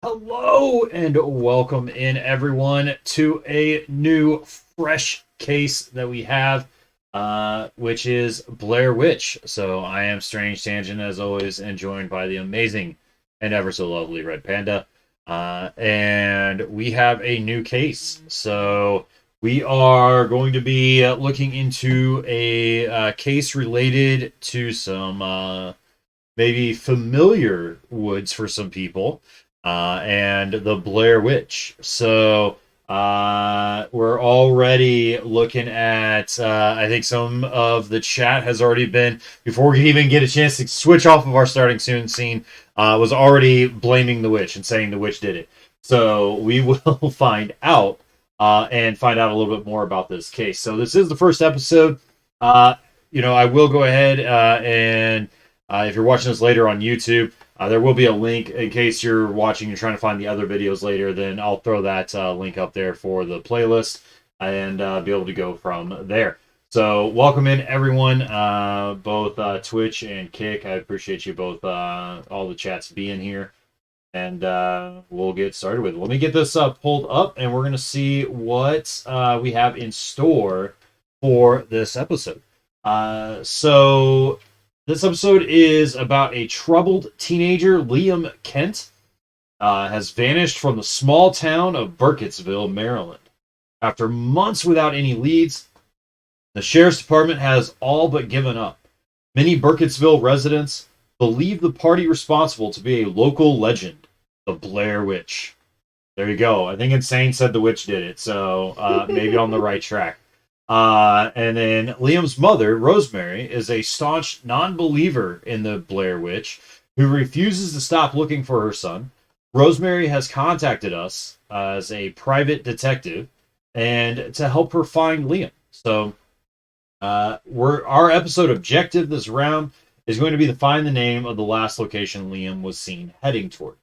Hello and welcome in everyone to a new fresh case that we have, which is Blair Witch. So I am Strange Tangent as always, and joined by the amazing and ever so lovely Red Panda. And we have a new case. So we are going to be looking into a case related to some maybe familiar woods for some people, and the Blair Witch. So we're already looking at, I think some of the chat has already been, before we can even get a chance to switch off of our starting soon scene, was already blaming the witch and saying the witch did it. So we will find out and find out a little bit more about this case. So this is the first episode. I will go ahead and if you're watching this later on YouTube, there will be a link in case you're watching and trying to find the other videos later. Then I'll throw that link up there for the playlist and be able to go from there. So welcome in everyone, both Twitch and Kick. I appreciate you both, all the chats being here. And we'll get started with it. Let me get this pulled up, and we're going to see what we have in store for this episode. So this episode is about a troubled teenager, Liam Kent, has vanished from the small town of Burkittsville, Maryland. After months without any leads, the sheriff's department has all but given up. Many Burkittsville residents believe the party responsible to be a local legend, the Blair Witch. There you go. I think Insane said the witch did it, so maybe on the right track. And then Liam's mother, Rosemary, is a staunch non-believer in the Blair Witch who refuses to stop looking for her son. Rosemary has contacted us as a private detective and to help her find Liam. So our episode objective this round is going to be to find the name of the last location Liam was seen heading toward.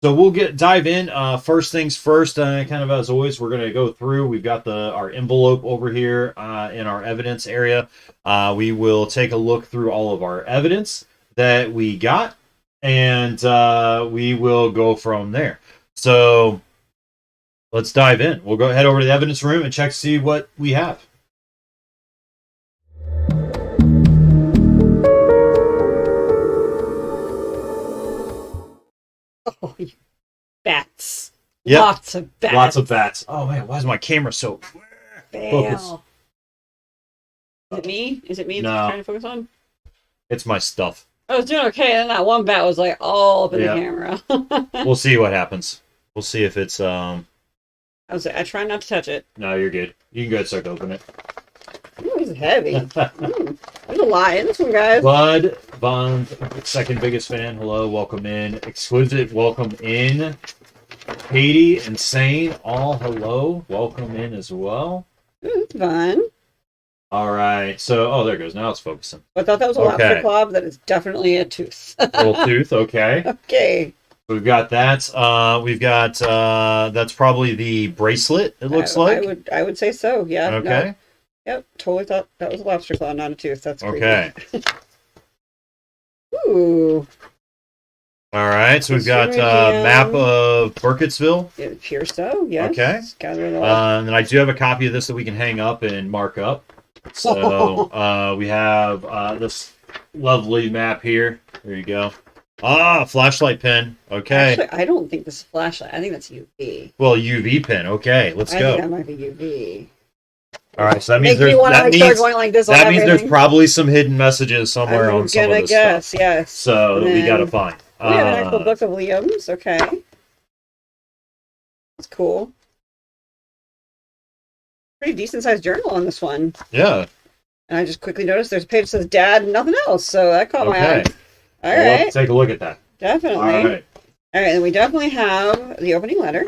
So we'll dive in. First things first, kind of as always, we're going to go through. We've got our envelope over here in our evidence area. We will take a look through all of our evidence that we got, and we will go from there. So let's dive in. We'll go head over to the evidence room and check to see what we have. Oh, bats. Yep. Lots of bats. Lots of bats. Oh, man, why is my camera so... Focus. Is it me? Is it me No. trying to focus on? It's my stuff. I was doing okay, and then that one bat was like all up in the camera. We'll see what happens. We'll see if it's... I try not to touch it. No, you're good. You can go ahead and start to open it. Ooh, it's heavy. There's a lot in this one, guys. Bud Bond, second biggest fan. Hello, welcome in. Exquisite, welcome in. Katie, Insane, all hello. Welcome in as well. It's fun. All right, so, there it goes. Now it's focusing. I thought that was a lobster claw, but that is definitely a tooth. Little tooth, okay. Okay. We've got that. We've got, that's probably the bracelet, it looks like. I would say so, yeah. Okay. No. Yep, totally thought that was a lobster claw, not a tooth. That's creepy. Okay. Ooh. All right, so we've got a map of Burkittsville. It appears so, yes. Okay. Gather it all. And then I do have a copy of this that we can hang up and mark up. So we have this lovely map here. There you go. Flashlight pin. Okay. Actually, I don't think this is a flashlight. I think that's UV. Well, UV pin. Okay, let's go. I think that might be UV. All right, so that means there's probably some hidden messages somewhere on some of this stuff. Yes. So that we gotta find. We have an actual book of Liam's. Okay. That's cool. Pretty decent sized journal on this one. Yeah. And I just quickly noticed there's a page that says Dad and nothing else, so that caught my eye. All right. Let's take a look at that. Definitely. All right. And we definitely have the opening letter.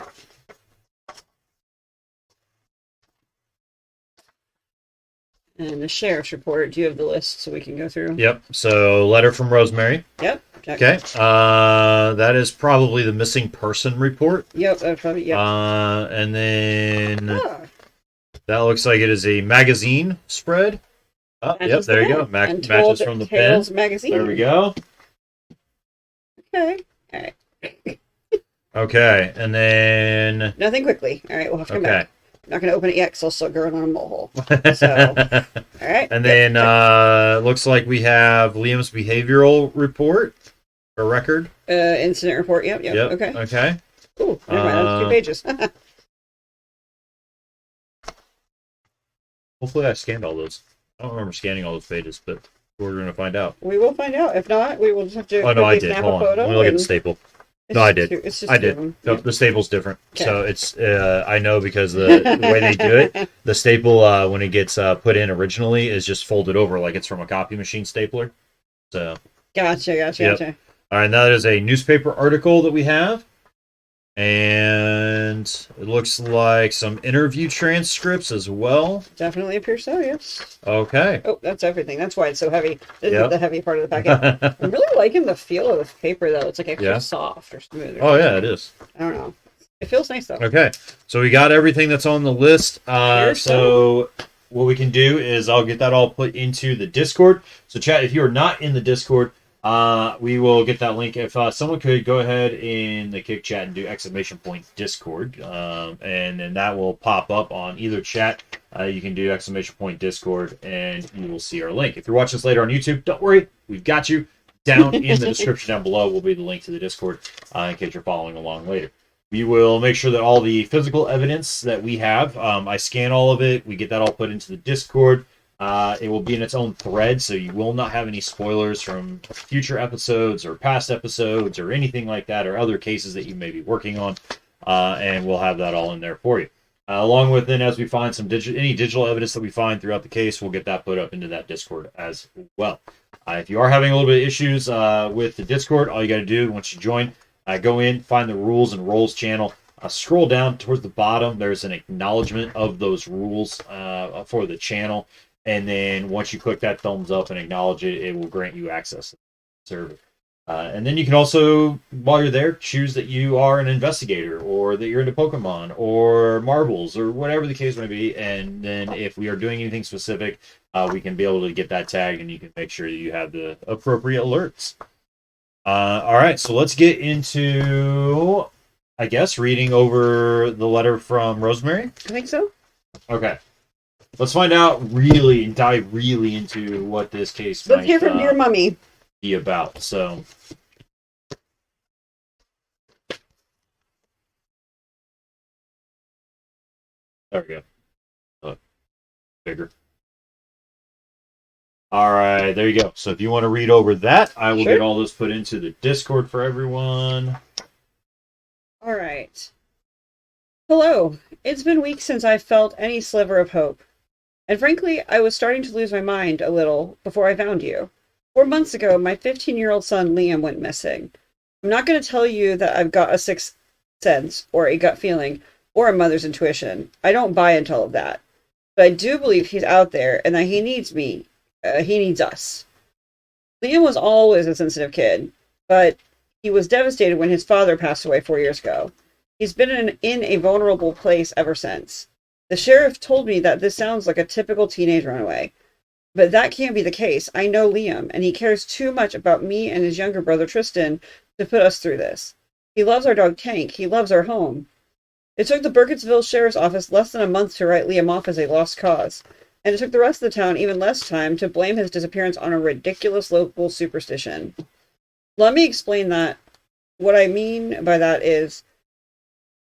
And the sheriff's report. Do you have the list so we can go through? Yep. So, letter from Rosemary. Yep. Okay. That is probably the missing person report. Yep. That's probably, yep. And then that looks like it is a magazine spread. Yep. There you go. Matches from the pen. Magazine. There we go. Okay. All right. Okay, and then Nothing quickly. All right, we'll have to come okay. back. I'm not going to open it yet because I'll still growing on a mole hole. So, all right. And Yep. then looks like we have Liam's behavioral report or record. Incident report. Yep. Yep. Okay. Okay. Ooh, never mind. That's 2 pages. Hopefully I scanned all those. I don't remember scanning all those pages, but we're going to find out. We will find out. If not, we will just have to Oh, no, I did. snap Hold a on. photo. Let me look at the staple. No, I did. It's just I two of did. them. No, Yeah. the staple's different. Okay. So it's, I know because the way they do it, the staple, when it gets put in originally, is just folded over like it's from a copy machine stapler. So. Gotcha. Yep. All right, that is a newspaper article that we have. And it looks like some interview transcripts as well. Definitely appears so, yes. Okay. Oh, that's everything. That's why it's so heavy. This Yep. is the heavy part of the packet. I'm really liking the feel of the paper, though. It's like extra soft or smooth. Oh, yeah, it is. I don't know. It feels nice, though. Okay. So we got everything that's on the list. So what we can do is I'll get that all put into the Discord. So, chat, if you are not in the Discord, we will get that link. If someone could go ahead in the Kick Chat and do !Discord, and then that will pop up on either chat. You can do !Discord, and you will see our link. If you're watching this later on YouTube, don't worry, we've got you. Down in the description down below will be the link to the Discord in case you're following along later. We will make sure that all the physical evidence that we have, I scan all of it. We get that all put into the Discord. It will be in its own thread, so you will not have any spoilers from future episodes or past episodes or anything like that, or other cases that you may be working on, and we'll have that all in there for you. Along with then, as we find some any digital evidence that we find throughout the case, we'll get that put up into that Discord as well. If you are having a little bit of issues with the Discord, all you got to do once you join, go in, find the rules and roles channel. Scroll down towards the bottom. There's an acknowledgement of those rules for the channel. And then once you click that thumbs up and acknowledge it, it will grant you access to the server. And then you can also, while you're there, choose that you are an investigator or that you're into Pokemon or marbles or whatever the case may be. And then if we are doing anything specific, we can be able to get that tagged and you can make sure that you have the appropriate alerts. All right, so let's get into, I guess, reading over the letter from Rosemary. I think so. Okay. Let's find out really and dive really into what this case Let's hear from dear mummy be about. So, there we go. Bigger. All right, there you go. So if you want to read over that, I will get all this put into the Discord for everyone. All right. Hello. It's been weeks since I felt any sliver of hope. And frankly, I was starting to lose my mind a little before I found you. 4 months ago, my 15-year-old son Liam went missing. I'm not going to tell you that I've got a sixth sense, or a gut feeling, or a mother's intuition. I don't buy into all of that. But I do believe he's out there, and that he needs me. He needs us. Liam was always a sensitive kid, but he was devastated when his father passed away 4 years ago. He's been in a vulnerable place ever since. The sheriff told me that this sounds like a typical teenage runaway. But that can't be the case. I know Liam, and he cares too much about me and his younger brother Tristan to put us through this. He loves our dog Tank. He loves our home. It took the Burkittsville Sheriff's Office less than a month to write Liam off as a lost cause. And it took the rest of the town even less time to blame his disappearance on a ridiculous local superstition. Let me explain that. What I mean by that is,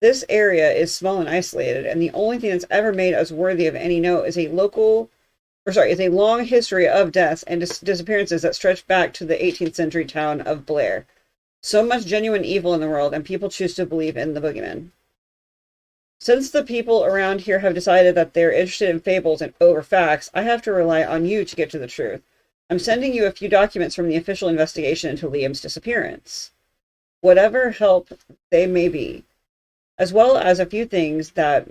this area is small and isolated, and the only thing that's ever made us worthy of any note is a long history of deaths and disappearances that stretch back to the 18th century town of Blair. So much genuine evil in the world, and people choose to believe in the boogeyman. Since the people around here have decided that they're interested in fables and over facts, I have to rely on you to get to the truth. I'm sending you a few documents from the official investigation into Liam's disappearance. Whatever help they may be, as well as a few things that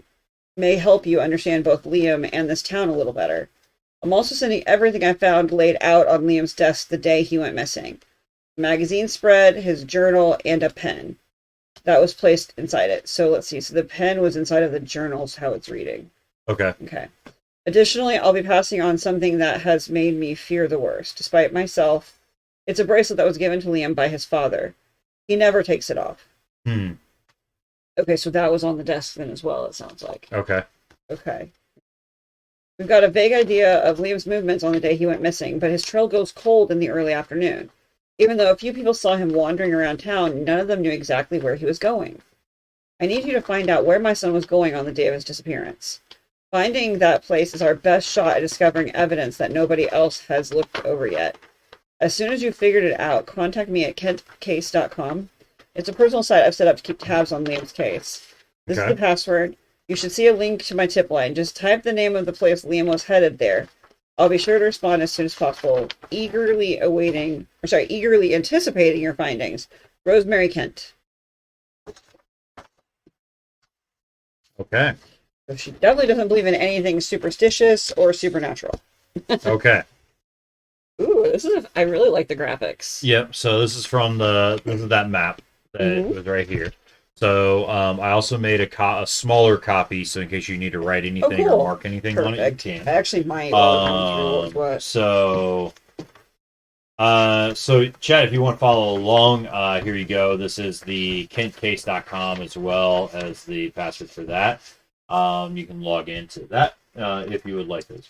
may help you understand both Liam and this town a little better. I'm also sending everything I found laid out on Liam's desk the day he went missing. A magazine spread, his journal, and a pen that was placed inside it. So let's see. So the pen was inside of the journals, how it's reading. Okay. Additionally, I'll be passing on something that has made me fear the worst, despite myself. It's a bracelet that was given to Liam by his father. He never takes it off. Okay, so that was on the desk then as well, it sounds like. Okay. Okay. We've got a vague idea of Liam's movements on the day he went missing, but his trail goes cold in the early afternoon. Even though a few people saw him wandering around town, none of them knew exactly where he was going. I need you to find out where my son was going on the day of his disappearance. Finding that place is our best shot at discovering evidence that nobody else has looked over yet. As soon as you've figured it out, contact me at kentcase.com. It's a personal site I've set up to keep tabs on Liam's case. This is the password. You should see a link to my tip line. Just type the name of the place Liam was headed there. I'll be sure to respond as soon as possible. Eagerly anticipating your findings. Rosemary Kent. Okay. So she definitely doesn't believe in anything superstitious or supernatural. Okay. Ooh, I really like the graphics. Yep. So this is from that map that was right here. So I also made a smaller copy, so in case you need to write anything or mark anything on it, you can. I actually might run through what. So Chad, if you want to follow along, here you go. This is the kentcase.com as well as the password for that. You can log into that if you would like this.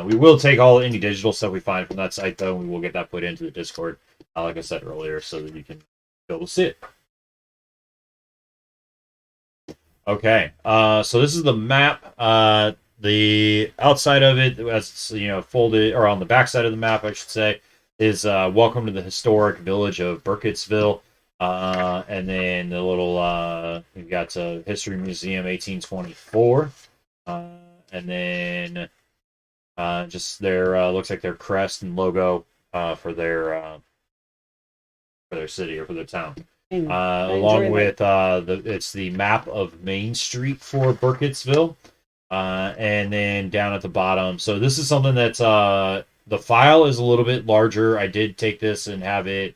We will take any digital stuff we find from that site, though, and we will get that put into the Discord, like I said earlier, so that you can be able to see it. Okay, so this is the map. The outside of it, as folded, or on the back side of the map, I should say, is welcome to the historic village of Burkittsville. And then the little, we've got a history museum, 1824. And then just their, looks like their crest and logo for their city or for their town. Along with it's the map of Main Street for Burkittsville. And then down at the bottom. So this is something that's the file is a little bit larger. I did take this and have it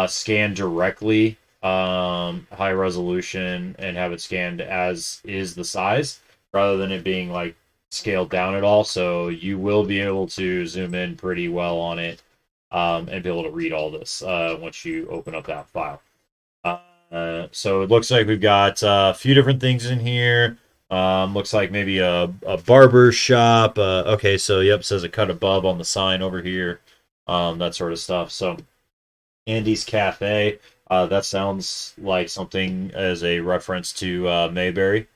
scanned directly, high resolution, and have it scanned as is the size, rather than it being like scaled down at all. So you will be able to zoom in pretty well on it and be able to read all this once you open up that file. So it looks like we've got a few different things in here. Looks like maybe a barber shop. Okay, so yep, says a cut above on the sign over here. That sort of stuff. So Andy's Cafe. That sounds like something as a reference to Mayberry.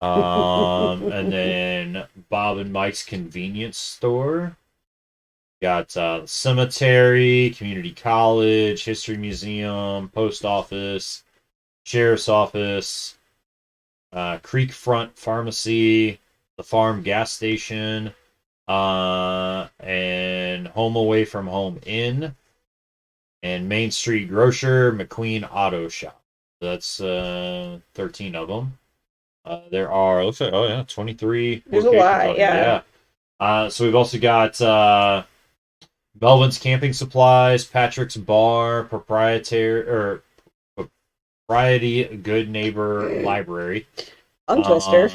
And then Bob and Mike's Convenience Store. Got cemetery, community college, history museum, post office, sheriff's office, Creek Front Pharmacy, the farm gas station, and Home Away from Home Inn, and Main Street Grocer, McQueen Auto Shop. That's 13 of them. There are, looks like, 23. There's a lot, yeah. So we've also got Melvin's Camping Supplies, Patrick's Bar, Propriety Good Neighbor Library. Twister.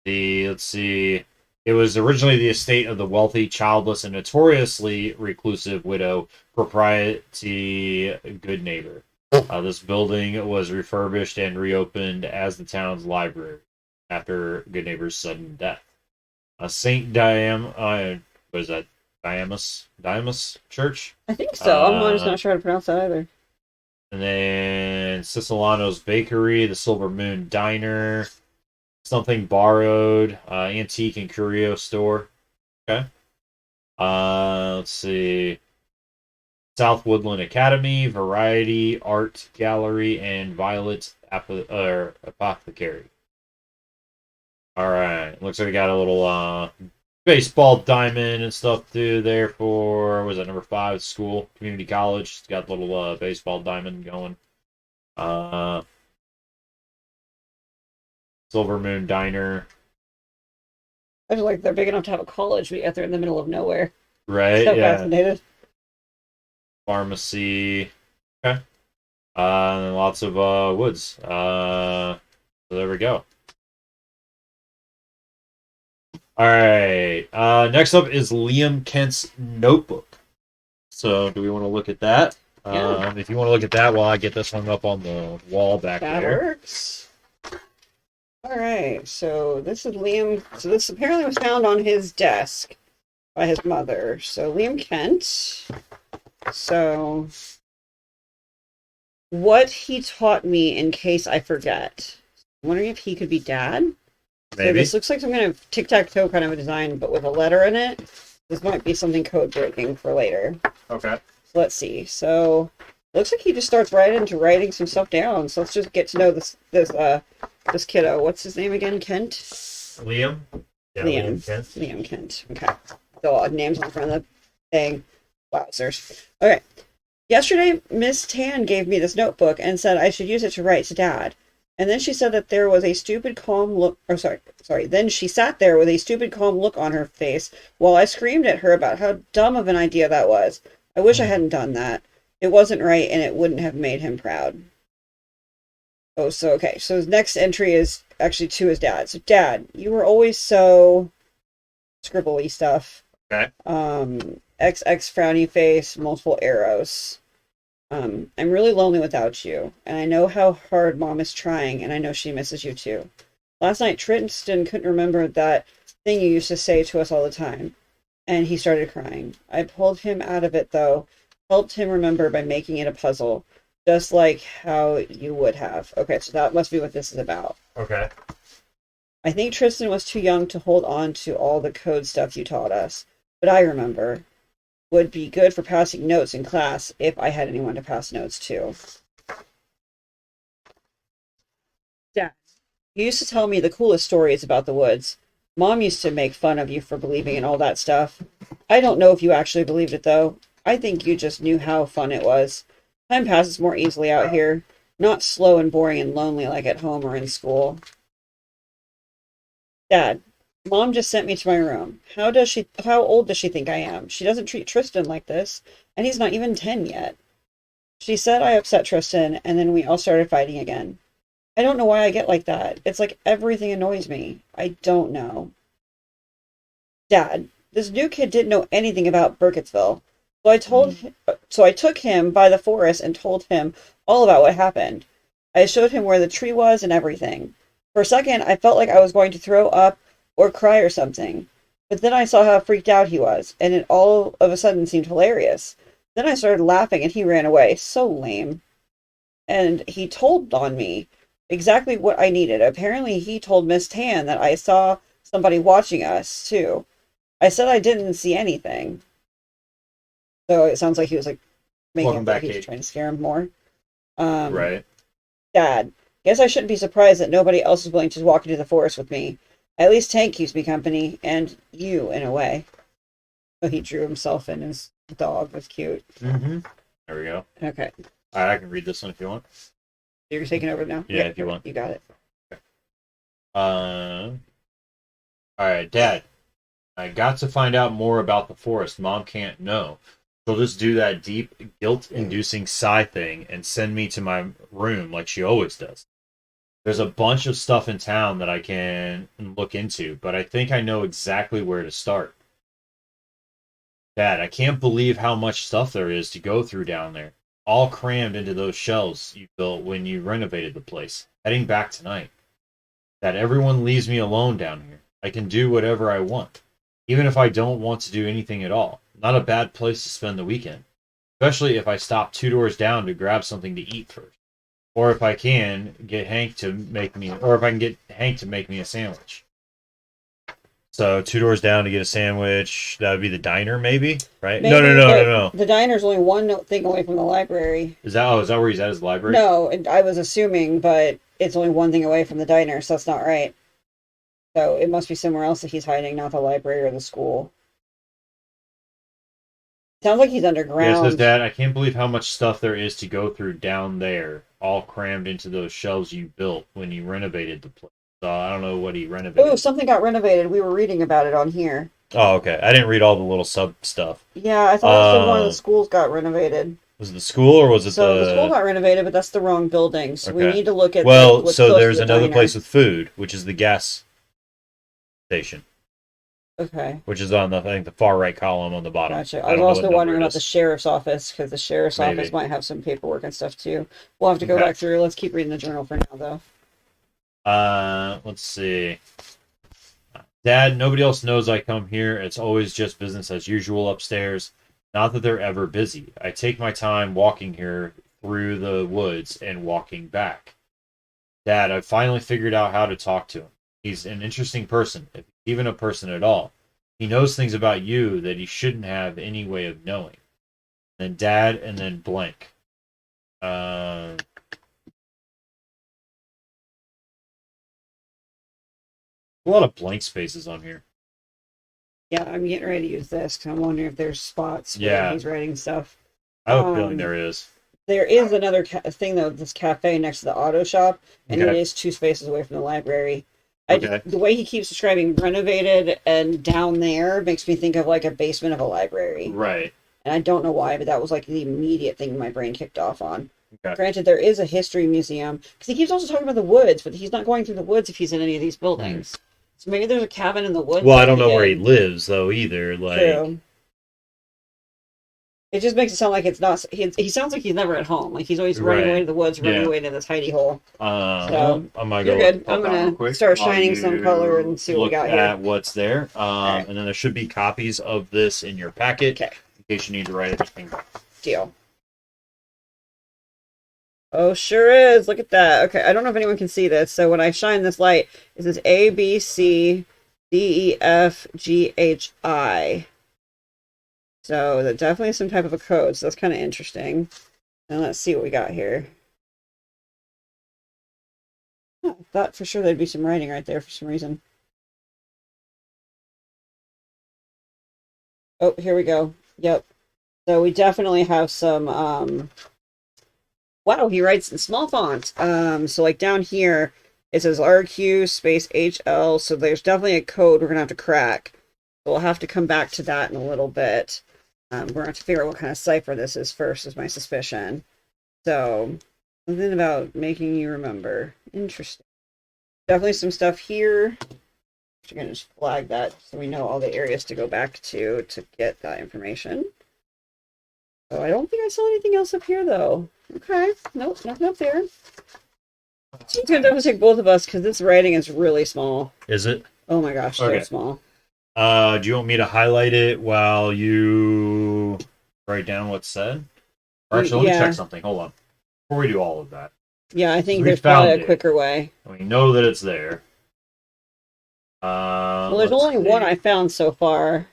Let's see. It was originally the estate of the wealthy, childless, and notoriously reclusive widow, Propriety Good Neighbor. This building was refurbished and reopened as the town's library after Good Neighbor's sudden death. St. Diamus Church? I think so. I'm just not sure how to pronounce that either. And then Siciliano's Bakery, the Silver Moon Diner, Something Borrowed, Antique and Curio Store. Okay. Let's see. South Woodland Academy, Variety Art Gallery, and Violet Apothecary. All right. Looks like we got a little baseball diamond and stuff too there for, was that number 5, school, community college. It's got a little baseball diamond going. Silver Moon Diner. I just like they're big enough to have a college, but yet they're in the middle of nowhere. Right, so yeah. Fascinated. Pharmacy. Okay. And lots of woods. So there we go. All right. Next up is Liam Kent's notebook. So do we want to look at that? Yeah. If you want to look at that while I get this hung up on the wall back there. That works. Okay, so this is Liam. So this apparently was found on his desk by his mother. So Liam Kent. So what he taught me in case I forget. I'm wondering if he could be Dad. So Maybe. this looks like some kind of tic-tac-toe kind of a design, but with a letter in it. This might be something code breaking for later. Okay. So let's see. So it looks like he just starts right into writing some stuff down. So let's just get to know this kiddo. What's his name again? Kent? Liam? Yeah, Liam. Kent. Liam Kent. Okay. So odd names on front of the thing. Wowzers. Okay. Yesterday, Miss Tan gave me this notebook and said I should use it to write to Dad. And then she said that there was a stupid calm look, Then she sat there with a stupid calm look on her face while I screamed at her about how dumb of an idea that was. I wish I hadn't done that. It wasn't right and it wouldn't have made him proud. Oh, so okay. So his next entry is actually to his dad. So, Dad, you were always so scribbly stuff. Okay. XX frowny face, multiple arrows. I'm really lonely without you, and I know how hard Mom is trying, and I know she misses you too. Last night, Tristan couldn't remember that thing you used to say to us all the time, and he started crying. I pulled him out of it, though, helped him remember by making it a puzzle, just like how you would have. Okay, so that must be what this is about. Okay. I think Tristan was too young to hold on to all the code stuff you taught us, but I remember. Would be good for passing notes in class if I had anyone to pass notes to. Dad, you used to tell me the coolest stories about the woods. Mom used to make fun of you for believing in all that stuff. I don't know if you actually believed it, though. I think you just knew how fun it was. Time passes more easily out here, not slow and boring and lonely like at home or in school. Dad, Mom just sent me to my room. How old does she think I am? She doesn't treat Tristan like this, and he's not even 10 yet. She said I upset Tristan, and then we all started fighting again. I don't know why I get like that. It's like everything annoys me. I don't know. Dad, this new kid didn't know anything about Burkittsville, so I took him by the forest and told him all about what happened. I showed him where the tree was and everything. For a second, I felt like I was going to throw up or cry or something. But then I saw how freaked out he was, and it all of a sudden seemed hilarious. Then I started laughing and he ran away. So lame. And he told on me exactly what I needed. Apparently he told Miss Tan that I saw somebody watching us, too. I said I didn't see anything. So it sounds like he was like making Welcome back, he was Kate. trying to scare him more. Right. Dad, guess I shouldn't be surprised that nobody else is willing to walk into the forest with me. At least Tank keeps me company, and you, in a way. So he drew himself and his dog was cute. Mm-hmm. There we go. Okay. All right, I can read this one if you want. You're taking over now? Yeah, if you want. You got it. All right, Dad. I got to find out more about the forest. Mom can't know. She'll just do that deep, guilt-inducing sigh thing and send me to my room like she always does. There's a bunch of stuff in town that I can look into, but I think I know exactly where to start. Dad, I can't believe how much stuff there is to go through down there. All crammed into those shelves you built when you renovated the place. Heading back tonight. Dad, everyone leaves me alone down here. I can do whatever I want. Even if I don't want to do anything at all. Not a bad place to spend the weekend. Especially if I stop 2 doors down to grab something to eat first. Or if I can get Hank to make me a sandwich. So 2 doors down to get a sandwich. That would be the diner, maybe, right? Maybe, No. The diner's only one thing away from the library. Is that where he's at? His library? No, I was assuming, but it's only one thing away from the diner, so that's not right. So it must be somewhere else that he's hiding, not the library or the school. Sounds like he's underground. Yeah, it says, Dad, I can't believe how much stuff there is to go through down there, all crammed into those shelves you built when you renovated the place. So I don't know what he renovated. Oh, something got renovated. We were reading about it on here. Oh, okay. I didn't read all the little sub stuff. Yeah, I thought one of the schools got renovated. Was it the school or was it the school got renovated, but that's the wrong building. So we need to look at what's so there's another place with food, which is the gas station. Okay. Which is on the far right column on the bottom. Gotcha. I was also wondering about the sheriff's office, because the sheriff's office might have some paperwork and stuff too. We'll have to go back through. Let's keep reading the journal for now, though. Let's see. Dad, nobody else knows I come here. It's always just business as usual upstairs. Not that they're ever busy. I take my time walking here through the woods and walking back. Dad, I've finally figured out how to talk to him. He's an interesting person, if even a person at all. He knows things about you that he shouldn't have any way of knowing. Then Dad, and then blank. A lot of blank spaces on here. Yeah, I'm getting ready to use this because I'm wondering if there's spots where Yeah. he's writing stuff. I have a feeling there is. There is another thing though, this cafe next to the auto shop, and it Okay. is 2 spaces away from the library. Okay. The way he keeps describing renovated and down there makes me think of like a basement of a library. Right. And I don't know why, but that was like the immediate thing my brain kicked off on. Okay. Granted, there is a history museum because he keeps also talking about the woods, but he's not going through the woods if he's in any of these buildings. So maybe there's a cabin in the woods. Well, I don't know where he lives though either. Like, True. It just makes it sound like it's not. He sounds like he's never at home. Like he's always running Right. away to the woods, running Yeah. away to this hidey hole. I'm gonna You're go. good. I'm gonna start shining some color and see what we got here. At what's there. Right. And then there should be copies of this in your packet Okay. in case you need to write anything down. Deal. Oh, sure is. Look at that. Okay, I don't know if anyone can see this. So when I shine this light, it says A, B, C, D, E, F, G, H, I. So that definitely is some type of a code. So that's kind of interesting. And let's see what we got here. I thought for sure there'd be some writing right there for some reason. Oh, here we go. Yep. So we definitely have some wow, he writes in small font. So like down here it says RQ space HL, so there's definitely a code we're gonna have to crack. So we'll have to come back to that in a little bit. We're gonna have to figure out what kind of cipher this is first, is my suspicion. So something about making you remember. Interesting. Definitely some stuff here. We're gonna just flag that so we know all the areas to go back to get that information. Oh, I don't think I saw anything else up here though. Okay, nope, nothing up there. So it's gonna definitely take both of us because this writing is really small. Is it? Oh my gosh, so Okay. small. Do you want me to highlight it while you write down what's said? Or actually, let me check something. Hold on. Before we do all of that. Yeah, I think We there's probably found a it. quicker way. We know that it's there. Well, there's let's only see. one I found so far.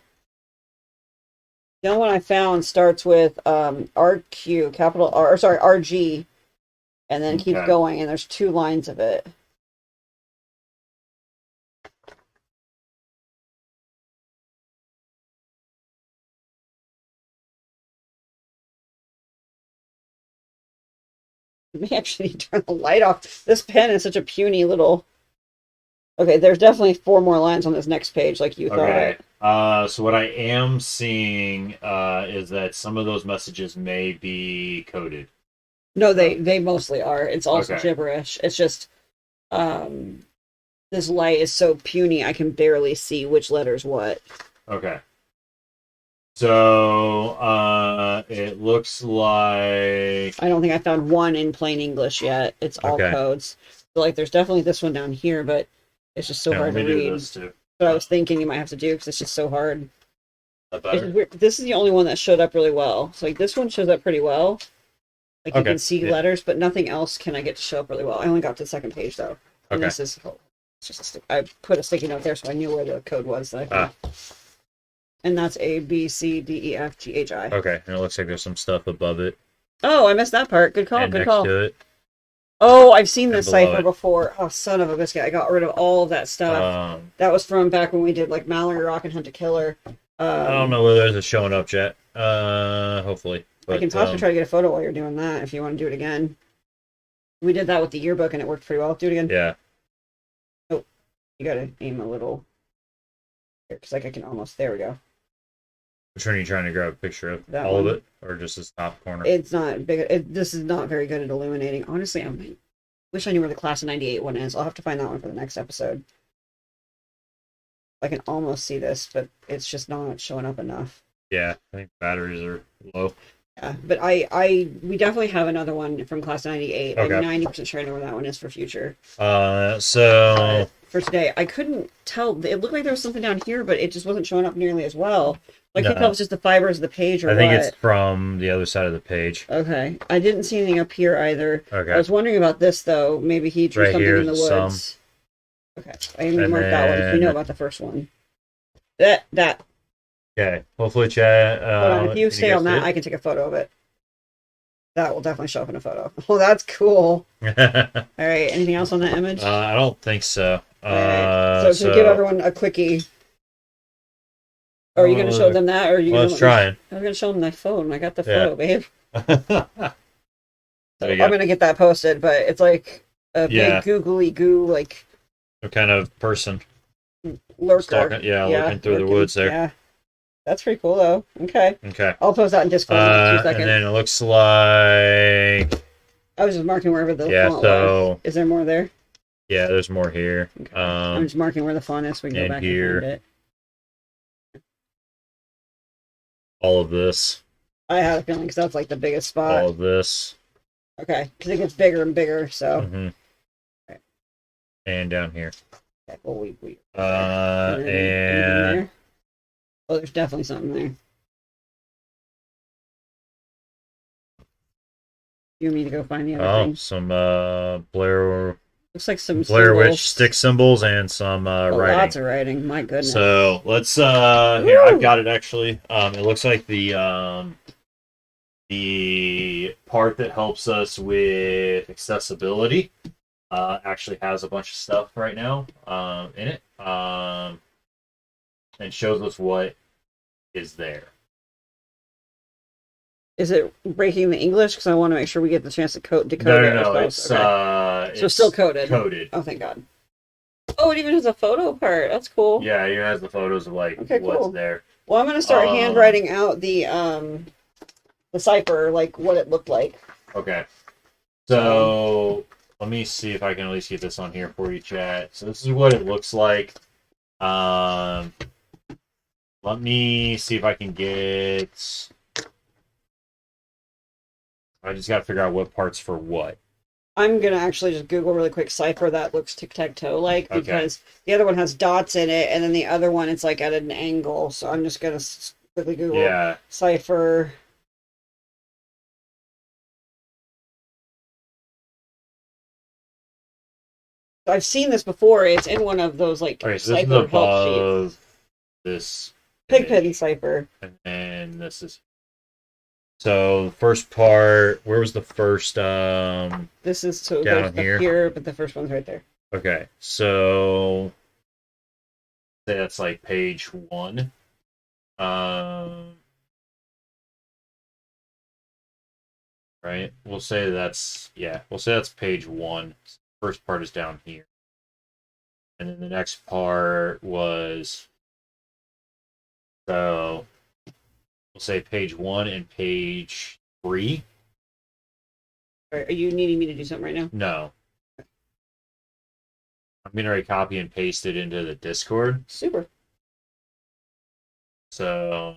The only one I found starts with RQ, capital R, or sorry, RG, and then keeps Okay. going, and there's 2 lines of it. We actually need to turn the light off. This pen is such a puny little. Okay, there's definitely 4 more lines on this next page, like you Okay. thought. So what I am seeing is that some of those messages may be coded. No, they mostly are. It's also Okay. gibberish. It's just this light is so puny I can barely see which letter's what. Okay. So it looks like I don't think I found one in plain English yet. It's all Okay. codes. So like there's definitely this one down here, but it's just so yeah, hard let to me do read. this too. But I was thinking you might have to do because it's just so hard. That better? This is the only one that showed up really well. So like this one shows up pretty well. Like you Okay, can see yeah. letters, but nothing else can I get to show up really well. I only got to the second page though. And Okay. this is it's just I put a sticky note there so I knew where the code was that I found. And that's A B C D E F G H I. Okay, and it looks like there's some stuff above it Oh, I missed that part. Good call. and Good next call. to it. Oh, I've seen this And below cipher it. before. Oh, son of a biscuit! I got rid of all of that stuff. That was from back when we did like Mallory Rock and Hunt a Killer. I don't know whether it's showing up yet. Hopefully. But, I can possibly try to get a photo while you're doing that if you want to do it again. We did that with the yearbook and it worked pretty well. Do it again. Yeah. You gotta aim a little here because like I can almost. There we go. Which one are you trying to grab a picture of? That All one. of it? Or just this top corner? It's not big. This is not very good at illuminating. Honestly, I wish I knew where the class of '98 one is. I'll have to find that one for the next episode. I can almost see this, but it's just not showing up enough. Yeah, I think batteries are low. Yeah, but we definitely have another one from class '98. I'm Okay. 90% sure I know where that one is for future. So But for today, I couldn't tell. It looked like there was something down here, but it just wasn't showing up nearly as well. I couldn't tell if no, it's just the fibers of the page or I think it's what. from the other side of the page. Okay, I didn't see anything up here either. I Okay, was wondering about this though. Maybe he drew right something here in the is some, woods. Okay, I need to and mark that one. We know then about the first one. That. okay. Hopefully, chat. Hold on. If you Can you stay guys on see that, I can take a photo of it. That will definitely show up in a photo. Oh, that's cool. it? All right. Anything else on that image? I don't think so. All right. So to give So everyone a quickie, are you going to show them that, or are you well, going to let's let me? try it. I was going to show them my phone. I got the Yeah. photo, babe. There So you go. I'm going to get that posted, but it's like a Yeah. big googly goo, like What kind of person? lurker. Stalking, yeah, looking through the lurking. woods there. Yeah, that's pretty cool though. Okay, Okay. I'll post that in Discord in like 2 seconds. And then it looks like I was just marking wherever the yeah. font was. So Is there more there? yeah, there's more here. Okay. I'm just marking where the font is so we can go and back here. and find it. All of this. I had a feeling because that's like the biggest spot. All of this. Okay, because it gets bigger and bigger. So. hmm Okay. And down here. Okay, well, we And there. Oh, there's definitely something there. You want me to go find the other thing? some Blair Looks like some Blair symbols. Witch stick symbols and some Oh, writing. lots of writing. My goodness. So let's here I've got it actually. It looks like the part that helps us with accessibility actually has a bunch of stuff right now in it and shows us what is there. Is it breaking the English? Because I want to make sure we get the chance to decode it. No, ourselves. it's so still coded. Coded. Oh, thank God. Oh, it even has a photo part. That's cool. Yeah, it has the photos of like what's there. Well, I'm gonna start handwriting out the cipher, like what it looked like. Okay. So let me see if I can at least get this on here for you, chat. So this is what it looks like. Let me see if I can get. I just got to figure out what parts for what. I'm gonna actually just Google really quick cipher that looks tic-tac-toe like because the other one has dots in it, and then the other one it's like at an angle. So I'm just gonna quickly Google cipher. I've seen this before. It's in one of those like Okay, so this is cipher help above sheets. this Pigpen cipher. and then this is. So the first part, where was the first? This is so down there's here, but the first one's right there. Okay, so say that's like page 1. Right. We'll say that's page 1. First part is down here, and then the next part was so we'll say page 1 and page 3. Are you needing me to do something right now? No. I'm gonna already copy and paste it into the Discord. Super. So,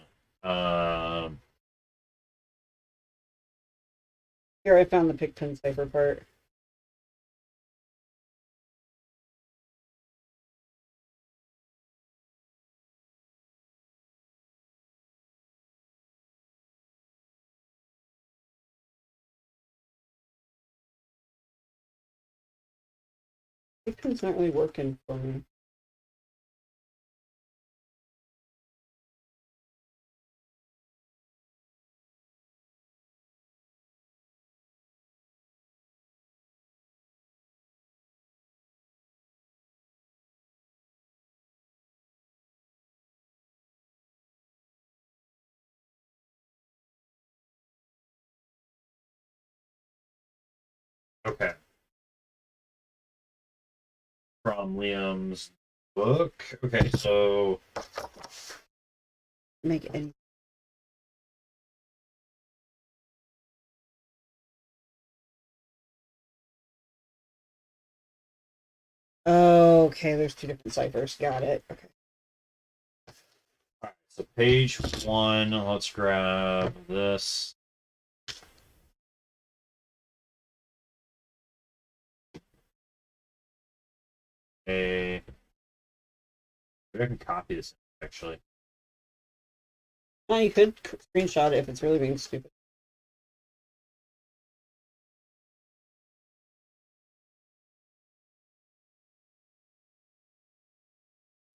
Here, I found the Pigpen cipher part. Pigpen's not really working for me. okay. From Liam's book. Okay, so Make any. Okay, there's 2 different ciphers. Got it. Okay. all right, so page 1. Let's grab this. Maybe I can copy this actually. Oh, you could screenshot it if it's really being stupid.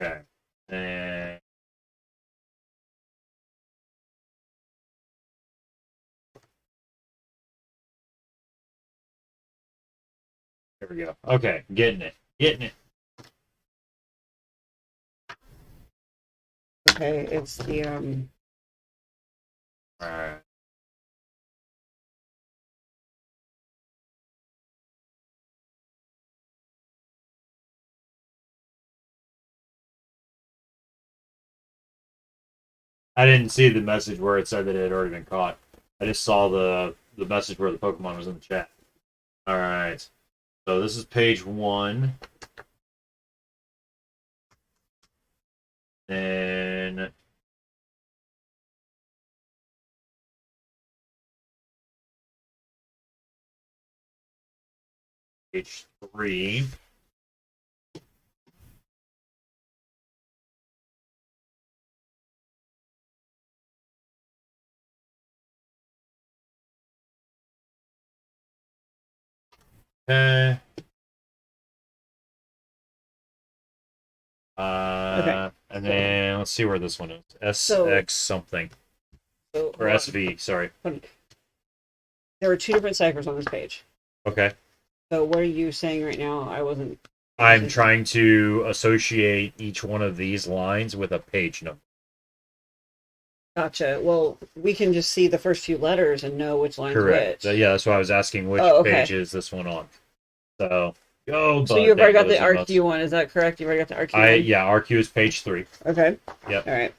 Okay. And there we go. Okay, getting it. Getting it. Okay, it's the Alright. I didn't see the message where it said that it had already been caught. I just saw the message where the Pokemon was in the chat. Alright. So this is page 1. Then page 3. Okay. And then let's see where this one is. SX something. Or SV, sorry. There were two different ciphers on this page. Okay. So what are you saying right now? I'm trying to associate each one of these lines with a page number. Gotcha. Well, we can just see the first few letters and know which line's Correct. which. Yeah, that's why I was asking which page is this one on. So, go. So you've already got the RQ one. Is that correct? You've already got the RQ one? Yeah, RQ is page 3. Okay. Yep. All right.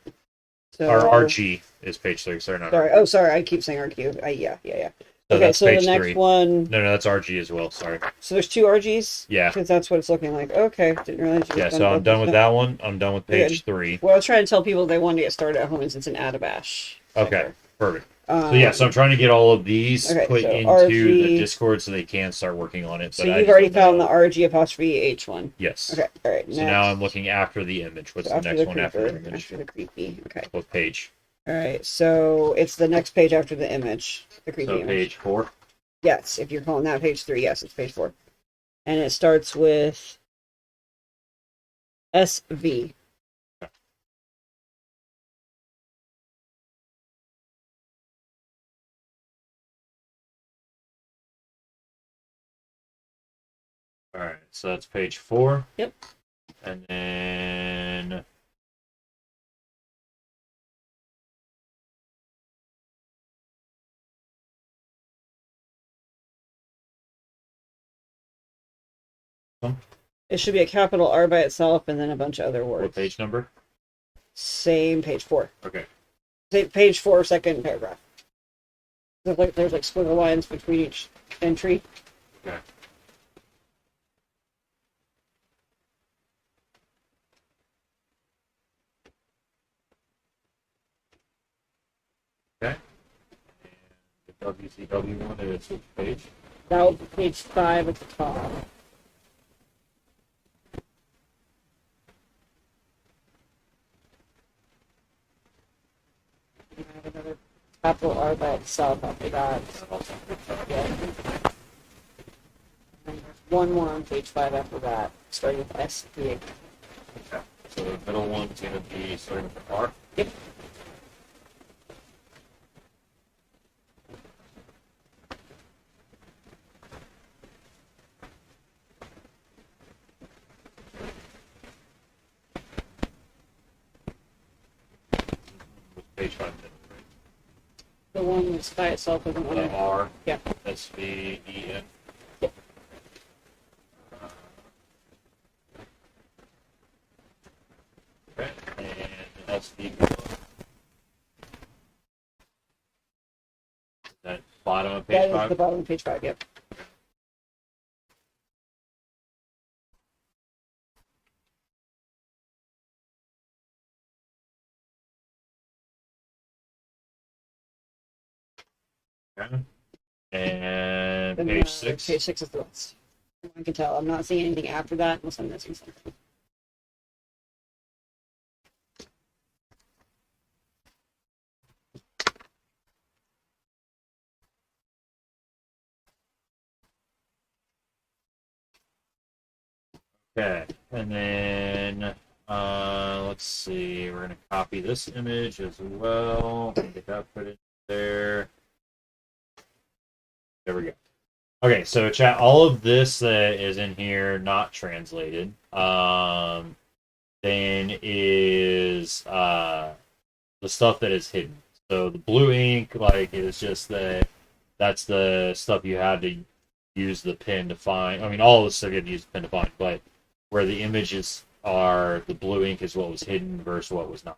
So Our RG is page 3. Sorry, not sorry. RQ. Oh, sorry. I keep saying RQ. Yeah. So Okay, that's so the page next 3. one. No, that's RG as well. Sorry. So there's two RGs? Yeah. Because that's what it's looking like. Okay. Didn't realize you were Yeah, so I'm done with that one. I'm done with page 3. Well, I was trying to tell people they wanted to get started at home since it's an Adabash. Okay, perfect. So I'm trying to get all of these put into RG, the Discord so they can start working on it. So you've already found the RG apostrophe H one? Yes. Okay, all right. So now I'm looking after the image. What's the next one after the image? After the creepy. Okay. What page? All right, so it's the next page after the image. The creepy image. Page 4? Yes, if you're calling that page 3, yes, it's page 4. And it starts with SV. All right, so that's page 4. Yep. And then it should be a capital R by itself and then a bunch of other words. What page number? Same page 4. Okay. Page 4, second paragraph. There's like squiggle lines between each entry. Okay. Okay. And the WCW one is which page? That would be page 5 at the top. And I have another capital R by itself after that. Yeah. And there's one more on page 5 after that, starting with SP. Okay. So the middle one's going to be starting with R? Yep. Page 5 middle, right? The one that's by itself with an The R? Yeah. SVEN? Yep. Okay. And SV. Is that bottom of page 5? That is the bottom of page 5, yep. Okay. And Then page 6? Page 6 is the last. I can tell. I'm not seeing anything after that unless I'm missing something. Okay, and then let's see. We're gonna copy this image as well. Get that put in there. There we go. Okay, so chat. All of this that is in here, not translated. Then is the stuff that is hidden. So the blue ink, like, is just that's the stuff you had to use the pen to find. I mean, all of the stuff you had to use the pen to find, but where the images are, the blue ink is what was hidden versus what was not.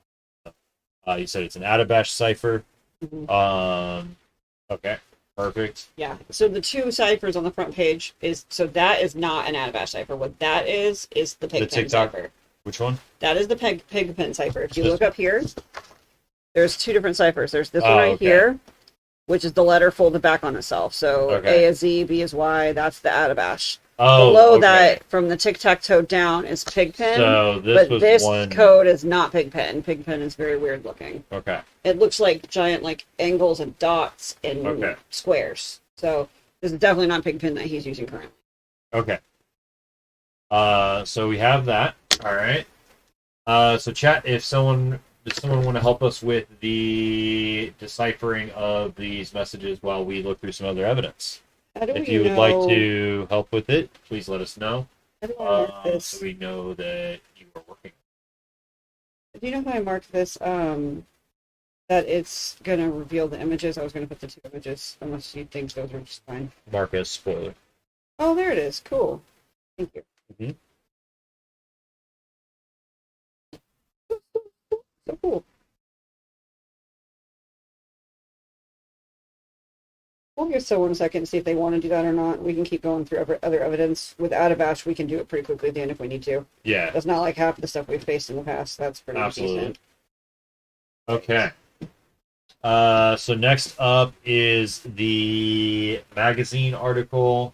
You said it's an Adabash cipher. Mhm. Okay, perfect. Yeah. So the two ciphers on the front page that is not an Adabash cipher. What that is the The pig pen TikTok. cipher. Which one? That is the pig pen cipher. If you look up here, there's two different ciphers. There's this one right okay. here, which is the letter folded back on itself. So Okay. A is Z, B is Y. That's the Adabash. Oh, Below okay. that, from the tic-tac-toe down, is Pigpen. So this was this one code is not Pigpen. Pigpen is very weird looking. Okay. It looks like giant like angles and dots and squares. So this is definitely not Pigpen that he's using currently. Okay. So we have that. All right. So chat, does someone want to help us with the deciphering of these messages while we look through some other evidence? If you would like to help with it, please let us know. How do I mark this? So we know that you are working. Do you know how I marked this? That it's going to reveal the images. I was going to put the two images, unless you think those are just fine. Mark as spoiler. Oh, there it is. Cool. Thank you. Mm-hmm. So cool. We'll give someone a second to see if they want to do that or not. We can keep going through other evidence. With Adabash, we can do it pretty quickly at the end if we need to. Yeah. That's not like half the stuff we've faced in the past. That's pretty decent. Okay. So next up is the magazine article,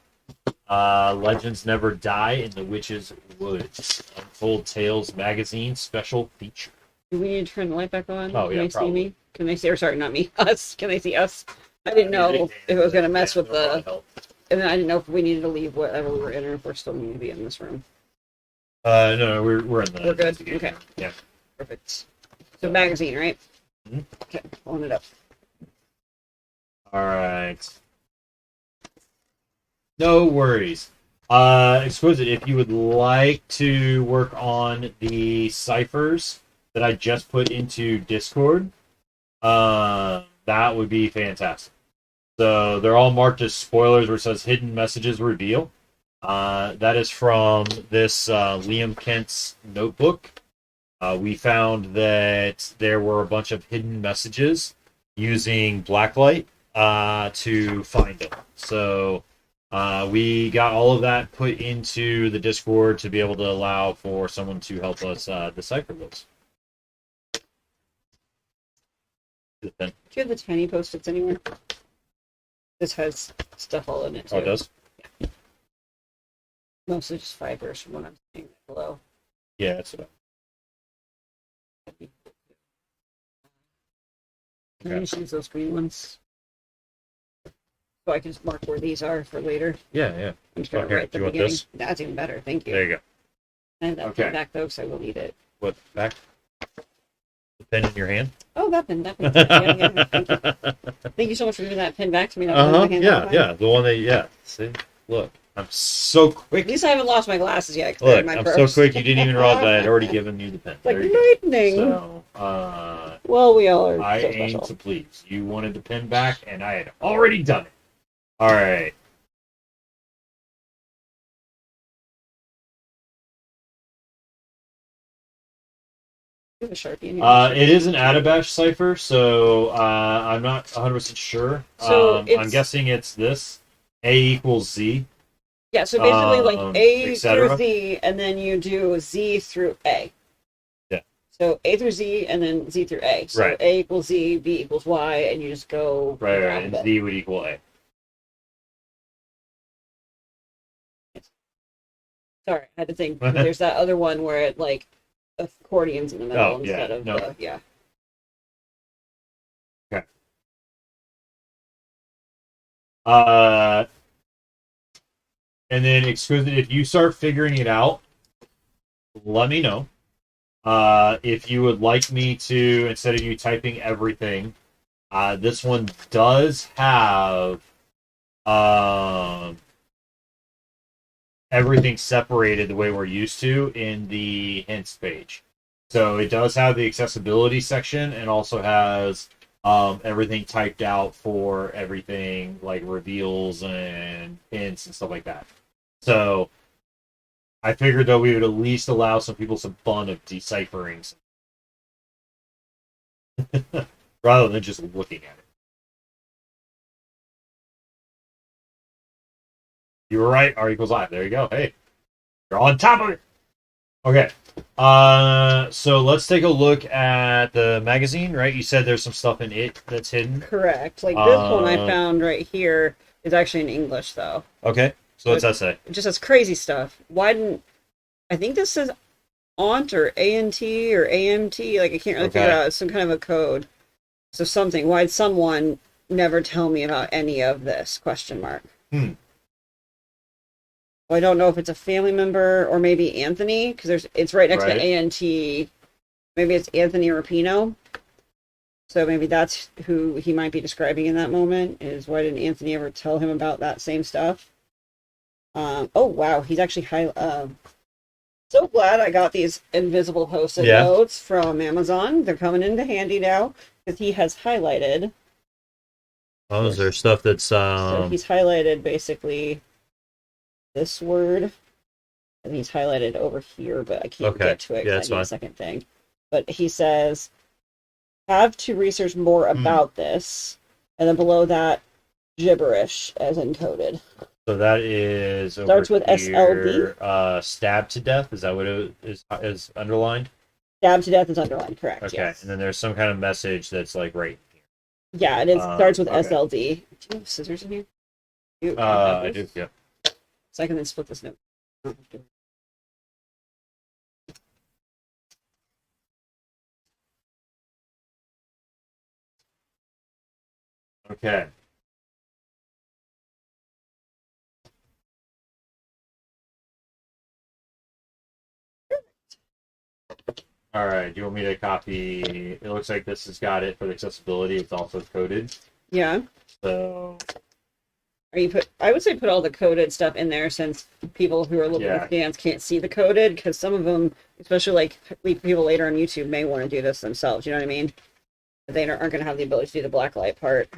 Legends Never Die in the Witch's Woods. Untold Tales Magazine special feature. Do we need to turn the light back on? Oh, Can yeah, they probably. see me? Can they see, or sorry, not me, us? Can they see us? I didn't know if it was going to mess with the, and I didn't know if we needed to leave whatever we were in or if we're still need to be in this room. No, we're in the. We're good? Okay. Yeah. Perfect. So magazine, right? Mhm. Okay, pulling it up. All right. No worries. Exquisite, if you would like to work on the ciphers that I just put into Discord, that would be fantastic. So they're all marked as spoilers where it says hidden messages reveal. That is from this Liam Kent's notebook. We found that there were a bunch of hidden messages using blacklight to find them. So we got all of that put into the Discord to be able to allow for someone to help us decipher those. Do you have the tiny post-its anywhere? This has stuff all in it too. Oh, it does? Yeah. Mostly just fibers from what I'm seeing below. Yeah, that's what Can I just use those green ones? So I can just mark where these are for later. Yeah. I'm just going to write the beginning. This? That's even better. Thank you. There you go. I have that pen back though, because I will need it. What, back? The pen in your hand? Oh, that pen. Yeah. Thank you. Thank you so much for giving that pen back to me. Yeah. The one that, See? Look. I'm so quick. At least I haven't lost my glasses yet. Look, I'm so quick you didn't even realize that I had already given you the pen. Like lightning. So, well, we all are I so aim special. to please. You wanted the pen back, and I had already done it. All right. You have a Sharpie in here. It is an Adabash cipher, so I'm not 100% sure. So I'm guessing it's this. A equals Z. Yeah, so basically like A etc. through Z, and then you do Z through A. Yeah. So A through Z, and then Z through A. So Right. A equals Z, B equals Y, and you just go Right. And Z would equal A. Sorry, I had to think. There's that other one where it like accordions in the middle Oh, yeah. instead of No. the yeah. Okay. Uh, and then exquisite. If you start figuring it out, let me know. If you would like me to, instead of you typing everything, this one does have um, everything separated the way we're used to in the hints page. So it does have the accessibility section and also has everything typed out for everything like reveals and hints and stuff like that. So I figured though we would at least allow some people some fun of deciphering rather than just looking at it. You were right. R equals I. There you go. Hey, you're on top of it. Okay. So let's take a look at the magazine, right? You said there's some stuff in it that's hidden. Correct. Like this one I found right here is actually in English though. Okay. So what's that say? It just says crazy stuff. Why didn't I think this says aunt or ANT or AMT? Like I can't really figure out. It's some kind of a code. So something. Why'd someone never tell me about any of this? Question mark. Hmm. Well, I don't know if it's a family member or maybe Anthony because it's right next to ANT. Maybe it's Anthony Rapino. So maybe that's who he might be describing in that moment. Is why didn't Anthony ever tell him about that same stuff? Oh wow, he's actually so glad I got these invisible post-it notes from Amazon. They're coming into handy now because he has highlighted. Oh, is there stuff that's So he's highlighted basically this word, and he's highlighted over here, but I can't get to it. Yeah, that's I need fine. a second thing. But he says, "Have to research more about this," and then below that, gibberish as encoded. So that is Starts with here, SLD. Stabbed to death. Is that what it is underlined? Stabbed to death is underlined, correct? Okay, yes. And then there's some kind of message that's like right here. Yeah, it is. Starts with SLD. Do you have scissors in here? I do. Yeah. So I can then split this note. Okay. All right. Do you want me to copy? It looks like this has got it for the accessibility. It's also coded. Yeah. So. I would say put all the coded stuff in there since people who are looking at the dance can't see the coded because some of them, especially like people later on YouTube, may want to do this themselves. You know what I mean? But they aren't going to have the ability to do the black light part.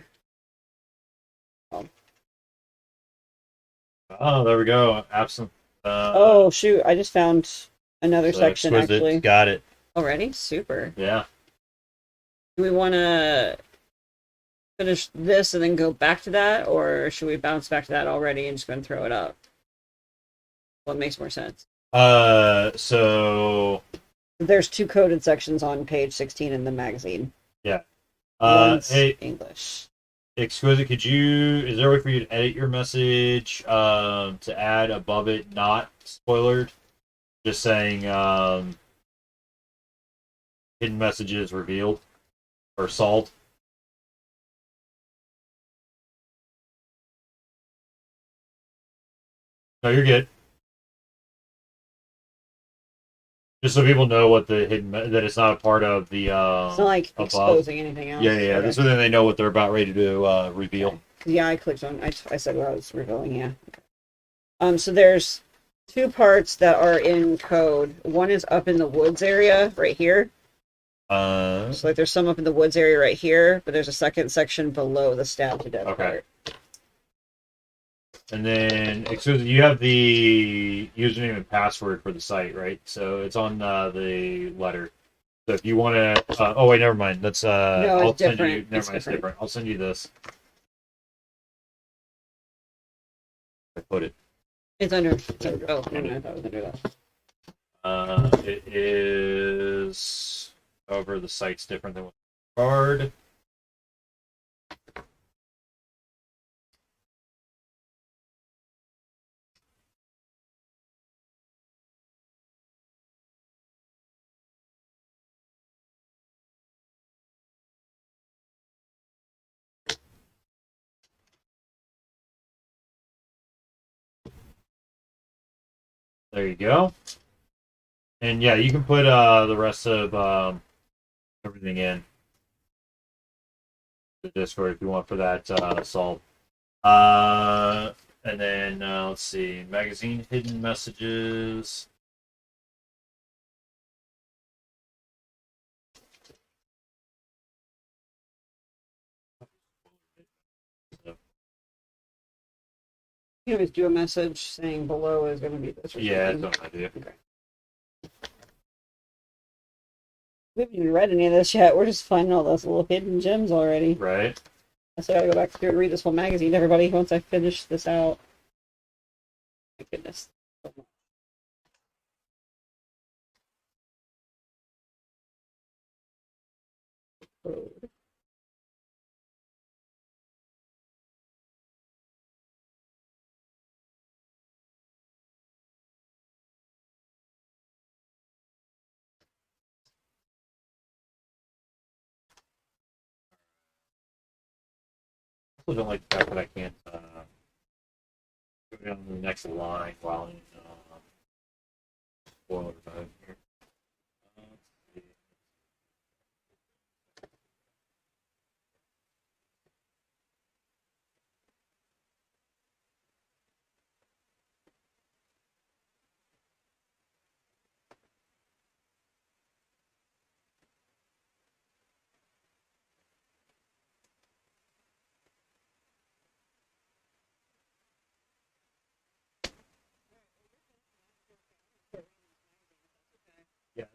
Oh, there we go. Absent. Oh shoot! I just found another section actually. Got it already. Super. Yeah. Do we want to finish this and then go back to that, or should we bounce back to that already and just go and throw it up? What makes more sense? So there's two coded sections on page 16 in the magazine. Yeah. Hey, English. Exquisite, is there a way for you to edit your message to add above it not spoilered? Just saying hidden messages revealed or solved. No, you're good. Just so people know what the that it's not a part of the it's not like above. Exposing anything else. Yeah. Okay. This way they know what they're about ready to reveal. Okay. Yeah, I clicked on. I said what I was revealing. Yeah. So there's two parts that are in code. One is up in the woods area right here. So like there's some up in the woods area right here, but there's a second section below the stab to death part. And then, excuse me, you have the username and password for the site, right? So it's on the letter. So if you want to, oh wait, never mind. That's no, I'll it's different. Send you, never mind, it's different. I'll send you this. I put it. It's under. Oh, never mind. I thought it was under that. It is. However, the site's different than what the card. There you go. And yeah, you can put the rest of everything in the Discord if you want for that assault. And then let's see, magazine hidden messages. You always do a message saying below is going to be this or Yeah, something. that's what I do. Okay. We haven't even read any of this yet. We're just finding all those little hidden gems already. Right. So I gotta go back through and read this whole magazine, everybody, once I finish this out. My goodness. Code. I also don't like the fact that I can't go down to the next line while in spoiler mode here. Let's see. Yeah.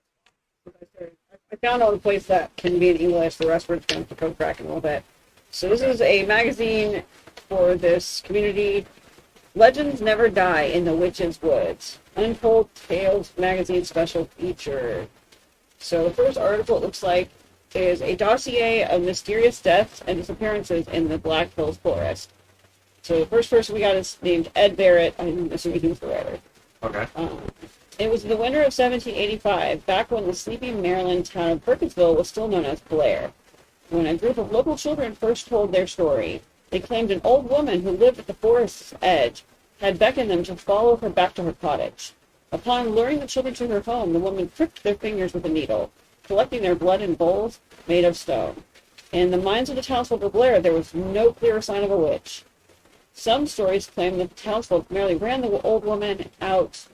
I found all the place that can be in English. The rest we're just going to code crack in a little bit. So this is a magazine for this community. Legends Never Die in the Witch's Woods. Untold Tales magazine special feature. So the first article, it looks like, is a dossier of mysterious deaths and disappearances in the Black Hills Forest. So the first person we got is named Ed Barrett. I'm assuming he's the writer. Okay. It was the winter of 1785, back when the sleepy Maryland town of Burkittsville was still known as Blair, when a group of local children first told their story. They claimed an old woman who lived at the forest's edge had beckoned them to follow her back to her cottage. Upon luring the children to her home, the woman pricked their fingers with a needle, collecting their blood in bowls made of stone. In the minds of the townsfolk of Blair, there was no clear sign of a witch. Some stories claim that the townsfolk merely ran the old woman out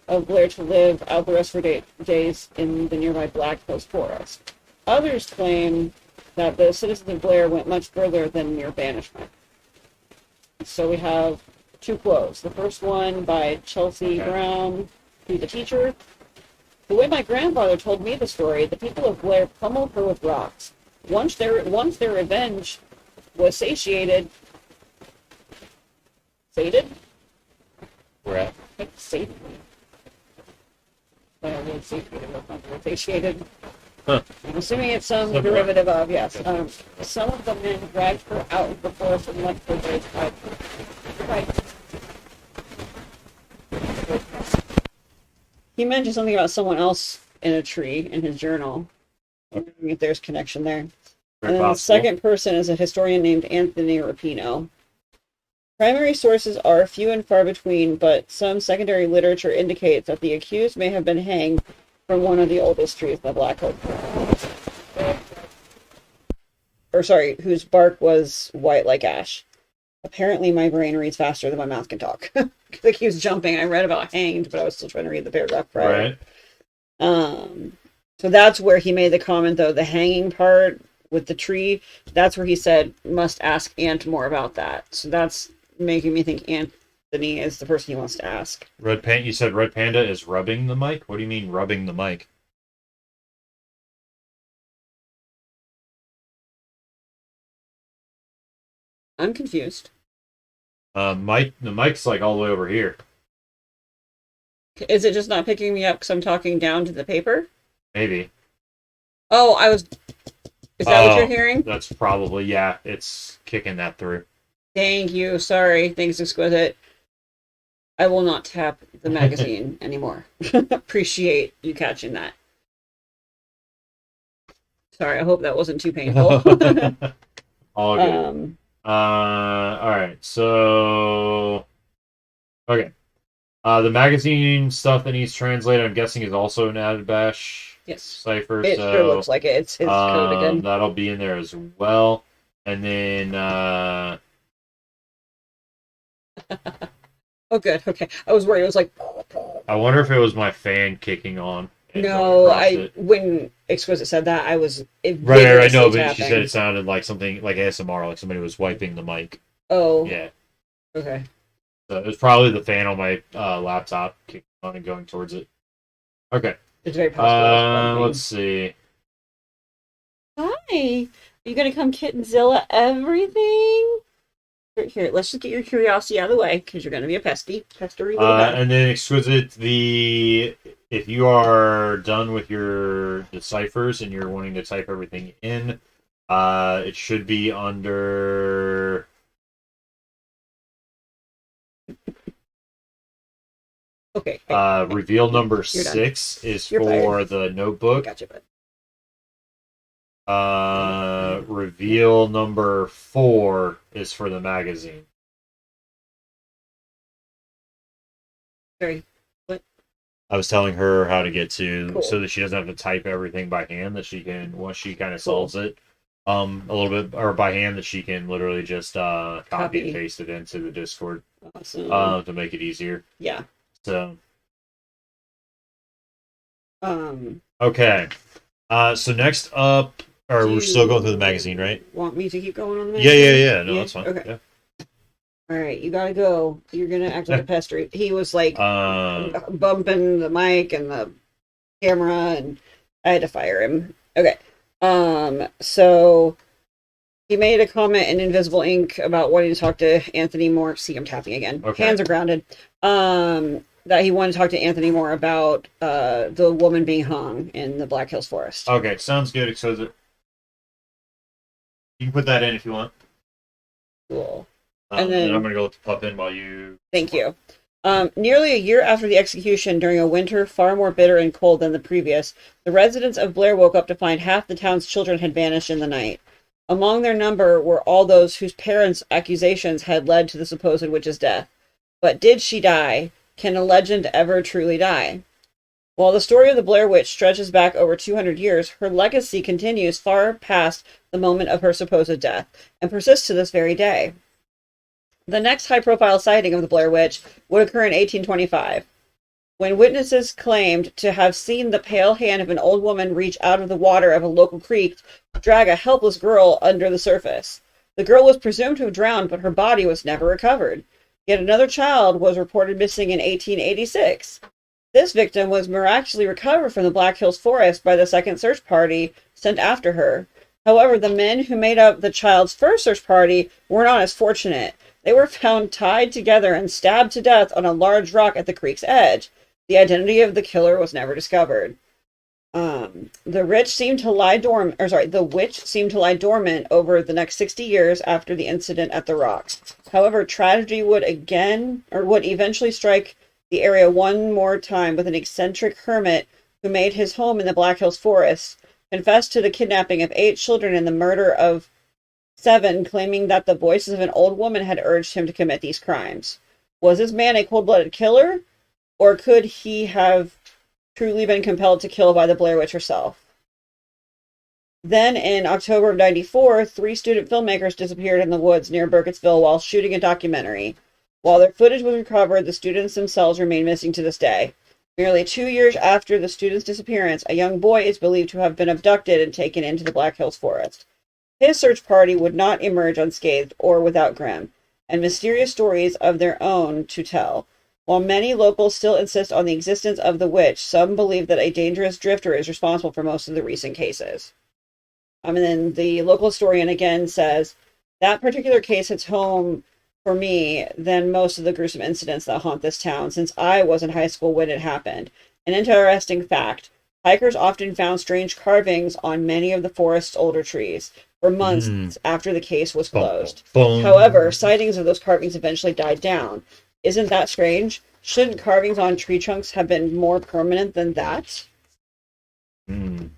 of Blair to live out the rest of her days in the nearby Black Hills Forest. Others claim that the citizens of Blair went much further than mere banishment. So we have two quotes. The first one by Chelsea Brown, who's a teacher. The way my grandfather told me the story, the people of Blair pummeled her with rocks. Once their revenge was satiated. Sated? We're at. Sated. Satiated. Huh. I'm assuming it's some derivative of, yes. Some of the men dragged her out of the forest and left her days right. He mentioned something about someone else in a tree in his journal. I'm wondering if there's connection there. And then the second person is a historian named Anthony Rapino. Primary sources are few and far between, but some secondary literature indicates that the accused may have been hanged from one of the oldest trees in the Black Hills. Whose bark was white like ash. Apparently my brain reads faster than my mouth can talk. Because it keeps jumping. I read about hanged, but I was still trying to read the paragraph prior. Right. So that's where he made the comment, though, the hanging part with the tree, that's where he said, must ask Ant more about that. So that's making me think Anthony is the person he wants to ask. You said Red Panda is rubbing the mic? What do you mean rubbing the mic? I'm confused. The mic's like all the way over here. Is it just not picking me up because I'm talking down to the paper? Maybe. Oh, is that what you're hearing? That's probably, yeah, it's kicking that through. Thank you. Sorry. Thanks, Exquisite. I will not tap the magazine anymore. Appreciate you catching that. Sorry, I hope that wasn't too painful. All good. All right. So, okay. The magazine stuff that needs translated, I'm guessing, is also an added bash Yes. cipher. It so sure looks like it. It's his code again. that'll be in there as well. And then Oh, good. Okay. I was worried. It was like. I wonder if it was my fan kicking on. No, when Exquisite said that, I was right. No, but tapping. she said it sounded like something like ASMR, like somebody was wiping the mic. Oh. Yeah. Okay. So it was probably the fan on my laptop kicking on and going towards it. Okay. It's very possible. Let's see. Hi. Are you gonna come kittenzilla everything? Here, let's just get your curiosity out of the way, because you're gonna be a pestery little guy. And then Exquisite, if you are done with your deciphers and you're wanting to type everything in, it should be under. Okay. Reveal number 6 is you're for fired. the notebook. Gotcha, bud. Reveal number 4 is for the magazine. Sorry. What? I was telling her how to get to Cool. so that she doesn't have to type everything by hand. That she can, once she kind of solves it, a little bit, or by hand, that she can literally just copy and paste it into the Discord. Awesome. To make it easier. Yeah. So. Okay. So next up. Or we're still going through the magazine, right? Want me to keep going on the magazine? Yeah. No, that's fine. Okay. Yeah. All right, you gotta go. You're gonna act like a pester. He was like bumping the mic and the camera, and I had to fire him. Okay. So he made a comment in Invisible Ink about wanting to talk to Anthony Moore. See, I'm tapping again. Okay. Hands are grounded. That he wanted to talk to Anthony Moore about the woman being hung in the Black Hills Forest. Okay, sounds good. Exquisite. You can put that in if you want. Cool. And then I'm going to go let the pup in while you... Thank you. Nearly a year after the execution, during a winter far more bitter and cold than the previous, the residents of Blair woke up to find half the town's children had vanished in the night. Among their number were all those whose parents' accusations had led to the supposed witch's death. But did she die? Can a legend ever truly die? While the story of the Blair Witch stretches back over 200 years, her legacy continues far past the moment of her supposed death, and persists to this very day. The next high-profile sighting of the Blair Witch would occur in 1825, when witnesses claimed to have seen the pale hand of an old woman reach out of the water of a local creek to drag a helpless girl under the surface. The girl was presumed to have drowned, but her body was never recovered. Yet another child was reported missing in 1886. This victim was miraculously recovered from the Black Hills Forest by the second search party sent after her. However, the men who made up the child's first search party were not as fortunate. They were found tied together and stabbed to death on a large rock at the creek's edge. The identity of the killer was never discovered. The witch seemed to lie dormant over the next 60 years after the incident at the rocks. However, tragedy would eventually strike the area one more time, with an eccentric hermit who made his home in the Black Hills Forest confessed to the kidnapping of 8 children and the murder of 7, claiming that the voices of an old woman had urged him to commit these crimes. Was this man a cold-blooded killer, or could he have truly been compelled to kill by the Blair Witch herself? Then, in October of 94, 3 student filmmakers disappeared in the woods near Burkittsville while shooting a documentary. While their footage was recovered, the students themselves remain missing to this day. Nearly 2 years after the student's disappearance, a young boy is believed to have been abducted and taken into the Black Hills Forest. His search party would not emerge unscathed or without grim and mysterious stories of their own to tell. While many locals still insist on the existence of the witch, some believe that a dangerous drifter is responsible for most of the recent cases. And then the local historian again says, that particular case hits home for me than most of the gruesome incidents that haunt this town, since I was in high school when it happened. An interesting fact, hikers often found strange carvings on many of the forest's older trees for months after the case was closed. However, sightings of those carvings eventually died down. Isn't that strange? Shouldn't carvings on tree trunks have been more permanent than that? And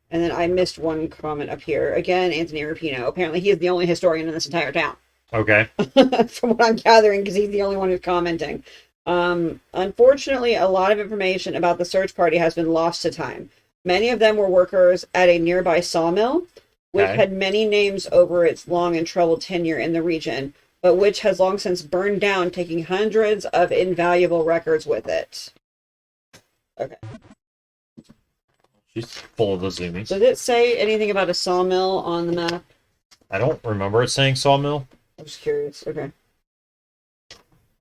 then I missed one comment up here. Again, Anthony Rapino. Apparently he is the only historian in this entire town. Okay. From what I'm gathering, because he's the only one who's commenting. Unfortunately, a lot of information about the search party has been lost to time. Many of them were workers at a nearby sawmill, which Okay. had many names over its long and troubled tenure in the region, but which has long since burned down, taking hundreds of invaluable records with it. Okay. She's full of the zoomies. Does it say anything about a sawmill on the map? I don't remember it saying sawmill. I'm just curious. Okay.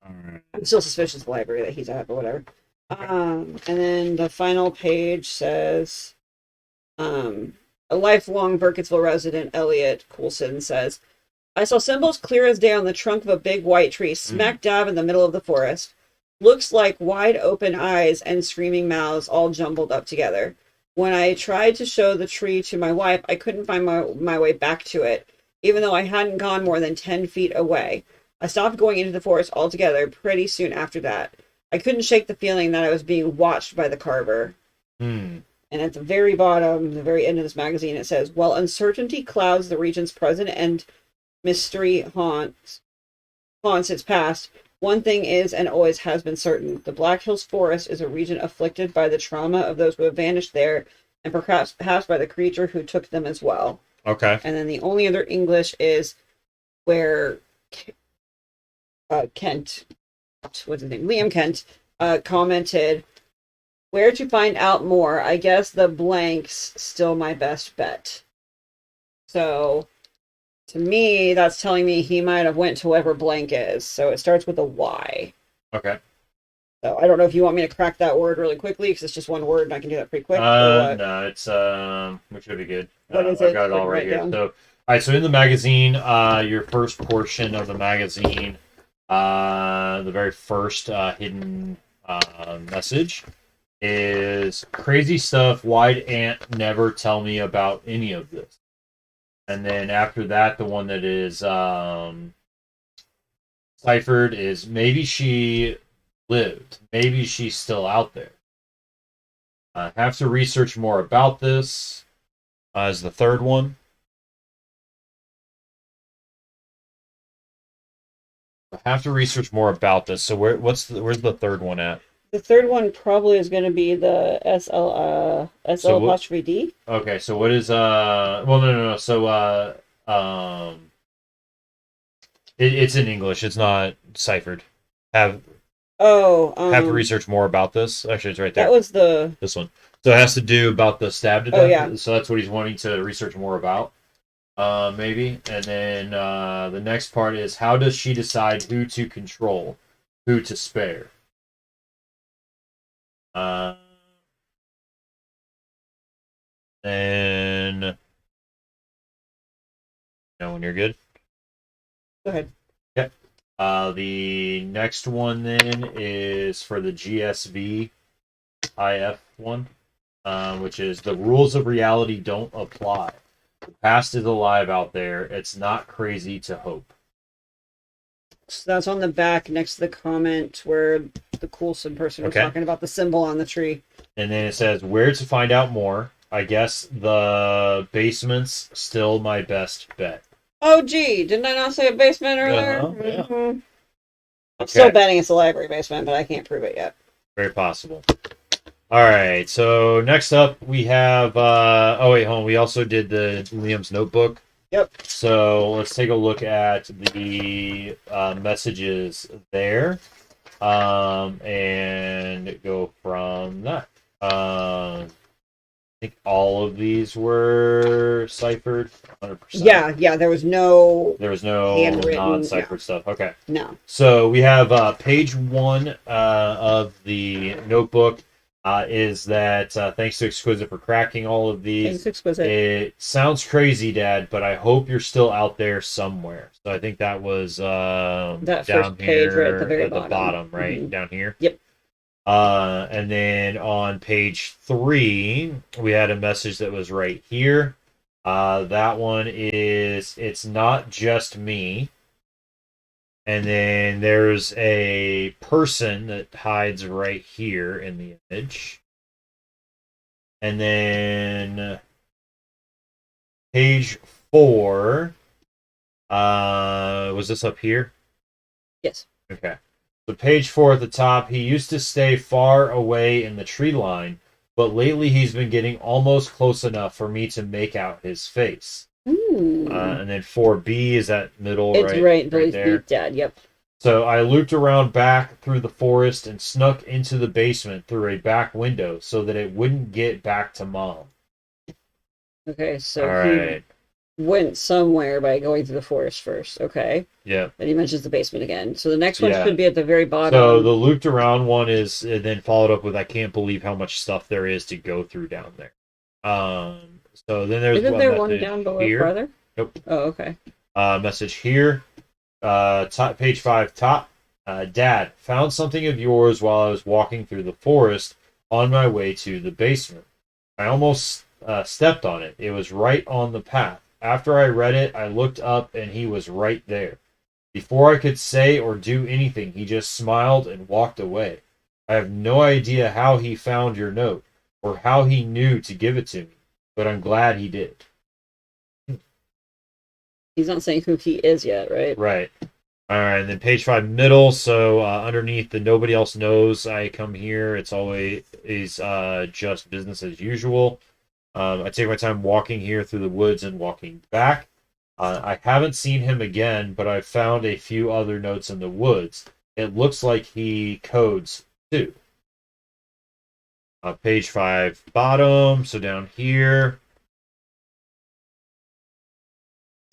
Alright. I'm still suspicious of the library that he's at, but whatever. And then the final page says, a lifelong Burkittsville resident, Elliot Coulson, says, I saw symbols clear as day on the trunk of a big white tree, smack dab in the middle of the forest. Looks like wide open eyes and screaming mouths all jumbled up together. When I tried to show the tree to my wife, I couldn't find my way back to it, even though I hadn't gone more than 10 feet away. I stopped going into the forest altogether pretty soon after that. I couldn't shake the feeling that I was being watched by the carver. And at the very bottom, the very end of this magazine, it says, while uncertainty clouds the region's present and mystery haunts its past, one thing is and always has been certain. The Black Hills Forest is a region afflicted by the trauma of those who have vanished there, and perhaps by the creature who took them as well. Okay. And then the only other English is where Kent, what's his name? Liam Kent, commented, where to find out more? I guess the blank's still my best bet. So, to me, that's telling me he might have went to whoever blank is. So it starts with a Y. Okay. So I don't know if you want me to crack that word really quickly, because it's just one word and I can do that pretty quick. Or what? No, it's which would be good. What is I've it? got it all right here. So, all right. So in the magazine, your first portion of the magazine, the very first hidden message is crazy stuff. Why'd Aunt never tell me about any of this? And then after that, the one that is ciphered is maybe she lived. Maybe she's still out there. I have to research more about this. Is the third one. I have to research more about this. So where's the third one at? The third one probably is going to be the SL apostrophe D. Okay, so what is well no. So it's in English. It's not ciphered. Have to research more about this. Actually, it's right there. That was this one. So it has to do about the stab to death. Oh, yeah. So that's what he's wanting to research more about. Maybe. And then the next part is, how does she decide who to control, who to spare? And when you're good. Go ahead. Yep. The next one then is for the GSV IF one, which is the rules of reality don't apply. The past is alive out there. It's not crazy to hope. So that's on the back next to the comment where the Coulson person was talking about the symbol on the tree. And then it says, where to find out more. I guess the basement's still my best bet. Oh, gee. Didn't I not say a basement earlier? Yeah. Mm-hmm. I'm still betting it's a library basement, but I can't prove it yet. Very possible. All right. So next up, we have... we also did the Liam's notebook. Yep. So let's take a look at the messages there, and go from that. I think all of these were ciphered, 100%. Yeah. There was no non-ciphered stuff. Okay. No. So we have page 1 of the notebook. Is that thanks to Exquisite for cracking all of these. Thanks, Exquisite. It sounds crazy, Dad, but I hope you're still out there somewhere. So I think that was that down first page here right at the very bottom, right? Down here. Yep. And then on page 3, we had a message that was right here. That one is, it's not just me. And then there's a person that hides right here in the image. And then page 4, was this up here? Yes. Okay. So page 4 at the top, he used to stay far away in the tree line, but lately he's been getting almost close enough for me to make out his face. And then 4B is that middle, It's right there. there. Yep. So I looped around back through the forest and snuck into the basement through a back window so that it wouldn't get back to Mom. Okay, so All he right. went somewhere by going through the forest first. Okay. Yeah. Then he mentions the basement again. So the next one Yeah. should be at the very bottom. So the looped around one is and then followed up with I can't believe how much stuff there is to go through down there. So then there's Isn't there one down below here. farther? Nope. Oh, okay. Message here. Top, page 5 top. Dad, found something of yours while I was walking through the forest on my way to the basement. I almost stepped on it. It was right on the path. After I read it, I looked up and he was right there. Before I could say or do anything, he just smiled and walked away. I have no idea how he found your note or how he knew to give it to me, but I'm glad he did. He's not saying who he is yet, right? Right. All right, and then page 5 middle. So underneath the nobody else knows I come here. It's always just business as usual. I take my time walking here through the woods and walking back. I haven't seen him again, but I've found a few other notes in the woods. It looks like he codes too. Page 5 bottom. So down here.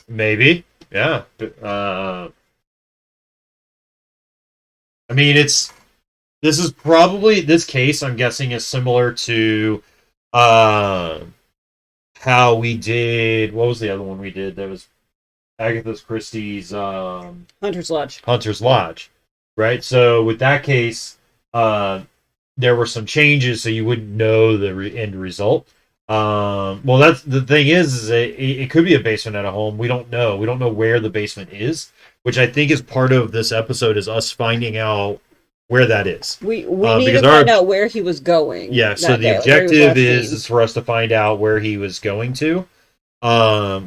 Maybe. Yeah. I mean, this case, I'm guessing, is similar to how we did. What was the other one we did? That was Agatha Christie's Hunter's Lodge. Hunter's Lodge, right? So with that case, there were some changes, so you wouldn't know the end result. Well, that's the thing is it could be a basement at a home. We don't know. We don't know where the basement is, which I think is part of this episode is us finding out where that is. We need to find out where he was going. Yeah, so the objective is for us to find out where he was going to,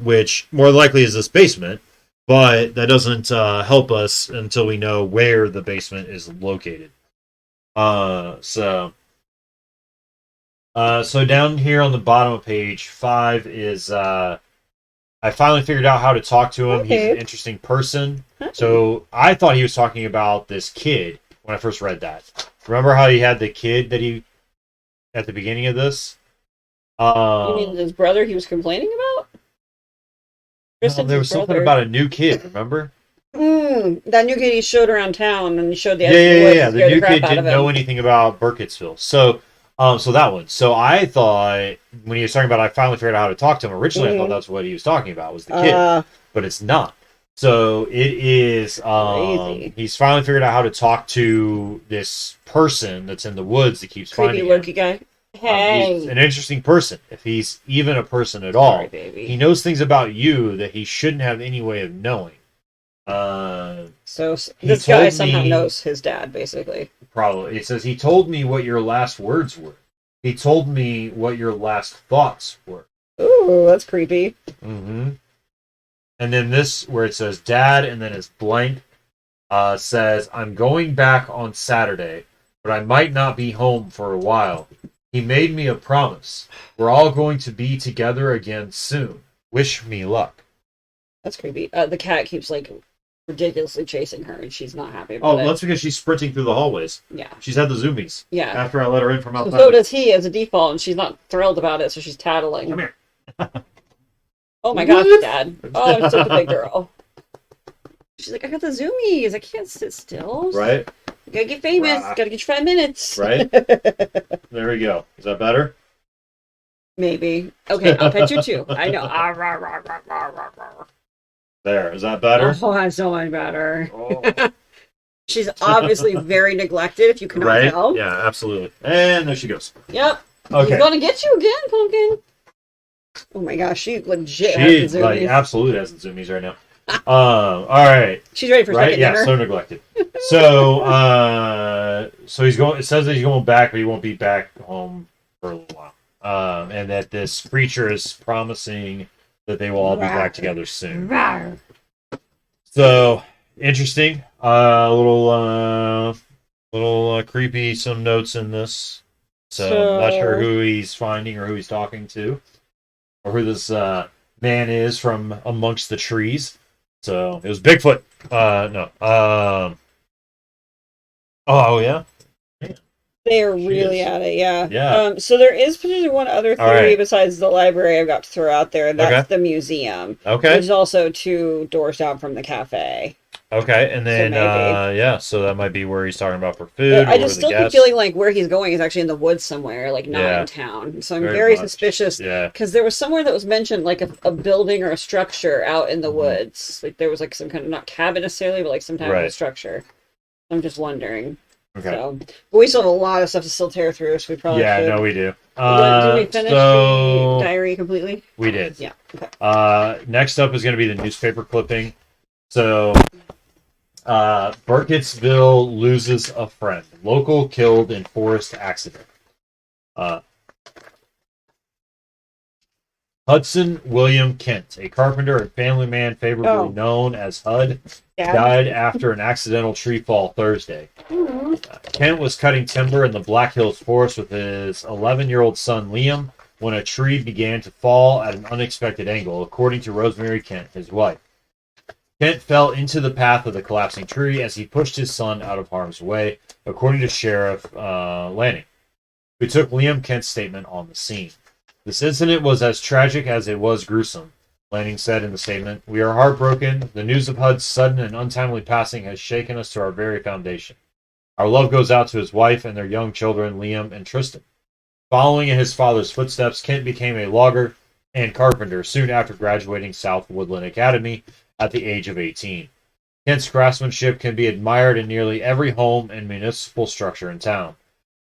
which more likely is this basement, but that doesn't help us until we know where the basement is located. So down here on the bottom of page 5 is I finally figured out how to talk to him. Okay. He's an interesting person. So I thought he was talking about this kid when I first read that. Remember how he had the kid that he at the beginning of this? You mean his brother he was complaining about? No, there was something about a new kid, remember? That new kid he showed around town and he showed the yeah. The new kid didn't know anything about Burkittsville. So that one. So I thought when he was talking about I finally figured out how to talk to him, originally I thought that's what he was talking about was the kid. But it's not. So it is he's finally figured out how to talk to this person that's in the woods that keeps creepy finding Loki guy. Hey. He's an interesting person, if he's even a person at all. Sorry, baby. He knows things about you that he shouldn't have any way of knowing. So this guy somehow knows his dad, basically. Probably. It says, he told me what your last words were. He told me what your last thoughts were. Ooh, that's creepy. Mm-hmm. And then this, where it says dad, and then it's blank, says, I'm going back on Saturday, but I might not be home for a while. He made me a promise. We're all going to be together again soon. Wish me luck. That's creepy. The cat keeps, ridiculously chasing her, and she's not happy about it. Oh, that's because she's sprinting through the hallways. Yeah. She's had the zoomies. Yeah. After I let her in from outside. So does he as a default, and she's not thrilled about it, so she's tattling. Come here. Oh my gosh, Dad. Oh, I'm such a big girl. She's like, I got the zoomies. I can't sit still. Right? You gotta get famous. Gotta get your 5 minutes. Right? There we go. Is that better? Maybe. Okay, I'll pet you too. I know. There. Is that better? Oh, that's so much better. Oh. She's obviously very neglected, if you cannot tell. Yeah, absolutely. And there she goes. Yep. Okay. He's gonna get you again, Pumpkin. Oh my gosh, she legit has the zoomies. She absolutely has the zoomies right now. All right. She's ready for second dinner. Yeah, so neglected. So he's going. It says that he's going back, but he won't be back home for a little while. And that this creature is promising that they will all be back together soon. So Interesting. Little creepy. Some notes in this. So not sure So who he's finding or who he's talking to, or who this man is from amongst the trees. So it was Bigfoot. No. Oh yeah. Man, they are she really is. at it, yeah. Yeah. So there is potentially one other All theory right. besides the library I've got to throw out there. That's Okay. the museum, which Okay. is also two doors down from the cafe. Okay. And So then maybe. yeah. So that might be where he's talking about for food I or just the still keep guests. feeling like where he's going is actually in the woods somewhere, like not in Yeah. town. So I'm Very very much. suspicious Yeah. because there was somewhere that was mentioned like a building or a structure out in the Mhm. woods. Like there was like some kind of not cabin necessarily, but like some type of a Right. structure. I'm just wondering. Okay. So, but we still have a lot of stuff to still tear through, so we probably Yeah. No, should. we do. Did we finish the So diary completely? we did. Yeah. Okay. Next up is going to be the newspaper clipping. So, Burkittsville loses a friend. Local killed in forest accident. Uh, Hudson William Kent, a carpenter and family man favorably Oh, known as HUD, Dad. died after an accidental tree fall Thursday. Kent was cutting timber in the Black Hills forest with his 11-year-old son Liam when a tree began to fall at an unexpected angle, according to Rosemary Kent, his wife. Kent fell into the path of the collapsing tree as he pushed his son out of harm's way, according to Sheriff Lanning, who took Liam Kent's statement on the scene. This incident was as tragic as it was gruesome, Lanning said in the statement. We are heartbroken. The news of HUD's sudden and untimely passing has shaken us to our very foundation. Our love goes out to his wife and their young children, Liam and Tristan. Following in his father's footsteps, Kent became a logger and carpenter soon after graduating South Woodland Academy at the age of 18. Kent's craftsmanship can be admired in nearly every home and municipal structure in town.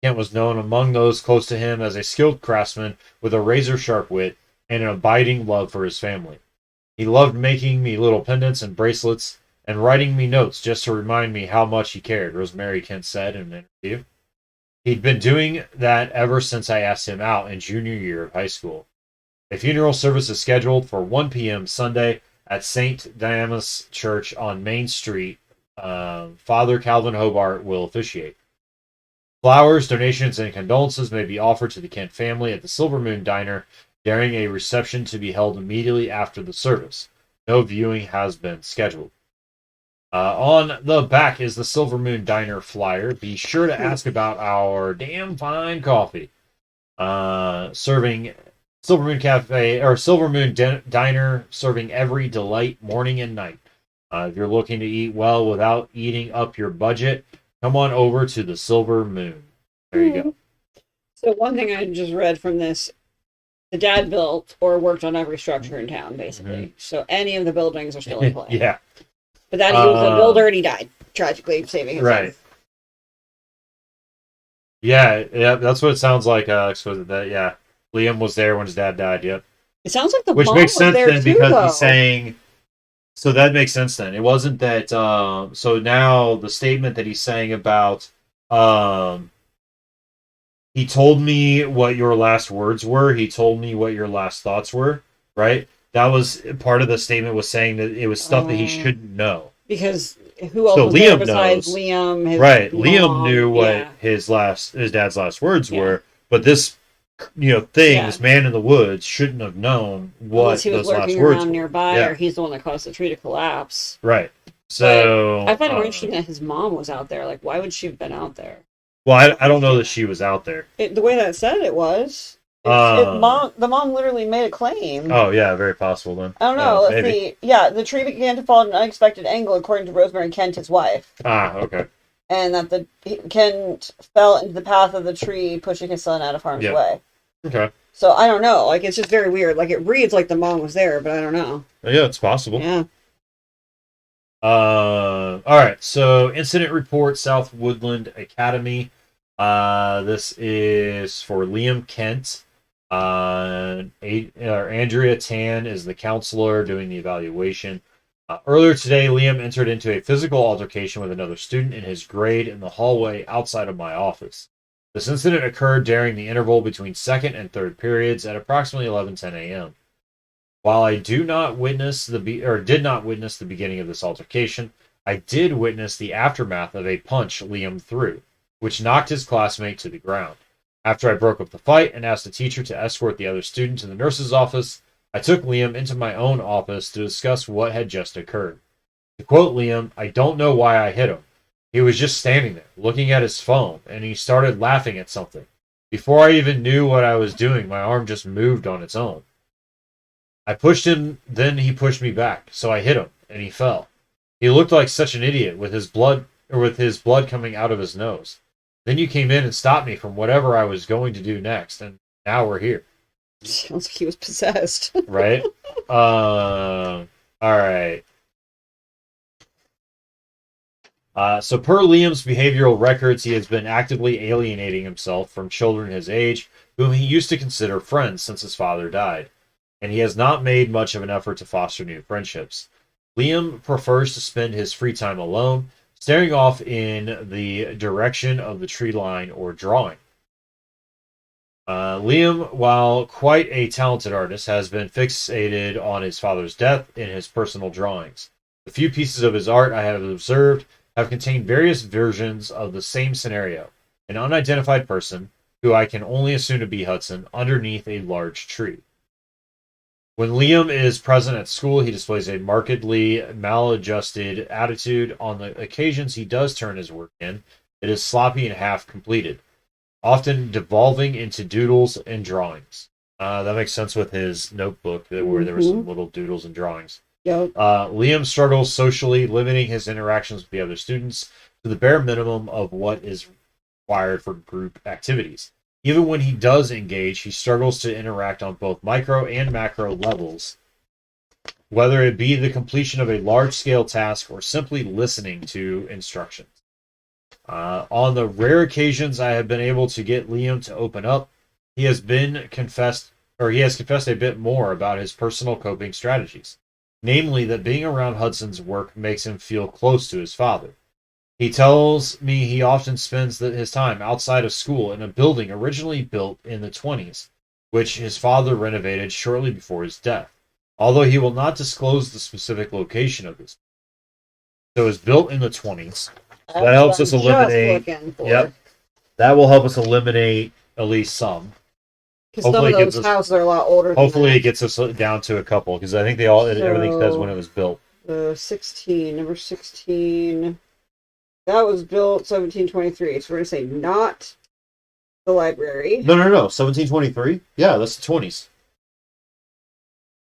Kent was known among those close to him as a skilled craftsman with a razor-sharp wit and an abiding love for his family. He loved making me little pendants and bracelets and writing me notes just to remind me how much he cared, Rosemary Kent said in an interview. He'd been doing that ever since I asked him out in junior year of high school. A funeral service is scheduled for 1 p.m. Sunday at St. Dimas Church on Main Street. Father Calvin Hobart will officiate. Flowers, donations, and condolences may be offered to the Kent family at the Silver Moon Diner during a reception to be held immediately after the service. No viewing has been scheduled. On the back is the Silver Moon Diner flyer. Be sure to ask about our damn fine coffee. Serving Silver Moon Cafe or Silver Moon Diner, serving every delight morning and night. If you're looking to eat well without eating up your budget, come on over to the Silver Moon. There you go. So one thing I just read from this, the dad built or worked on every structure in town, basically. So any of the buildings are still in play. Yeah. But that he was a builder and he died, tragically saving his Right. life. Yeah, that's what it sounds like. Yeah, Liam was there when his dad died. Yep. It sounds like the Which mom makes was sense there then too, because he's though. saying. So that makes sense then. It wasn't that. So now the statement that he's saying about. He told me what your last words were. He told me what your last thoughts were. Right. That was part of the statement was saying that it was stuff that he shouldn't know. Because who else So was there Liam besides knows. Liam, his Right. Liam mom? knew what Yeah. his dad's last words Yeah. were, but this thing, Yeah. this man in the woods shouldn't have known Unless what he was those last lurking words around were. nearby Yeah. or he's the one that caused the tree to collapse. Right. But So I find it more interesting that his mom was out there. Like, why would she have been out there? well, I don't know that she was out there. The way that said it was, Um the mom literally made a claim. oh yeah, very possible then. I don't know. Let's Maybe. see. Yeah, the tree began to fall at an unexpected angle, according to Rosemary Kent, his wife, Okay. and that Kent fell into the path of the tree, pushing his son out of harm's Yeah. way. Okay. So I don't know. Like, it's just very weird. Like, it reads like the mom was there, but I don't know. Yeah, it's possible. Yeah. All right. So incident report, South Woodland Academy. This is for Liam Kent. Andrea Tan is the counselor doing the evaluation. Earlier today, Liam entered into a physical altercation with another student in his grade in the hallway outside of my office. This incident occurred during the interval between second and third periods at approximately 11:10 a.m. While I did not witness the beginning of this altercation, I did witness the aftermath of a punch Liam threw, which knocked his classmate to the ground. After I broke up the fight and asked the teacher to escort the other student to the nurse's office, I took Liam into my own office to discuss what had just occurred. To quote Liam, I don't know why I hit him. He was just standing there, looking at his phone, and he started laughing at something. Before I even knew what I was doing, my arm just moved on its own. I pushed him, then he pushed me back, so I hit him, and he fell. He looked like such an idiot with his blood coming out of his nose. Then you came in and stopped me from whatever I was going to do next, and now we're here. Sounds like he was possessed. Right? All right. So per Liam's behavioral records, he has been actively alienating himself from children his age, whom he used to consider friends since his father died, and he has not made much of an effort to foster new friendships. Liam prefers to spend his free time alone, staring off in the direction of the tree line or drawing. Liam, while quite a talented artist, has been fixated on his father's death in his personal drawings. The few pieces of his art I have observed have contained various versions of the same scenario: an unidentified person, who I can only assume to be Hudson, underneath a large tree. When Liam is present at school, he displays a markedly maladjusted attitude. On the occasions he does turn his work in, it is sloppy and half completed, often devolving into doodles and drawings. That makes sense with his notebook, where there were some little doodles and drawings. Yep. Liam struggles socially, limiting his interactions with the other students to the bare minimum of what is required for group activities. Even when he does engage, he struggles to interact on both micro and macro levels, whether it be the completion of a large-scale task or simply listening to instructions. On the rare occasions I have been able to get Liam to open up, he has confessed a bit more about his personal coping strategies, namely that being around Hudson's work makes him feel close to his father. He tells me he often spends his time outside of school in a building originally built in the 20s, which his father renovated shortly before his death, although he will not disclose the specific location of this. So it was built in the 20s. That helps us eliminate. Yep. That will help us eliminate at least some. Because some of those houses are a lot older. Hopefully, it gets us down to a couple, because I think everything says when it was built. Number 16. That was built 1723. So we're going to say not the library. No. 1723? Yeah, that's the 20s.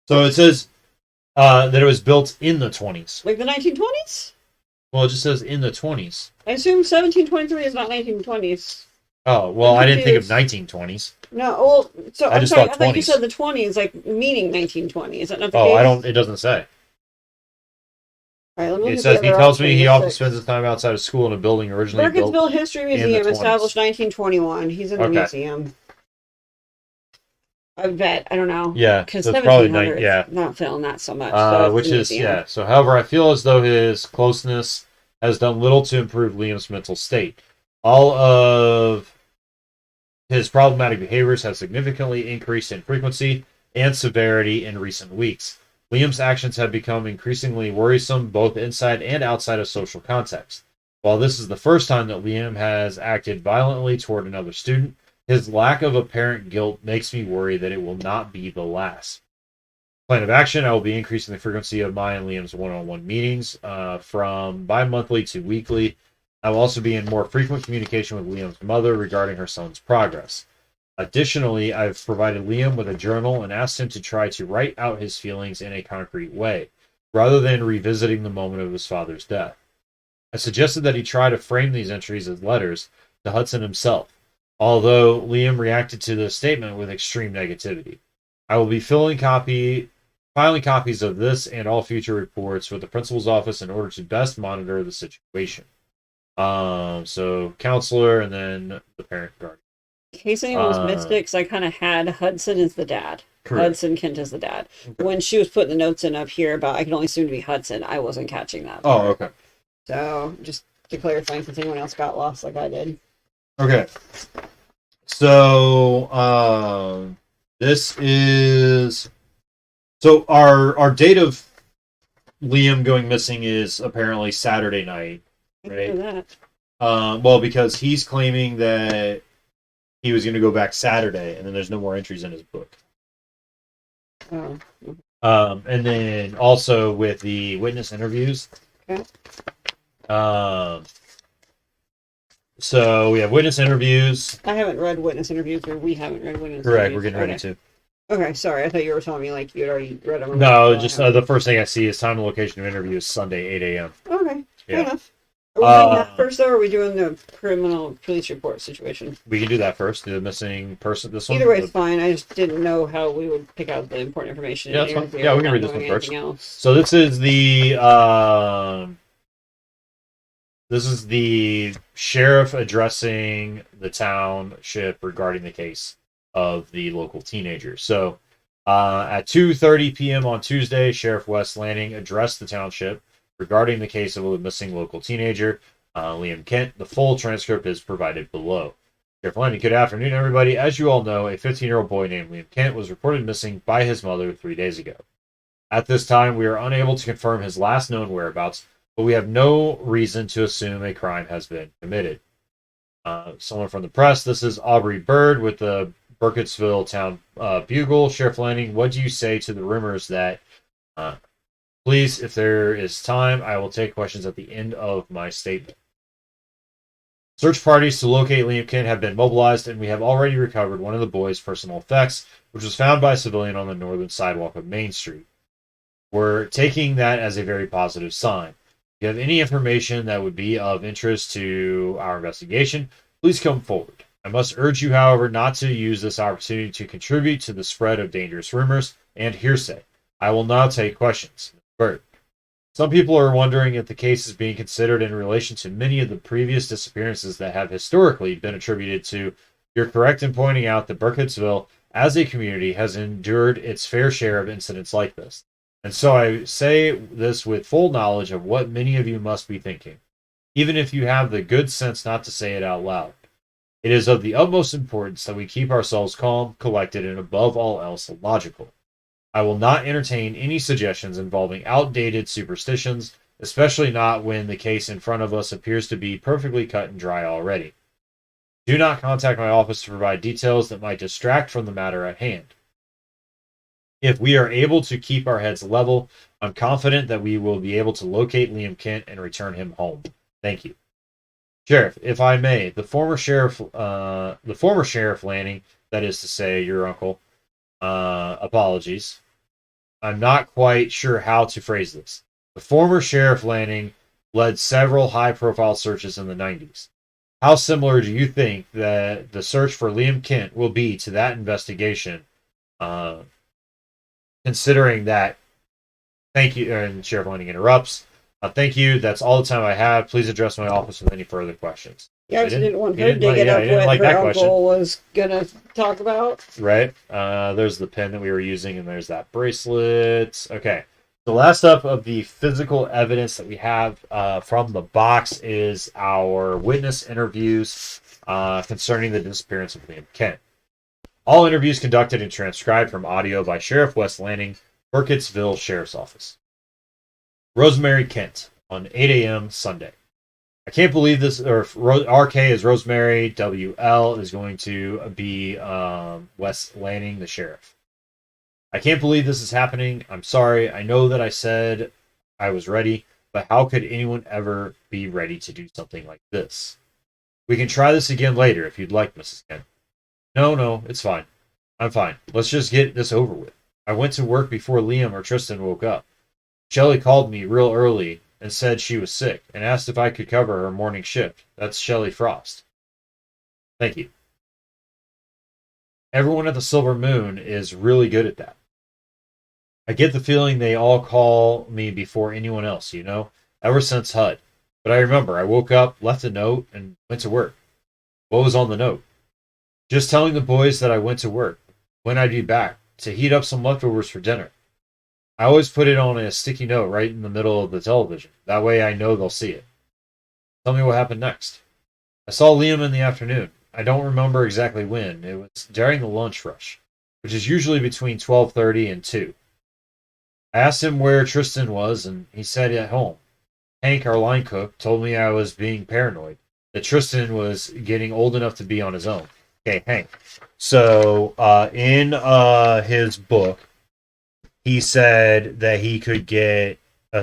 So it says that it was built in the 20s. Like the 1920s? Well, it just says in the 20s. I assume 1723 is not 1920s. Oh, well, I didn't think of 1920s. No, well, so I thought you said the 20s, like meaning 1920. Is that not the case? It doesn't say. All right, let me it says he tells me he often spends his time outside of school in a building originally built. Burkittsville History Museum, established 1921. He's in the museum. I bet. I don't know. Yeah, because so probably not feeling that so much. Which is So, however, I feel as though his closeness has done little to improve Liam's mental state. All of his problematic behaviors have significantly increased in frequency and severity in recent weeks. Liam's actions have become increasingly worrisome both inside and outside of social context. While this is the first time that Liam has acted violently toward another student, his lack of apparent guilt makes me worry that it will not be the last. Plan of action: I will be increasing the frequency of my and Liam's one-on-one meetings from bi-monthly to weekly. I will also be in more frequent communication with Liam's mother regarding her son's progress. Additionally, I've provided Liam with a journal and asked him to try to write out his feelings in a concrete way, rather than revisiting the moment of his father's death. I suggested that he try to frame these entries as letters to Hudson himself, although Liam reacted to the statement with extreme negativity. I will be filing copies of this and all future reports with the principal's office in order to best monitor the situation. So counselor and then the parent guardian. In case anyone was missed it, because I kind of had Hudson as the dad. Correct. Hudson Kent as the dad. Okay. When she was putting the notes in up here about I can only assume to be Hudson, I wasn't catching that. Oh, okay. So just to clarify, in case anyone else got lost like I did. Okay. So this is our date of Liam going missing is apparently Saturday night, I right? know that. Well, because he's claiming that he was going to go back Saturday, and then there's no more entries in his book. Oh. And then also with the witness interviews. Okay. So we have witness interviews. I haven't read witness interviews, or we haven't read witness Correct. interviews. We're getting ready to. Okay, sorry. I thought you were telling me like you had already read them. No, just the first thing I see is time and location of interview is Sunday, 8 a.m. Okay, fair Yeah. enough. Are we doing that first, though, or are we doing the criminal police report situation? We can do that first. Do the missing person. This one. Either way is fine. I just didn't know how we would pick out the important information. Yeah, that's fine. Yeah, we can read this one first. Else. So this is the sheriff addressing the township regarding the case of the local teenager. So at 2:30 p.m. on Tuesday, Sheriff Wes Lanning addressed the township regarding the case of a missing local teenager, Liam Kent. The full transcript is provided below. Sheriff Lanning, good afternoon, everybody. As you all know, a 15-year-old boy named Liam Kent was reported missing by his mother 3 days ago. At this time, we are unable to confirm his last known whereabouts, but we have no reason to assume a crime has been committed. Someone from the press, this is Aubrey Bird with the Burkittsville Town Bugle. Sheriff Lanning, what do you say to the rumors that, please, if there is time, I will take questions at the end of my statement. Search parties to locate Liam Kent have been mobilized, and we have already recovered one of the boy's personal effects, which was found by a civilian on the northern sidewalk of Main Street. We're taking that as a very positive sign. If you have any information that would be of interest to our investigation, please come forward. I must urge you, however, not to use this opportunity to contribute to the spread of dangerous rumors and hearsay. I will now take questions. Bert. Some people are wondering if the case is being considered in relation to many of the previous disappearances that have historically been attributed to. You're correct in pointing out that Burkittsville, as a community, has endured its fair share of incidents like this. And so I say this with full knowledge of what many of you must be thinking, even if you have the good sense not to say it out loud. It is of the utmost importance that we keep ourselves calm, collected, and above all else, logical. I will not entertain any suggestions involving outdated superstitions, especially not when the case in front of us appears to be perfectly cut and dry already. Do not contact my office to provide details that might distract from the matter at hand. If we are able to keep our heads level, I'm confident that we will be able to locate Liam Kent and return him home. Thank you. Sheriff, if I may, the former sheriff Lanning, that is to say, your uncle, apologies. I'm not quite sure how to phrase this. The former Sheriff Lanning led several high-profile searches in the 90s. How similar do you think that the search for Liam Kent will be to that investigation, considering that, thank you, and Sheriff Lanning interrupts, thank you, that's all the time I have. Please address my office with any further questions. Yeah, I didn't want her digging up what her uncle was going to talk about. Right. There's the pen that we were using, and there's that bracelet. Okay. The last up of the physical evidence that we have from the box is our witness interviews concerning the disappearance of Liam Kent. All interviews conducted and transcribed from audio by Sheriff Wes Lanning, Burkittsville Sheriff's Office. Rosemary Kent on 8 a.m. Sunday. I can't believe this, or RK is Rosemary, WL is going to be Wes Lanning, the sheriff. I can't believe this is happening. I'm sorry. I know that I said I was ready, but how could anyone ever be ready to do something like this? We can try this again later if you'd like, Mrs. Kent. No, it's fine. I'm fine. Let's just get this over with. I went to work before Liam or Tristan woke up. Shelley called me real early and said she was sick, and asked if I could cover her morning shift. That's Shelley Frost. Thank you. Everyone at the Silver Moon is really good at that. I get the feeling they all call me before anyone else, ever since HUD. But I remember I woke up, left a note, and went to work. What was on the note? Just telling the boys that I went to work, when I'd be back, to heat up some leftovers for dinner. I always put it on a sticky note right in the middle of the television. That way I know they'll see it. Tell me what happened next. I saw Liam in the afternoon. I don't remember exactly when. It was during the lunch rush, which is usually between 12:30 and 2. I asked him where Tristan was, and he said at home. Hank, our line cook, told me I was being paranoid, that Tristan was getting old enough to be on his own. Okay, Hank. So, in his book, he said that he could get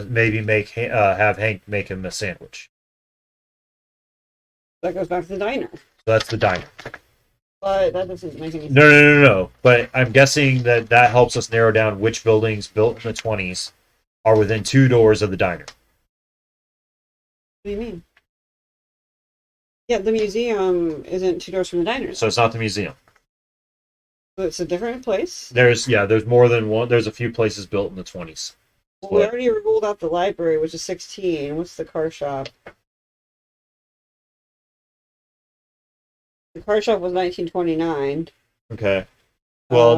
maybe have Hank make him a sandwich. That goes back to the diner. So that's the diner. But that doesn't make any sense. No. But I'm guessing that helps us narrow down which buildings built in the 20s are within 2 doors of the diner. What do you mean? Yeah, the museum isn't 2 doors from the diner. So it's not the museum. So it's a different place? There's more than one. There's a few places built in the 20s. Well, we already ruled out the library, which is 16. What's the car shop? The car shop was 1929. Okay. Well,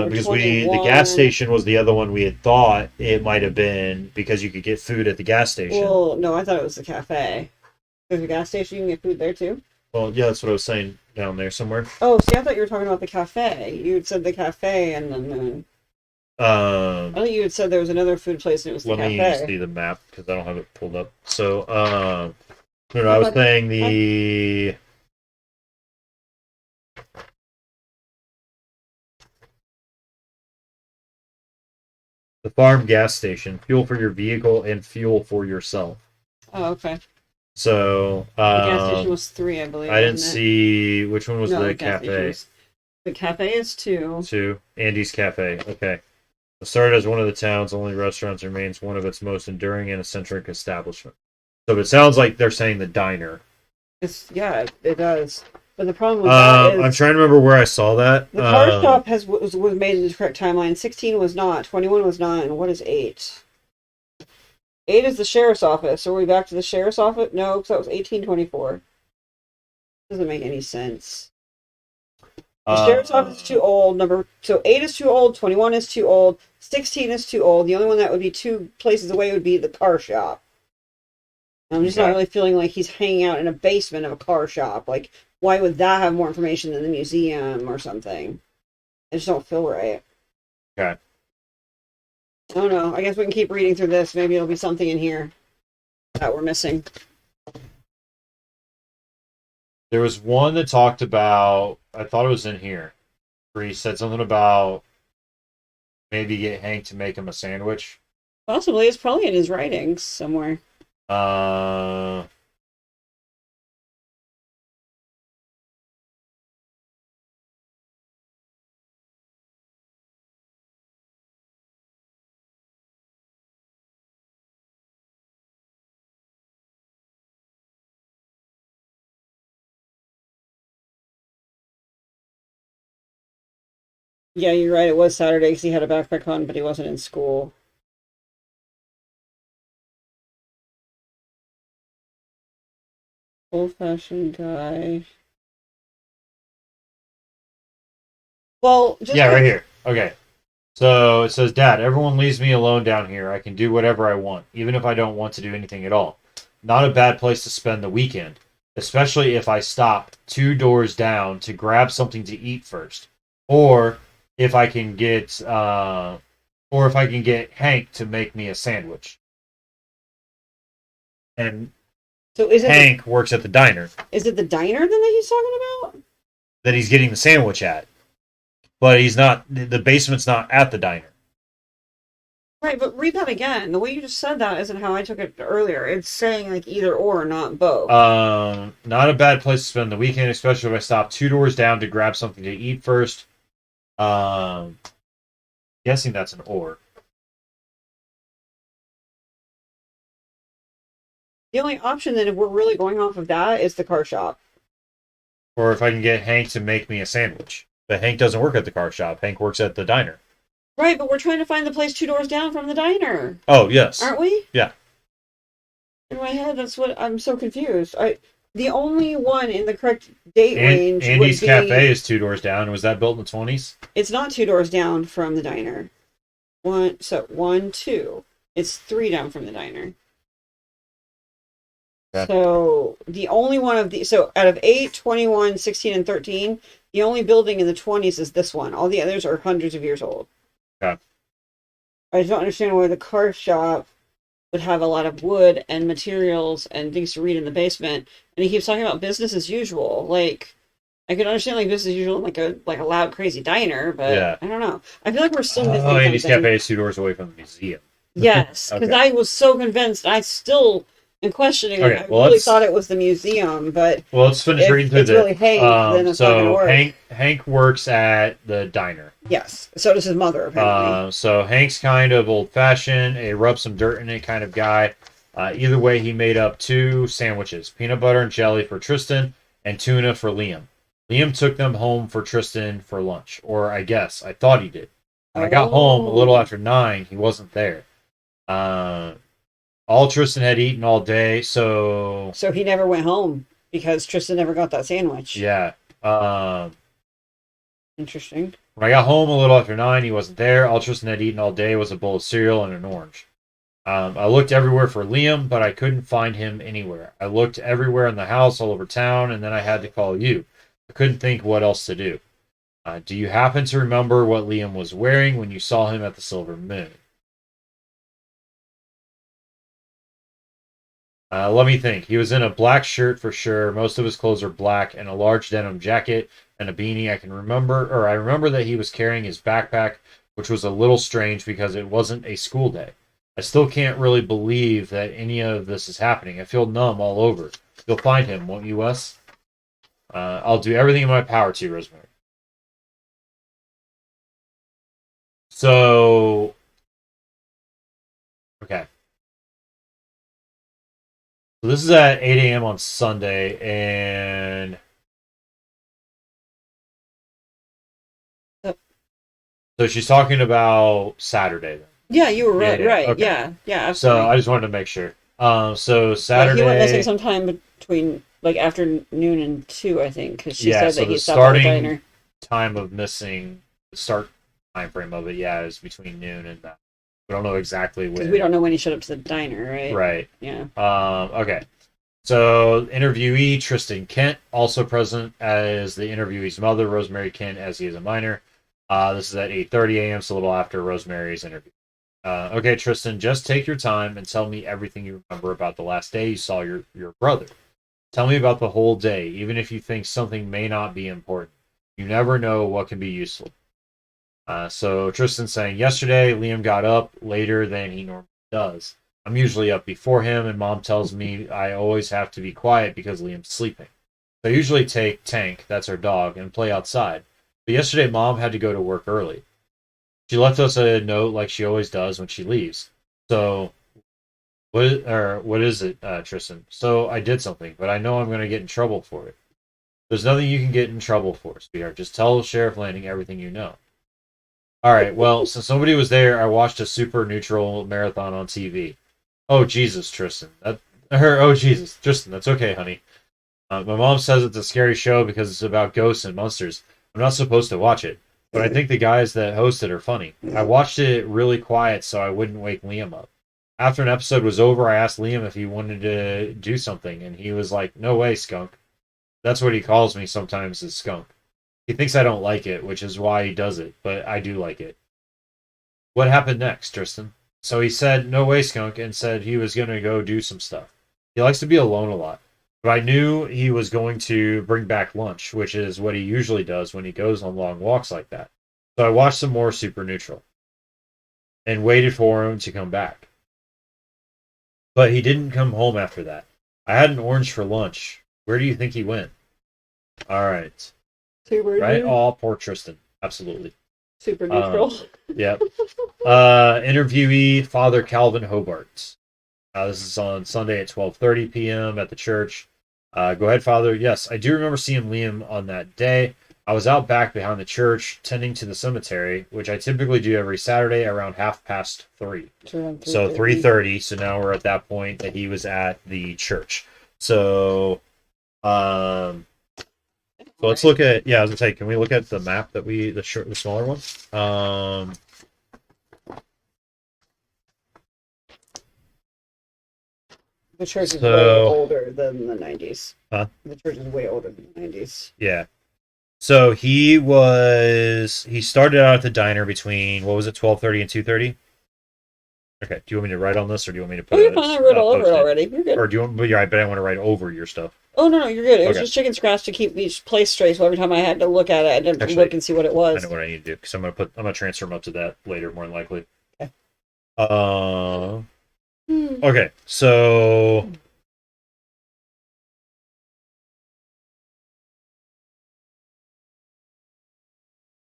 because the gas station was the other one we had thought it might have been because you could get food at the gas station. Well, no, I thought it was the cafe. There's a gas station, you can get food there too? Well, yeah, that's what I was saying down there somewhere. Oh, see, I thought you were talking about the cafe. You had said the cafe and the moon. I thought you had said there was another food place and it was the cafe. Let me see the map because I don't have it pulled up. So, no, I was saying the... The farm gas station, fuel for your vehicle and fuel for yourself. Oh, okay. So, the gas station was 3, I believe. I didn't see which one was the cafe. The cafe is 2. 2. Andy's Cafe. Okay. It started as one of the town's only restaurants, remains one of its most enduring and eccentric establishments. So it sounds like they're saying the diner. It does. But the problem with that is... I'm trying to remember where I saw that. The car shop was made in the correct timeline. 16 was not. 21 was not. And what is 8? 8 is the sheriff's office. Are we back to the sheriff's office? No, because that was 1824. Doesn't make any sense. The sheriff's office is too old. So 8 is too old. 21 is too old. 16 is too old. The only one that would be 2 places away would be the car shop. I'm just not really feeling like he's hanging out in a basement of a car shop. Like, why would that have more information than the museum or something? I just don't feel right. Okay. I don't know. I guess we can keep reading through this. Maybe it'll be something in here that we're missing. There was one that talked about, I thought it was in here, where he said something about maybe get Hank to make him a sandwich. Possibly. It's probably in his writings somewhere. Yeah, you're right. It was Saturday because he had a backpack on, but he wasn't in school. Old-fashioned guy. Well, right here. Okay. So it says, Dad, everyone leaves me alone down here. I can do whatever I want, even if I don't want to do anything at all. Not a bad place to spend the weekend, especially if I stop 2 doors down to grab something to eat first. Or if I can get Hank to make me a sandwich. And so Hank works at the diner. Is it the diner then that he's talking about? That he's getting the sandwich at. But he's not, the basement's not at the diner. Right, but read that again. The way you just said that isn't how I took it earlier. It's saying like either or, not both. Not a bad place to spend the weekend, especially if I stop 2 doors down to grab something to eat first. Guessing that's an or. The only option then, if we're really going off of that, is the car shop. Or if I can get Hank to make me a sandwich. But Hank doesn't work at the car shop. Hank works at the diner. Right, but we're trying to find the place 2 doors down from the diner. Oh, yes. Aren't we? Yeah. In my head, that's what I'm so confused. The only one in the correct date range Andy's Cafe is 2 doors down. Was that built in the 20s? It's not 2 doors down from the diner. 1, 2. It's 3 down from the diner. Okay. So the only one of the out of 8, 21, 16, and 13, the only building in the 20s is this one. All the others are hundreds of years old. Okay. I don't understand why the car shop would have a lot of wood and materials and things to read in the basement, and he keeps talking about business as usual. Like, I could understand like business as usual in like a loud, crazy diner, but Yeah. I don't know. I feel like we're still Oh, missing Andy's something. Cafe is 2 doors away from the museum. Yes, because Okay. I was so convinced. I still am questioning it. Okay. I Well, really thought it was the museum, but let's finish if reading through it's this. really Hank, then it's not going to So work. Hank works at the diner. Yes, so does his mother apparently. So Hank's kind of old fashioned, a rub some dirt in it kind of guy. Either way, he made up 2 sandwiches: peanut butter and jelly for Tristan, and tuna for Liam. Liam took them home for Tristan for lunch, or I guess I thought he did. When I got home a little Oh, after 9, he wasn't there. Uh, all Tristan had eaten all day, so so he never went home because Tristan never got that sandwich. yeah. Um, Interesting. when I got home a little after 9, he wasn't there. All Tristan had eaten all day was a bowl of cereal and an orange. I looked everywhere for Liam, but I couldn't find him anywhere. I looked everywhere in the house, all over town, and then I had to call you. I couldn't think what else to do. Do you happen to remember what Liam was wearing when you saw him at the Silver Moon? Let me think. He was in a black shirt for sure. Most of his clothes are black, and a large denim jacket and a beanie. I remember that he was carrying his backpack, which was a little strange because it wasn't a school day. I still can't really believe that any of this is happening. I feel numb all over. You'll find him, won't you, Wes? I'll do everything in my power to, Rosemary. So, okay. So this is at 8 a.m. on Sunday, and Uh, so she's talking about Saturday then. Yeah, you were Yeah, right. yeah. Right. Okay. Yeah, So absolutely. I just wanted to make sure. So Yeah, he went missing Saturday, sometime between like afternoon and 2, I think, because she yeah. said So that the he stopped by the starting diner time of missing, the start time frame of it, yeah, is between noon and that. We don't know exactly because we when. don't know when he showed up to the diner, right? Right. Yeah. Okay. So interviewee Tristan Kent also present as the interviewee's mother, Rosemary Kent, as he is a minor. This is at 8:30 a.m., so a little after Rosemary's interview. Okay, Tristan, just take your time and tell me everything you remember about the last day you saw your brother. Tell me about the whole day, even if you think something may not be important. You never know what can be useful. So Tristan's saying, yesterday Liam got up later than he normally does. I'm usually up before him, and mom tells me I always have to be quiet because Liam's sleeping. So I usually take Tank, that's our dog, and play outside. But yesterday mom had to go to work early. She left us a note like she always does when she leaves. So what is it, Tristan? So I did something, but I know I'm going to get in trouble for it. There's nothing you can get in trouble for, sweetheart. Just tell Sheriff Landing everything you know. All right. Well, since nobody was there, I watched a super neutral marathon on TV. Oh Jesus, Tristan. Oh Jesus, Tristan. That's okay, honey. My mom says it's a scary show because it's about ghosts and monsters. I'm not supposed to watch it, but I think the guys that host it are funny. I watched it really quiet so I wouldn't wake Liam up. After an episode was over, I asked Liam if he wanted to do something, and he was like, "No way, skunk." That's what he calls me sometimes, is skunk. He thinks I don't like it, which is why he does it, but I do like it. What happened next, Tristan? So he said, "No way, skunk," and said he was going to go do some stuff. He likes to be alone a lot. But I knew he was going to bring back lunch, which is what he usually does when he goes on long walks like that. So I watched some more Supernatural and waited for him to come back. But he didn't come home after that. I had an orange for lunch. Where do you think he went? All right. Super Right? neutral. Oh, poor Tristan. Absolutely. Super Um, neutral. yep. Interviewee Father Calvin Hobart. This is on Sunday at 12:30 p.m. at the church. Go ahead, Father. Yes, I do remember seeing Liam on that day. I was out back behind the church tending to the cemetery, which I typically do every Saturday around 3:30. It's around So 3:30. 3:30. So now we're at that point that he was at the church. So, so let's look at, yeah, I was gonna say, can we look at the map that the smaller one? The church is way So, older than the 90s. huh? The church is way older than the 90s. Yeah. So he started out at the diner between, what was it, 12:30 and 2:30? Okay. Do you want me to write on this, or do you want me to Oh, put you're fine. I read a all over it post-it? already. You're good. Or do you want? But yeah, I bet I want to write over your stuff. Oh, no, no, you're good. It was Okay. just chicken scratch to keep each place straight. So every time I had to look at it, I didn't Actually, look and see what it I know was. what I need to do because I'm gonna transfer them up to that later, more than likely. Okay. Uh, Hmm. okay. So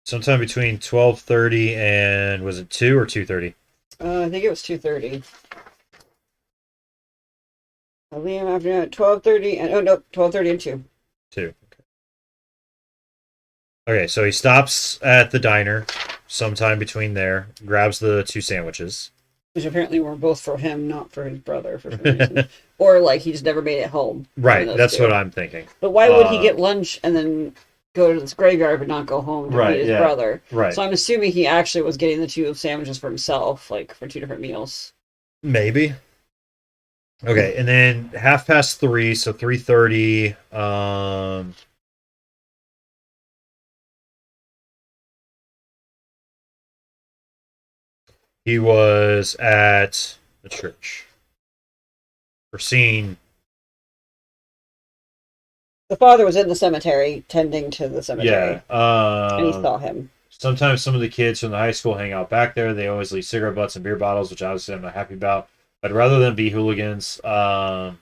sometime between 12:30 and was it 2 or 2:30? I think it was 2:30. Liam after 12:30 and oh no, 12:30 and 2. 2. Okay, so he stops at the diner sometime between there, grabs the 2 sandwiches. Which apparently were both for him, not for his brother for some reason. Or like he just never made it home. One of Right, those that's two. what I'm thinking. But why would he get lunch and then go to this graveyard but not go home to meet Right, his yeah. brother? Right. So I'm assuming he actually was getting the 2 sandwiches for himself, like for 2 different meals. Maybe. Okay, and then 3:30, so 3:30. He was at the church. We're seeing, The father was in the cemetery, tending to the yeah. cemetery, and he saw him. Sometimes some of the kids from the high school hang out back there. They always leave cigarette butts and beer bottles, which obviously I'm not happy about. But rather than be hooligans, let's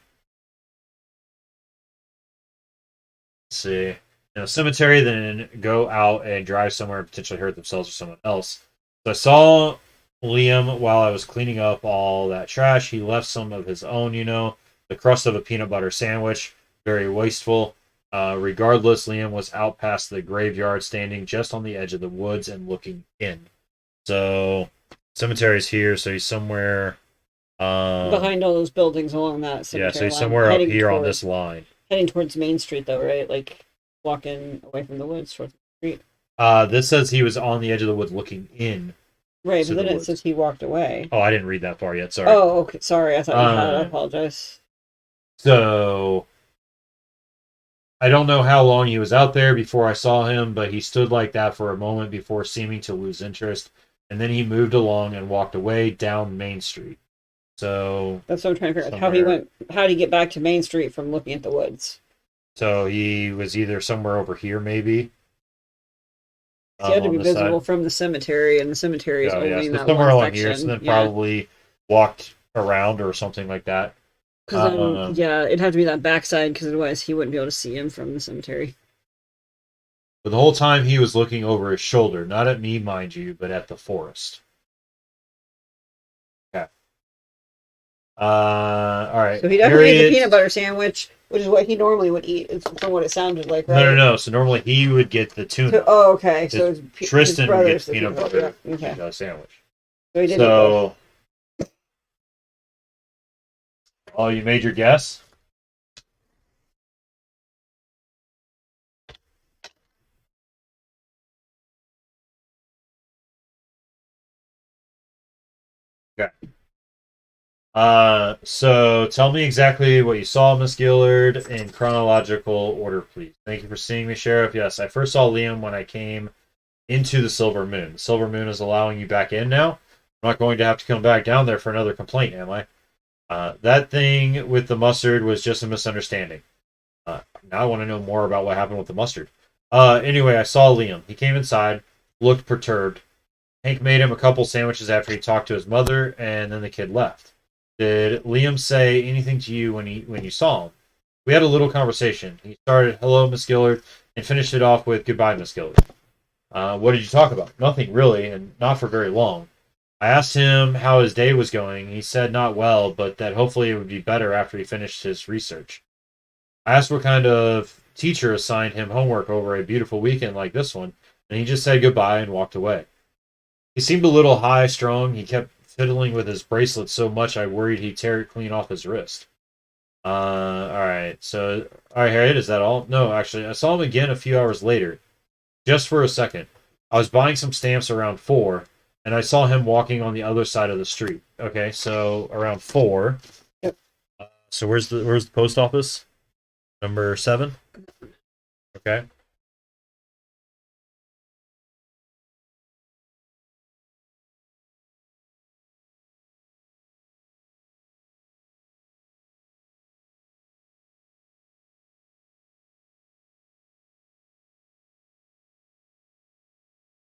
see, cemetery, then go out and drive somewhere and potentially hurt themselves or someone else. So I saw Liam while I was cleaning up all that trash. He left some of his own, the crust of a peanut butter sandwich, very wasteful. Regardless, Liam was out past the graveyard, standing just on the edge of the woods and looking in. So, cemetery's here, so he's somewhere. Behind all those buildings along that Yeah, so cemetery he's line, somewhere up here on this line. heading towards Main Street, though, right? Like walking away from the woods towards the street. This says he was on the edge of the woods looking in Right, to but the then it woods. says he walked away. Oh, I didn't read that far yet. Sorry. Oh, okay. Sorry, I thought you had. I apologize. So I don't know how long he was out there before I saw him, but he stood like that for a moment before seeming to lose interest, and then he moved along and walked away down Main Street. So That's what I'm trying to figure out. How he somewhere. went? How did he get back to Main Street from looking at the woods? So he was either somewhere over here, maybe He had to on be this side. visible from the cemetery, and the cemetery is Oh yeah, only in so that somewhere one along here. So section. then Yeah, probably walked around or something like that. because then Um, yeah, it'd have to be that backside because otherwise he wouldn't be able to see him from the cemetery. but the whole time he was looking over his shoulder, not at me, mind you, but at the forest. Okay. All right. So he definitely ate the Harriet. peanut butter sandwich, which is what he normally would eat, is from what it sounded like, No, no, right? no. So normally he would get the tuna. So, oh, okay. So his Tristan would get brother's the peanut butter Yeah, okay. sandwich. So he did eat So, oh, you made your guess? Okay. So tell me exactly what you saw, Miss Gillard, in chronological order, please. Thank you for seeing me, Sheriff. Yes, I first saw Liam when I came into the Silver Moon. The Silver Moon is allowing you back in now. I'm not going to have to come back down there for another complaint, am I? That thing with the mustard was just a misunderstanding. Now I want to know more about what happened with the mustard. Anyway, I saw Liam. He came inside, looked perturbed. Hank made him a couple sandwiches after he talked to his mother, and then the kid left. Did Liam say anything to you when you saw him? We had a little conversation. He started, "Hello, Miss Gillard," and finished it off with, "Goodbye, Miss Gillard." What did you talk about? Nothing really, and not for very long. I asked him how his day was going. He said not well, but that hopefully it would be better after he finished his research. I asked what kind of teacher assigned him homework over a beautiful weekend like this one, and he just said goodbye and walked away. He seemed a little high strung. He kept fiddling with his bracelet so much I worried he'd tear it clean off his wrist. All right. So, all right, Harriet, is that all? No, actually, I saw him again a few hours later, just for a second. I was buying some stamps around 4, and I saw him walking on the other side of the street. Okay, so around 4. Yep. So where's the post office? Number 7. Okay.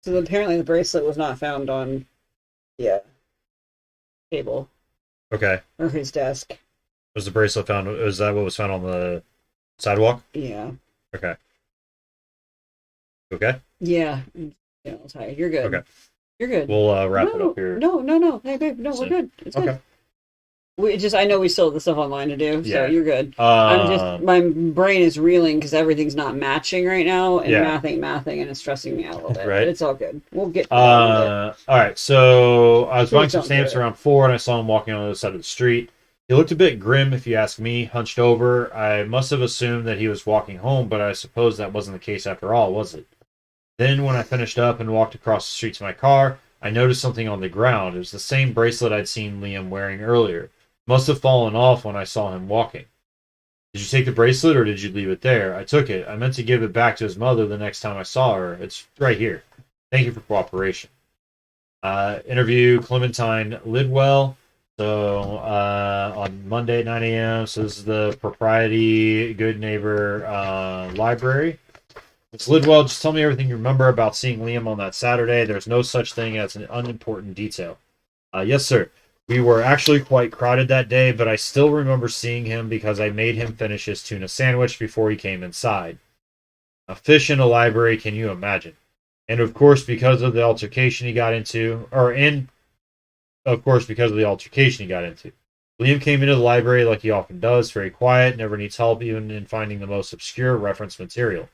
So apparently the bracelet was not found on the table Okay. or his desk. Was the bracelet found? Was that what was found on the sidewalk? Yeah. Okay. Okay. Yeah. Yeah, I'll tell you. You're good. Okay. You're good. We'll wrap it No, up here. no. Hey, babe, no, we're soon. good. It's Okay. good. I know we still have the stuff online to do, so Yeah. you're good. My brain is reeling because everything's not matching right now, and Yeah. math ain't mathing, and it's stressing me out a little bit. Right. But it's all good. We'll get to the bottom of it. All right. So I was Please buying some don't stamps do it. around 4, and I saw him walking on the other side of the street. He looked a bit grim, if you ask me, hunched over. I must have assumed that he was walking home, but I suppose that wasn't the case after all, was it? Then, when I finished up and walked across the street to my car, I noticed something on the ground. It was the same bracelet I'd seen Liam wearing earlier. Must have fallen off when I saw him walking. Did you take the bracelet or did you leave it there? I took it. I meant to give it back to his mother the next time I saw her. It's right here. Thank you for cooperation. Interview Clementine Lidwell. So on Monday at 9 a.m. So this is the Propriety Good Neighbor Library. It's Lidwell. Just tell me everything you remember about seeing Liam on that Saturday. There's no such thing as an unimportant detail. Yes, sir. We were actually quite crowded that day, but I still remember seeing him because I made him finish his tuna sandwich before he came inside. A fish in a library, can you imagine? And of course, because of the altercation he got into, Liam came into the library like he often does, very quiet, never needs help even in finding the most obscure reference material.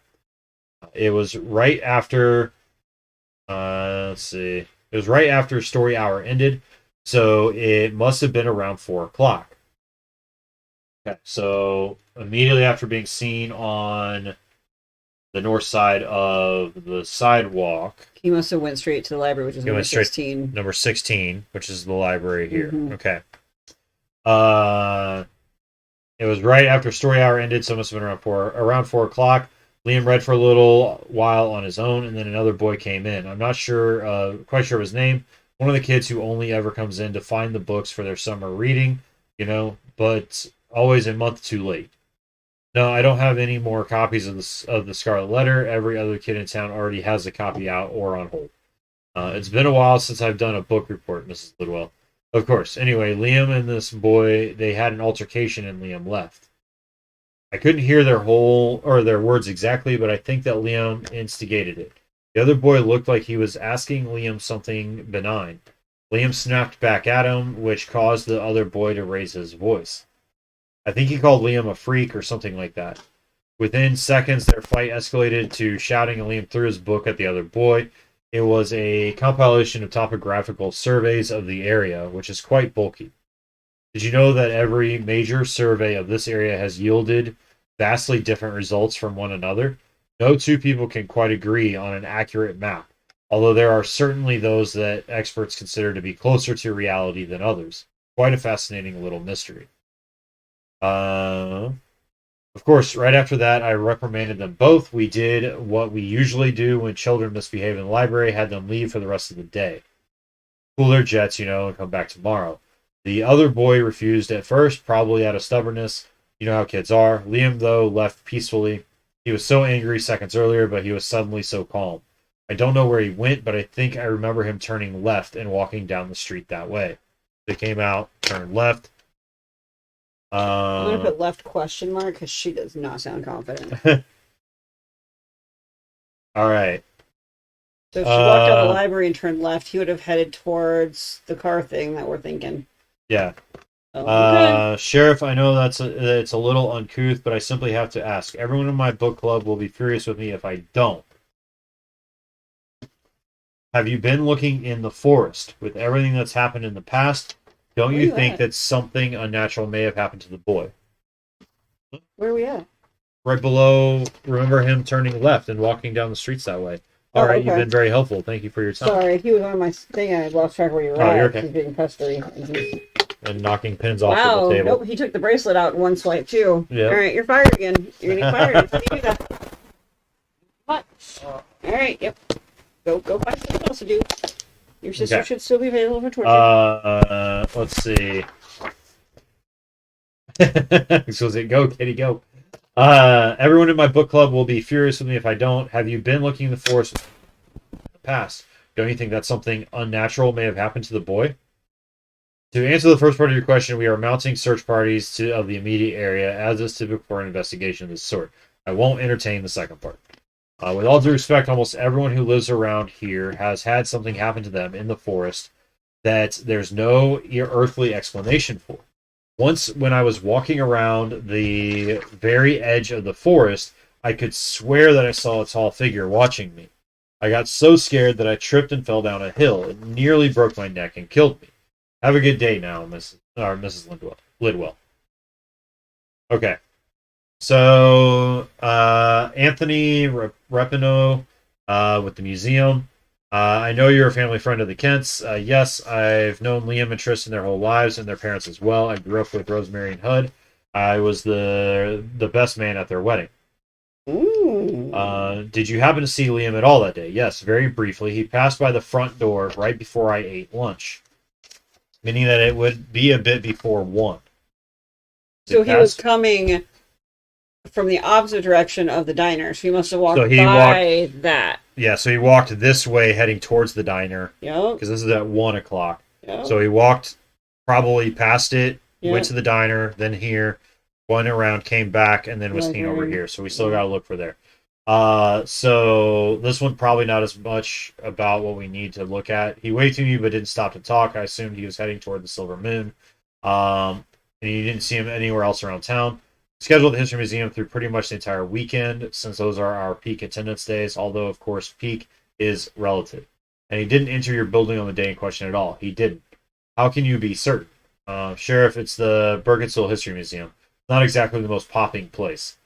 It was right after, let's see, it was right after story hour ended, so it must have been around 4 o'clock. Okay, so immediately after being seen on the north side of the sidewalk, He must have went straight to the library, which is number 16. Number 16, which is the library here. Mhm. Okay. It was right after story hour ended, so it must have been around 4 o'clock. Liam read for a little while on his own, and then another boy came in. I'm not quite sure of his name. One of the kids who only ever comes in to find the books for their summer reading, but always a month too late. No, I don't have any more copies of the Scarlet Letter. Every other kid in town already has a copy out or on hold. It's been a while since I've done a book report, Mrs. Lidwell. Of course. Anyway, Liam and this boy, they had an altercation and Liam left. I couldn't hear their words exactly, but I think that Liam instigated it. The other boy looked like he was asking Liam something benign. Liam snapped back at him, which caused the other boy to raise his voice. I think he called Liam a freak or something like that. Within seconds, their fight escalated to shouting, and Liam threw his book at the other boy. It was a compilation of topographical surveys of the area, which is quite bulky. Did you know that every major survey of this area has yielded vastly different results from one another? No two people can quite agree on an accurate map, although there are certainly those that experts consider to be closer to reality than others. Quite a fascinating little mystery. Of course, right after that, I reprimanded them both. We did what we usually do when children misbehave in the library, had them leave for the rest of the day. Cool their jets, and come back tomorrow. The other boy refused at first, probably out of stubbornness. You know how kids are. Liam, though, left peacefully. He was so angry seconds earlier, but he was suddenly so calm. I don't know where he went, but I think I remember him turning left and walking down the street that way. They came out, turned left. I'm going to put left question mark because she does not sound confident. All right. So if she walked out of the library and turned left, he would have headed towards the car thing that we're thinking. Yeah. Okay. Sheriff, I know it's a little uncouth, but I simply have to ask. Everyone in my book club will be furious with me if I don't. Have you been looking in the forest with everything that's happened in the past? Don't you think that something unnatural may have happened to the boy? Where are we at? Right below, remember him turning left and walking down the streets that way. All right, okay. You've been very helpful. Thank you for your time. Sorry, he was on my thing. I lost track of where you were at. You're okay. He's being pestery. And knocking pins off the table. Nope, he took the bracelet out in one swipe, too. Yep. All right, you're fired again. You're getting fired. How do you do that? What? All right, yep. Go find something else to do. Your sister should still be available for torture. Let's see. So is it go, kitty, go. Everyone in my book club will be furious with me if I don't. Have you been looking in the forest? past. Don't you think that something unnatural may have happened to the boy? To answer the first part of your question, we are mounting search parties of the immediate area, as is typical for an investigation of this sort. I won't entertain the second part. With all due respect, almost everyone who lives around here has had something happen to them in the forest that there's no earthly explanation for. Once, when I was walking around the very edge of the forest, I could swear that I saw a tall figure watching me. I got so scared that I tripped and fell down a hill. It nearly broke my neck and killed me. Have a good day now, Mrs. Lidwell. Okay. So, Anthony Repino with the museum. I know you're a family friend of the Kents. Yes, I've known Liam and Tristan their whole lives and their parents as well. I grew up with Rosemary and Hud. I was the best man at their wedding. Ooh. Did you happen to see Liam at all that day? Yes, very briefly. He passed by the front door right before I ate lunch, meaning that it would be a bit before 1. So he was coming from the opposite direction of the diner. So he must have walked that. Yeah, so he walked this way heading towards the diner. Yep. Because this is at 1 o'clock. Yep. So he walked probably past it, yep. went to the diner, then here, went around, came back, and then was seen over here. So we still got to look for there. So this one probably not as much about what we need to look at. He waved to me but didn't stop to talk. I assumed he was heading toward the Silver Moon. And you didn't see him anywhere else around town. Scheduled the History Museum through pretty much the entire weekend, since those are our peak attendance days, although, of course, peak is relative. And he didn't enter your building on the day in question at all. He didn't. How can you be certain? Sheriff, it's the Burkittsville History Museum. Not exactly the most popping place.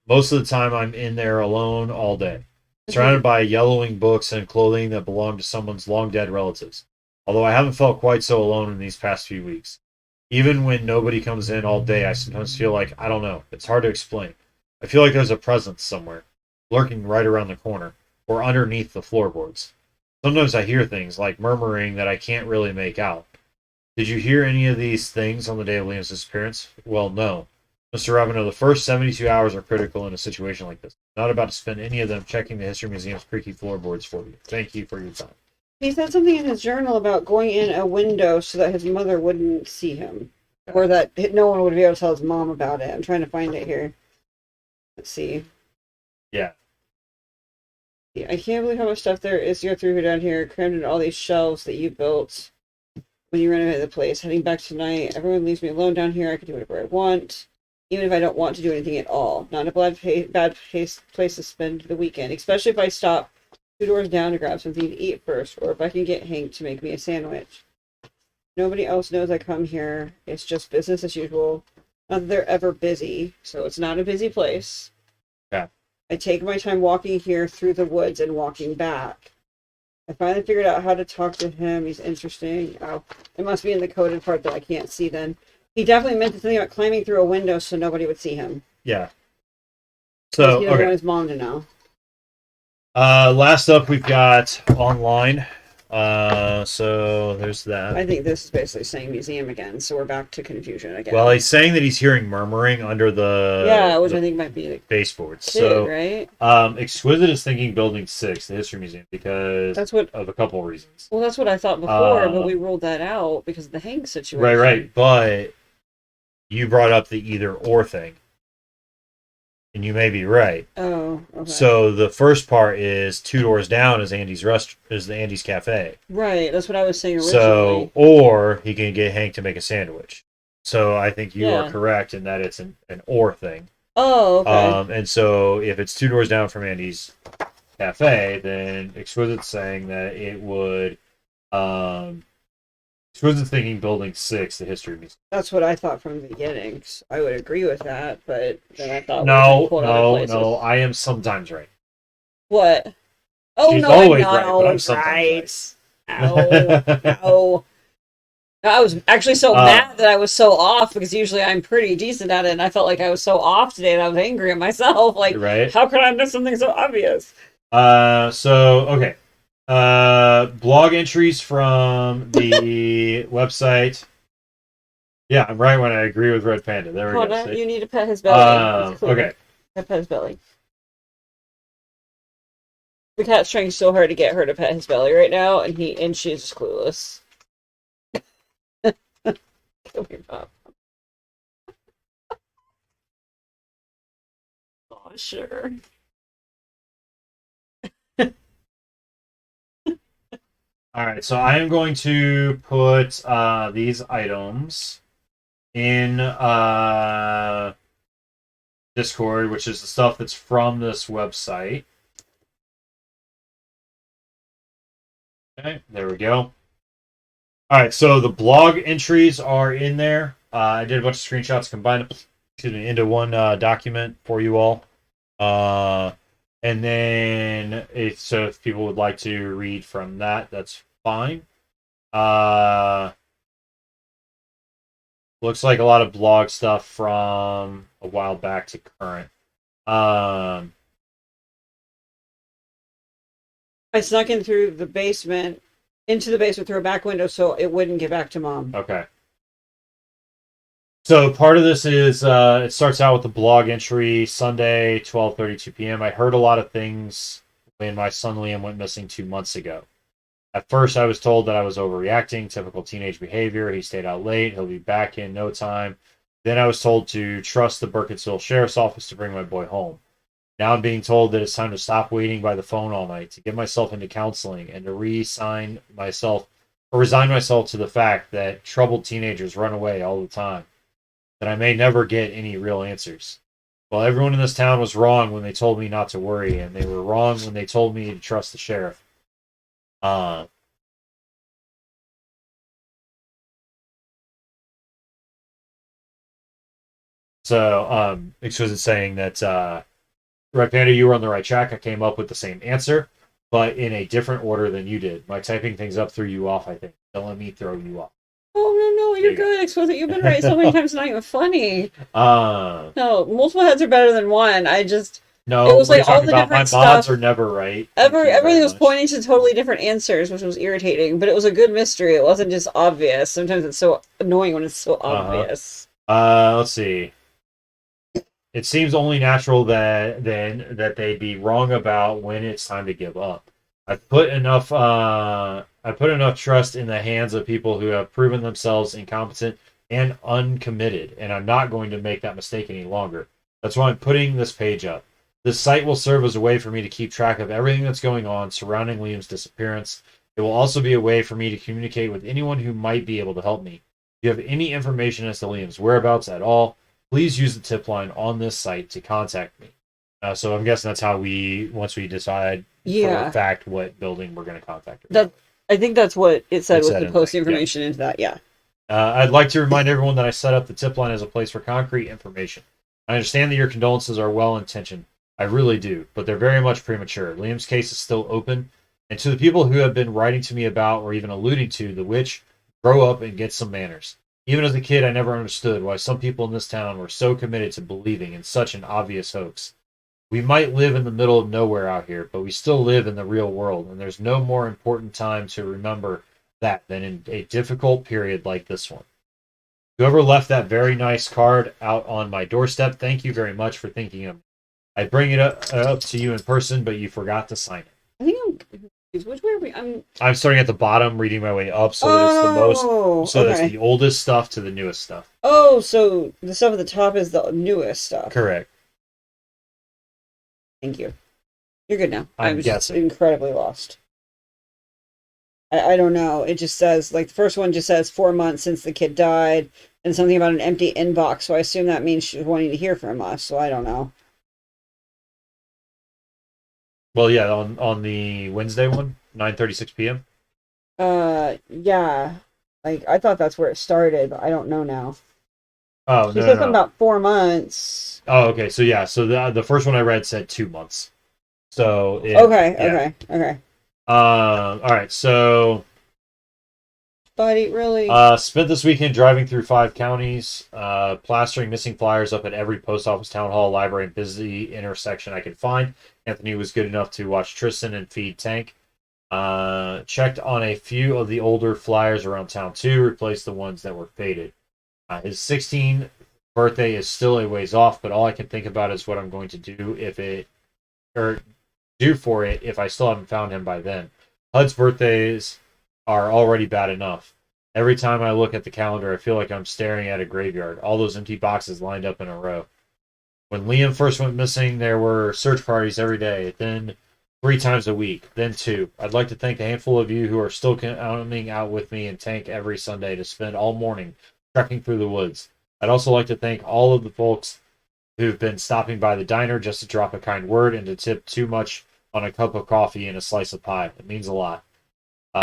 Most of the time, I'm in there alone all day, surrounded by yellowing books and clothing that belong to someone's long-dead relatives. Although I haven't felt quite so alone in these past few weeks. Even when nobody comes in all day, I sometimes feel like, I don't know, it's hard to explain. I feel like there's a presence somewhere, lurking right around the corner, or underneath the floorboards. Sometimes I hear things, like murmuring that I can't really make out. Did you hear any of these things on the day of Liam's disappearance? Well, no. Mr. Ravenel, the first 72 hours are critical in a situation like this. I'm not about to spend any of them checking the History Museum's creaky floorboards for you. Thank you for your time. He said something in his journal about going in a window so that his mother wouldn't see him. Or that no one would be able to tell his mom about it. I'm trying to find it here. Let's see. Yeah. I can't believe how much stuff there is to go through down here. Crammed into all these shelves that you built when you renovated the place. Heading back tonight. Everyone leaves me alone down here. I can do whatever I want. Even if I don't want to do anything at all. Not a bad place to spend the weekend. Especially if I stop 2 doors down to grab something to eat first, or if I can get Hank to make me a sandwich. Nobody else knows I come here. It's just business as usual. Not that they're ever busy, so it's not a busy place. Yeah. I take my time walking here through the woods and walking back. I finally figured out how to talk to him. He's interesting. Oh, it must be in the coded part that I can't see then. He definitely meant something about climbing through a window so nobody would see him. Yeah. So, he doesn't want his mom to know. Last up, we've got online. So there's that. I think this is basically saying museum again, so we're back to confusion again. Well, he's saying that he's hearing murmuring under the which I think might be the baseboards. kid, so right? Exquisite is thinking Building 6, the History Museum, because of a couple of reasons. Well, that's what I thought before, but we ruled that out because of the Hank situation. Right. But you brought up the either or thing. And you may be right. Oh, okay. So the first part is 2 doors down is the Andy's Cafe. Right, that's what I was saying originally. So, or he can get Hank to make a sandwich. So I think you are correct in that it's an or thing. Oh, okay. And so if it's 2 doors down from Andy's Cafe, then Exquisite's saying that it would Exquisite's thinking Building 6, the History Museum. That's what I thought from the beginning. I would agree with that, but then I thought no, I am sometimes right. What? Oh, she's no, always I'm not right, but I'm sometimes right. No. I was actually so mad that I was so off because usually I'm pretty decent at it, and I felt like I was so off today and I was angry at myself. Like, how could I miss something so obvious? Okay. Blog entries from the website. Yeah, I'm right when I agree with Red Panda. There we go. You need to pet his belly. Okay. Pet his belly. The cat's trying so hard to get her to pet his belly right now, and she's just clueless. Come here, Pop. Oh, sure. All right, so I am going to put these items in Discord, which is the stuff that's from this website. Okay, there we go. All right, so the blog entries are in there. I did a bunch of screenshots, combined into one document for you all. And then so if people would like to read from that, that's fine. Looks like a lot of blog stuff from a while back to current. I snuck in through the basement, into the basement through a back window so it wouldn't get back to Mom. Okay. So part of this is it starts out with the blog entry, Sunday, 12:32 p.m. I heard a lot of things when my son Liam went missing 2 months ago. At first, I was told that I was overreacting, typical teenage behavior. He stayed out late. He'll be back in no time. Then I was told to trust the Burkittsville Sheriff's Office to bring my boy home. Now I'm being told that it's time to stop waiting by the phone all night, to get myself into counseling, and to resign myself to the fact that troubled teenagers run away all the time, that I may never get any real answers. Well, everyone in this town was wrong when they told me not to worry, and they were wrong when they told me to trust the sheriff. Because it's saying that Red Panda, you were on the right track. I came up with the same answer, but in a different order than you did. My typing things up threw you off, I think. Don't let me throw you off. Oh, no, you're good. Exposing you've been right so many times, it's not even funny. No, multiple heads are better than one. No, it was like all the different my stuff. mods are never right. Everything was pointing to totally different answers, which was irritating, but it was a good mystery. It wasn't just obvious. Sometimes it's so annoying when it's so obvious. Let's see. It seems only natural that they'd be wrong about when it's time to give up. I put enough trust in the hands of people who have proven themselves incompetent and uncommitted, and I'm not going to make that mistake any longer. That's why I'm putting this page up. This site will serve as a way for me to keep track of everything that's going on surrounding Liam's disappearance. It will also be a way for me to communicate with anyone who might be able to help me. If you have any information as to Liam's whereabouts at all, please use the tip line on this site to contact me. So I'm guessing that's how once we decide for a fact what building we're going to contact. I think that's what it said with the post information into that, yeah. I'd like to remind everyone that I set up the tip line as a place for concrete information. I understand that your condolences are well-intentioned. I really do, but they're very much premature. Liam's case is still open, and to the people who have been writing to me about or even alluding to the witch, grow up and get some manners. Even as a kid, I never understood why some people in this town were so committed to believing in such an obvious hoax. We might live in the middle of nowhere out here, but we still live in the real world, and there's no more important time to remember that than in a difficult period like this one. Whoever left that very nice card out on my doorstep, thank you very much for thinking of me. I bring it up to you in person, but you forgot to sign it. I think I'm confused. Which way are we? I'm starting at the bottom, reading my way up, so that it's the most. So that's the oldest stuff to the newest stuff. Oh, so the stuff at the top is the newest stuff. Correct. Thank you. You're good now. I'm guessing. Incredibly lost. I don't know. It just says, like, the first one just says 4 months since the kid died, and something about an empty inbox, so I assume that means she's wanting to hear from us, so I don't know. Well, yeah, on the Wednesday one, 9:36 p.m. Yeah. Like, I thought that's where it started, but I don't know now. Oh, she said something about 4 months. Oh, okay. So, yeah. So, the first one I read said 2 months. So, okay. All right. So, buddy, really? Spent this weekend driving through 5 counties, plastering missing flyers up at every post office, town hall, library, and busy intersection I could find. Anthony was good enough to watch Tristan and feed Tank. Checked on a few of the older flyers around town too, replaced the ones that were faded. His 16th birthday is still a ways off, but all I can think about is what I'm going to do due for it if I still haven't found him by then. HUD's birthdays are already bad enough. Every time I look at the calendar, I feel like I'm staring at a graveyard. All those empty boxes lined up in a row. When Liam first went missing, there were search parties every day, then 3 times a week, then 2. I'd like to thank the handful of you who are still coming out with me in Tank every Sunday to spend all morning trekking through the woods. I'd also like to thank all of the folks who've been stopping by the diner just to drop a kind word and to tip too much on a cup of coffee and a slice of pie. It means a lot.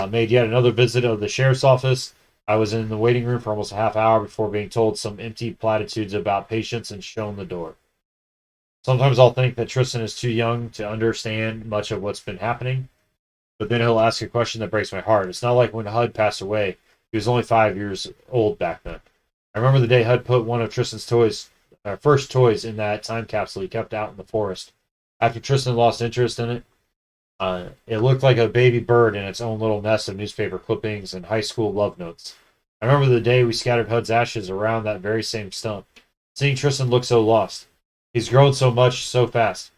Made yet another visit of the sheriff's office. I was in the waiting room for almost a half hour before being told some empty platitudes about patience and shown the door. Sometimes I'll think that Tristan is too young to understand much of what's been happening, but then he'll ask a question that breaks my heart. It's not like when HUD passed away. He was only 5 years old back then. I remember the day HUD put one of Tristan's first toys in that time capsule he kept out in the forest. After Tristan lost interest in it, it looked like a baby bird in its own little nest of newspaper clippings and high school love notes. I remember the day we scattered HUD's ashes around that very same stump. Seeing Tristan look so lost. He's grown so much so fast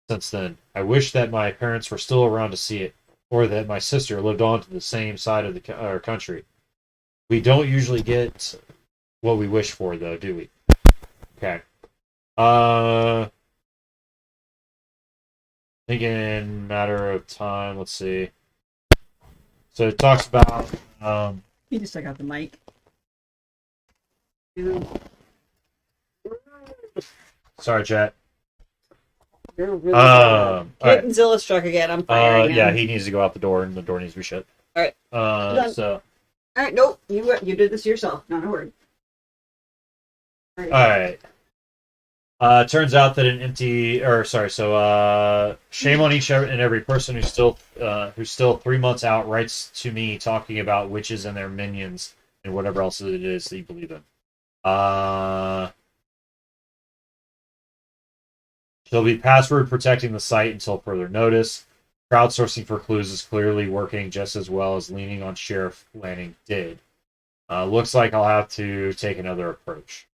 since then. I wish that my parents were still around to see it, or that my sister lived on to the same side of the country. We don't usually get what we wish for, though, do we? Okay. Thinking matter of time. Let's see. So it talks about. You just took out the mic. Sorry, chat. You're really bad. Right. Zilla struck again. I'm firing him. Yeah, he needs to go out the door, and the door needs to be shut. All right. So. All right. Nope. You did this yourself. Not a word. All right. Turns out that shame on each and every person who's still 3 months out writes to me talking about witches and their minions and whatever else it is that you believe in. She'll be password protecting the site until further notice. Crowdsourcing for clues is clearly working just as well as leaning on Sheriff Lanning did. Looks like I'll have to take another approach.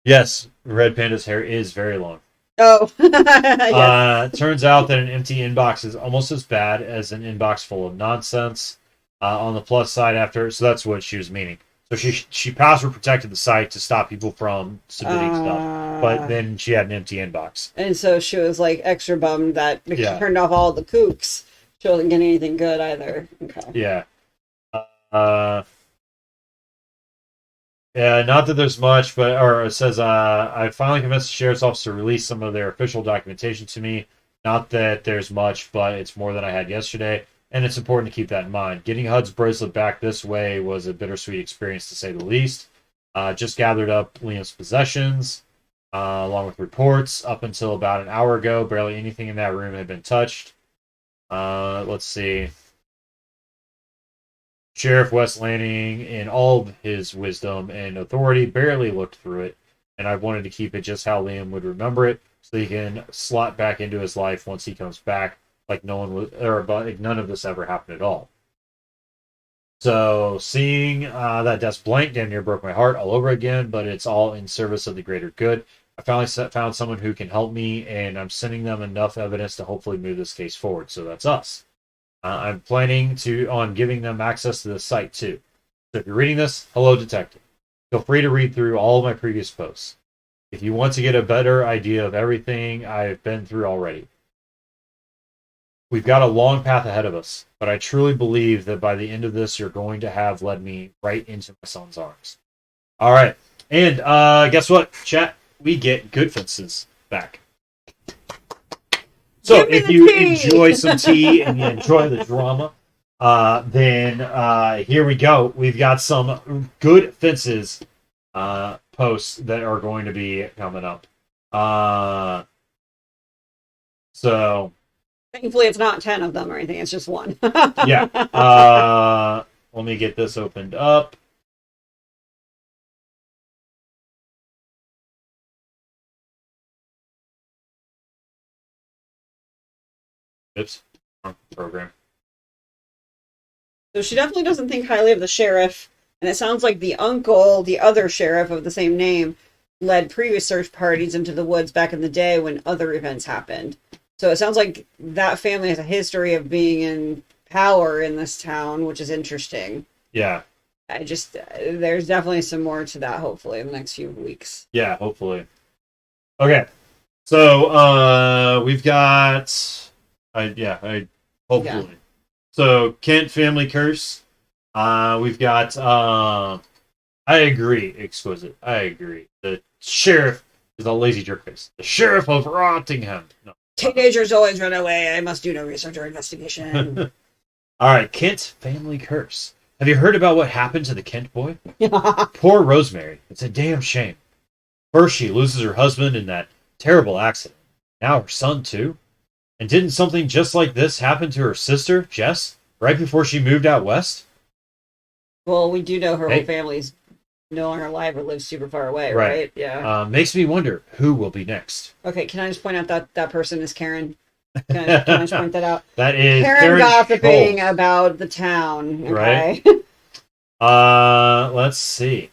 Yes, Red Panda's hair is very long. Oh, yes. Turns out that an empty inbox is almost as bad as an inbox full of nonsense. On the plus side, so that's what she was meaning. So she password protected the site to stop people from submitting stuff, but then she had an empty inbox. And so she was like extra bummed that she turned off all the kooks. She wasn't getting anything good either. Okay. Yeah. Yeah, not that there's much, it says, I finally convinced the sheriff's office to release some of their official documentation to me. Not that there's much, but it's more than I had yesterday, and it's important to keep that in mind. Getting HUD's bracelet back this way was a bittersweet experience, to say the least. Just gathered up Liam's possessions, along with reports. Up until about an hour ago, barely anything in that room had been touched. Let's see. Sheriff Wes Lanning, in all of his wisdom and authority, barely looked through it, and I wanted to keep it just how Liam would remember it, so he can slot back into his life once he comes back, like none of this ever happened at all. So seeing that desk blank damn near broke my heart all over again, but it's all in service of the greater good. I finally found someone who can help me, and I'm sending them enough evidence to hopefully move this case forward. So that's us. I'm planning on giving them access to the site too. So if you're reading this, hello detective. Feel free to read through all of my previous posts if you want to get a better idea of everything I've been through already. We've got a long path ahead of us, but I truly believe that by the end of this, you're going to have led me right into my son's arms. All right, and guess what, chat? We get Good Fences back. So if you enjoy some tea and you enjoy the drama, then here we go. We've got some Good Fences posts that are going to be coming up. So thankfully it's not 10 of them or anything. It's just one. Yeah. Let me get this opened up. Oops, wrong program. So she definitely doesn't think highly of the sheriff, and it sounds like the uncle, the other sheriff of the same name, led previous search parties into the woods back in the day when other events happened. So it sounds like that family has a history of being in power in this town, which is interesting. Yeah. There's definitely some more to that, hopefully, in the next few weeks. Yeah, hopefully. Okay. So, we've got, hopefully. Yeah. So, Kent family curse. We've got, I agree, exquisite. I agree. The sheriff is a lazy jerkface. The sheriff of Rottingham. No. Teenagers always run away. I must do no research or investigation. All right, Kent family curse. Have you heard about what happened to the Kent boy? Poor Rosemary. It's a damn shame. First, she loses her husband in that terrible accident. Now her son, too. And didn't something just like this happen to her sister, Jess, right before she moved out west? Well, we do know her whole family's no longer alive or lives super far away, right? Yeah. Makes me wonder who will be next. Okay, can I just point out that person is Karen? Can I just point that out? That is Karen gossiping about the town. Okay? Right. Let's see.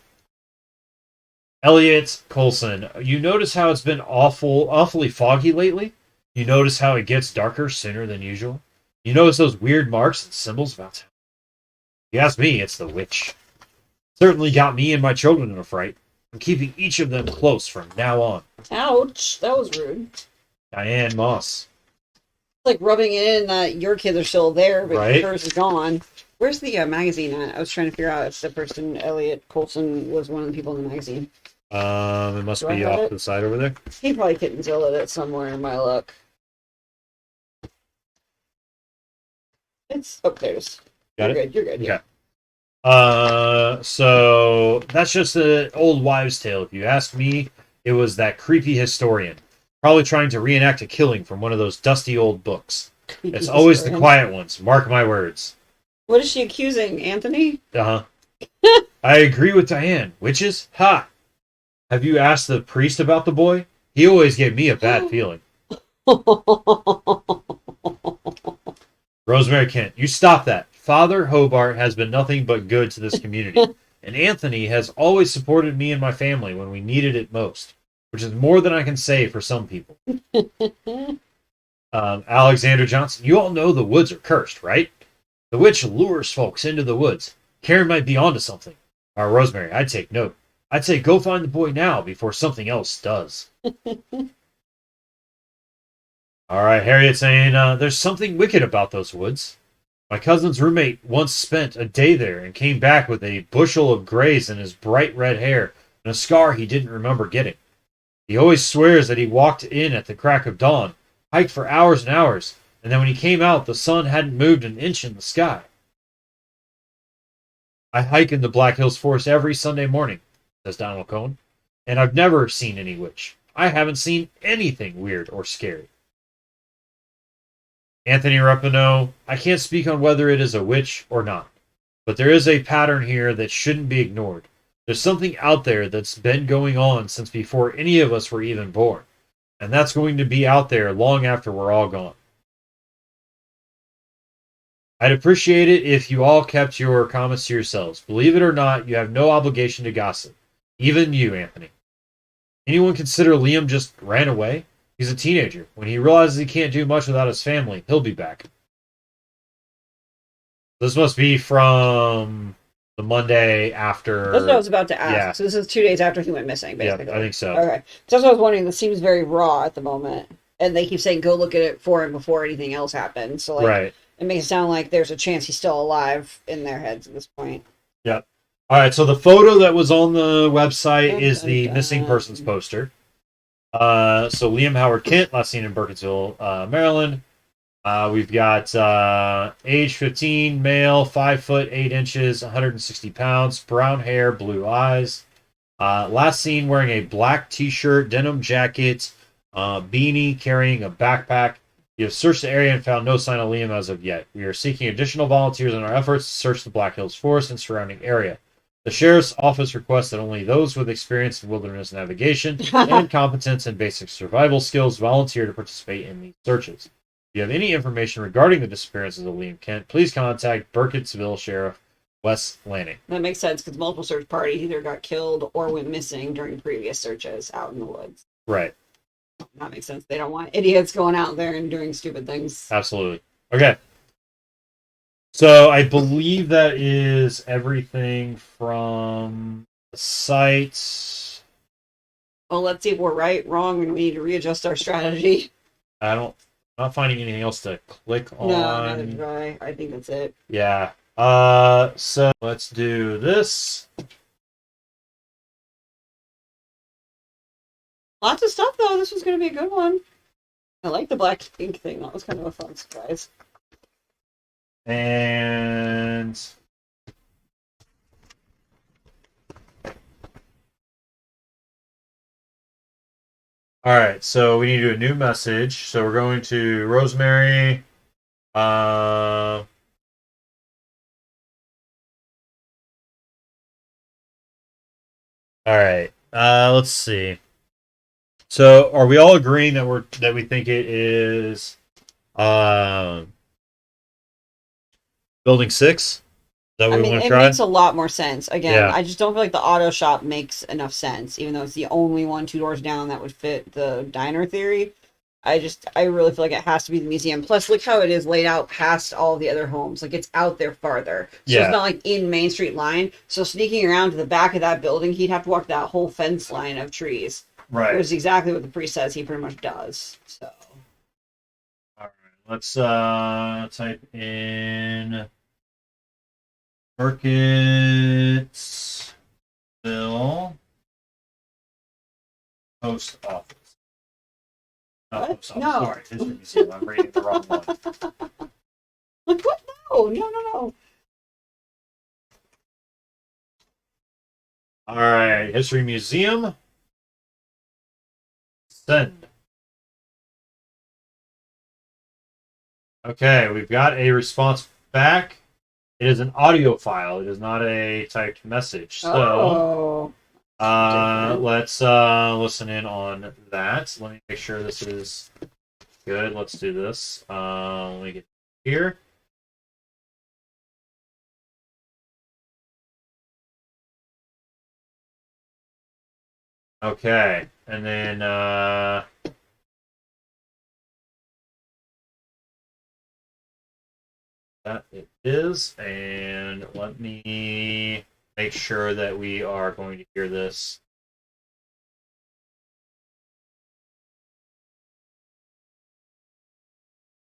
Elliot Colson, you notice how it's been awfully foggy lately? You notice how it gets darker sooner than usual? You notice those weird marks and symbols about town? If you ask me, it's the witch. Certainly got me and my children in a fright. I'm keeping each of them close from now on. Ouch, that was rude. Diane Moss. Like rubbing it in that your kids are still there, but right? Yours is gone. Where's the magazine at? I was trying to figure out if the person, Elliot Colson, was one of the people in the magazine. It must be off to the side over there. He probably couldn't tell it somewhere in my luck. It's upstairs. You're good. You're good. Okay. Yeah. So that's just an old wives' tale. If you ask me, it was that creepy historian, probably trying to reenact a killing from one of those dusty old books. It's always the quiet ones. Mark my words. What is she accusing, Anthony? I agree with Diane. Witches? Ha! Have you asked the priest about the boy? He always gave me a bad feeling. Rosemary Kent, you stop that. Father Hobart has been nothing but good to this community, and Anthony has always supported me and my family when we needed it most, which is more than I can say for some people. Alexander Johnson, you all know the woods are cursed, right? The witch lures folks into the woods. Karen might be onto something. Rosemary, I'd take note. I'd say go find the boy now before something else does. All right, Harriet saying, there's something wicked about those woods. My cousin's roommate once spent a day there and came back with a bushel of grays in his bright red hair and a scar he didn't remember getting. He always swears that he walked in at the crack of dawn, hiked for hours and hours, and then when he came out, the sun hadn't moved an inch in the sky. I hike in the Black Hills Forest every Sunday morning, says Donald Cohen, and I've never seen any witch. I haven't seen anything weird or scary. Anthony Rapinoe, I can't speak on whether it is a witch or not, but there is a pattern here that shouldn't be ignored. There's something out there that's been going on since before any of us were even born, and that's going to be out there long after we're all gone. I'd appreciate it if you all kept your comments to yourselves. Believe it or not, you have no obligation to gossip. Even you, Anthony. Anyone consider Liam just ran away? He's a teenager. When he realizes he can't do much without his family, he'll be back. This must be from the Monday after. That's what I was about to ask. Yeah. So this is 2 days after he went missing, basically. Yeah, I think so. Okay. So that's what I was wondering. This seems very raw at the moment. And they keep saying, go look at it for him before anything else happens. So, right. It makes it sound like there's a chance he's still alive in their heads at this point. Yep. All right, so the photo that was on the website is the missing persons poster. So Liam Howard Kent, last seen in Burkittsville, Maryland. We've got age 15, male, 5 foot 8 inches, 160 pounds, brown hair, blue eyes. Last seen wearing a black t-shirt, denim jacket, beanie, carrying a backpack. You have searched the area and found no sign of Liam as of yet. We are seeking additional volunteers in our efforts to search the Black Hills Forest and surrounding area. The Sheriff's Office requests that only those with experience in wilderness navigation and competence in basic survival skills volunteer to participate in these searches. If you have any information regarding the disappearances of Liam Kent, please contact Burkittsville Sheriff West Landing. That makes sense because multiple search parties either got killed or went missing during previous searches out in the woods. Right. That makes sense. They don't want idiots going out there and doing stupid things. Absolutely. Okay. So I believe that is everything from the site. Well, let's see if we're right, wrong, and we need to readjust our strategy. I'm not finding anything else to click on. No, neither did I. I think that's it. Yeah. So let's do this. Lots of stuff, though. This was going to be a good one. I like the black ink thing. That was kind of a fun surprise. And all right, so we need to do a new message. So we're going to Rosemary. All right. Let's see. So are we all agreeing that we think it is building 6? Is that what we want to it try? makes a lot more sense. Again, Yeah. I just don't feel like the auto shop makes enough sense, even though it's the only one 2 doors down that would fit the diner theory. I really feel like it has to be the museum. Plus, look how it is laid out past all the other homes. Like, it's out there farther. So Yeah. it's not like in Main Street line. So sneaking around to the back of that building, he'd have to walk that whole fence line of trees. Right. Which is exactly what the priest says he pretty much does. So. All right. Let's type in Burkittsville Post Office. What? Post office. No. Sorry, History Museum. I'm reading the wrong one. Like, what? No. All right, History Museum. Send. Okay, we've got a response back. It is an audio file. It is not a typed message. So, let's listen in on that. Let me make sure this is good. Let's do this. Let me get here. Okay, and then that it is, and let me make sure that we are going to hear this.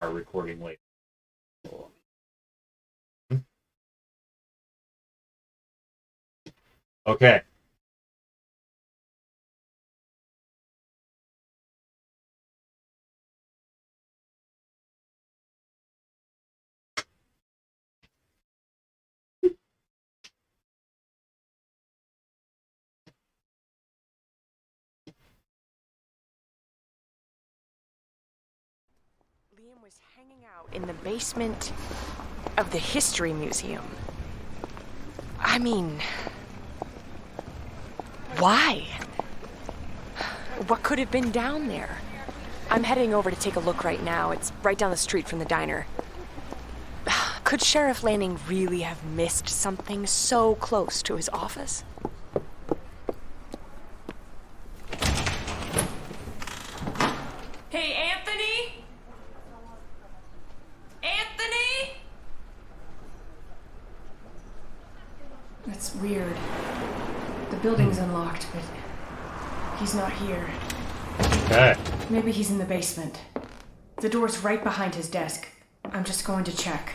Our recording later. Okay. Liam was hanging out in the basement of the History Museum. I mean, why? What could have been down there? I'm heading over to take a look right now. It's right down the street from the diner. Could Sheriff Lanning really have missed something so close to his office? Hey, Anthony? Anthony? That's weird. The building's unlocked, but he's not here. Okay. Maybe he's in the basement. The door's right behind his desk. I'm just going to check.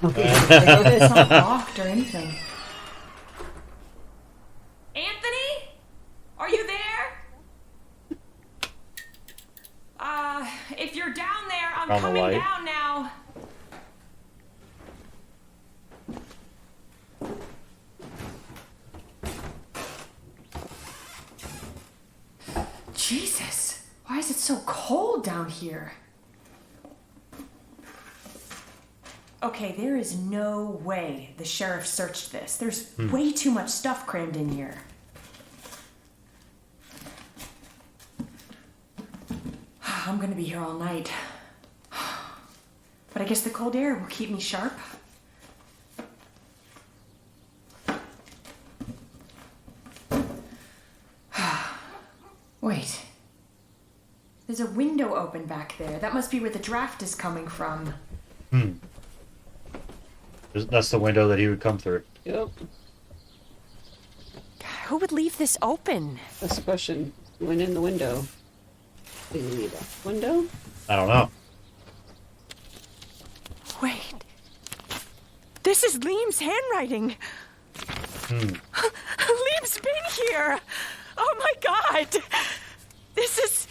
It's not locked or anything. Anthony? Are you there? If you're down there, I'm On the coming light. down now. Jesus, why is it so cold down here? Okay, there is no way the sheriff searched this. There's way too much stuff crammed in here. I'm gonna be here all night. but I guess the cold air will keep me sharp. Wait. There's a window open back there. That must be where the draft is coming from. That's the window that he would come through. Yep. Who would leave this open? That's the question. Who went in the window? Did you leave a window? I don't know. Wait. This is Liam's handwriting. Liam's been here. Oh my god. This is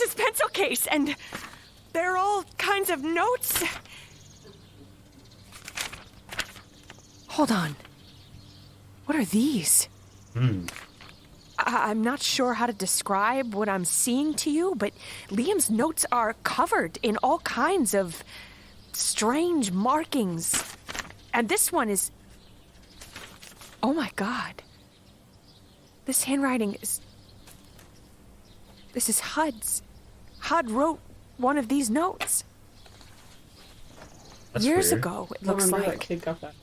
his pencil case, and there are all kinds of notes. Hold on. What are these? I'm not sure how to describe what I'm seeing to you, but Liam's notes are covered in all kinds of strange markings. And this one is... Oh my god. This handwriting is... This is Hud's. Hud wrote one of these notes. That's Years weird. ago, it I looks remember like. that kid got that.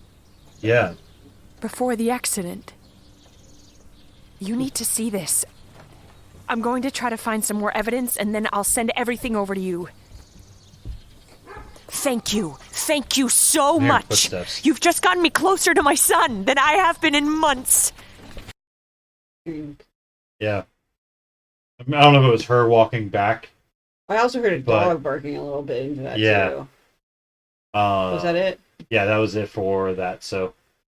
Yeah. Before the accident. You need to see this. I'm going to try to find some more evidence, and then I'll send everything over to you. Thank you. Thank you so Hear much. footsteps. You've just gotten me closer to my son than I have been in months. Yeah. I don't know if it was her walking back. I also heard a But- dog barking a little bit into that Yeah. too. Was that it? Yeah, that was it for that. So,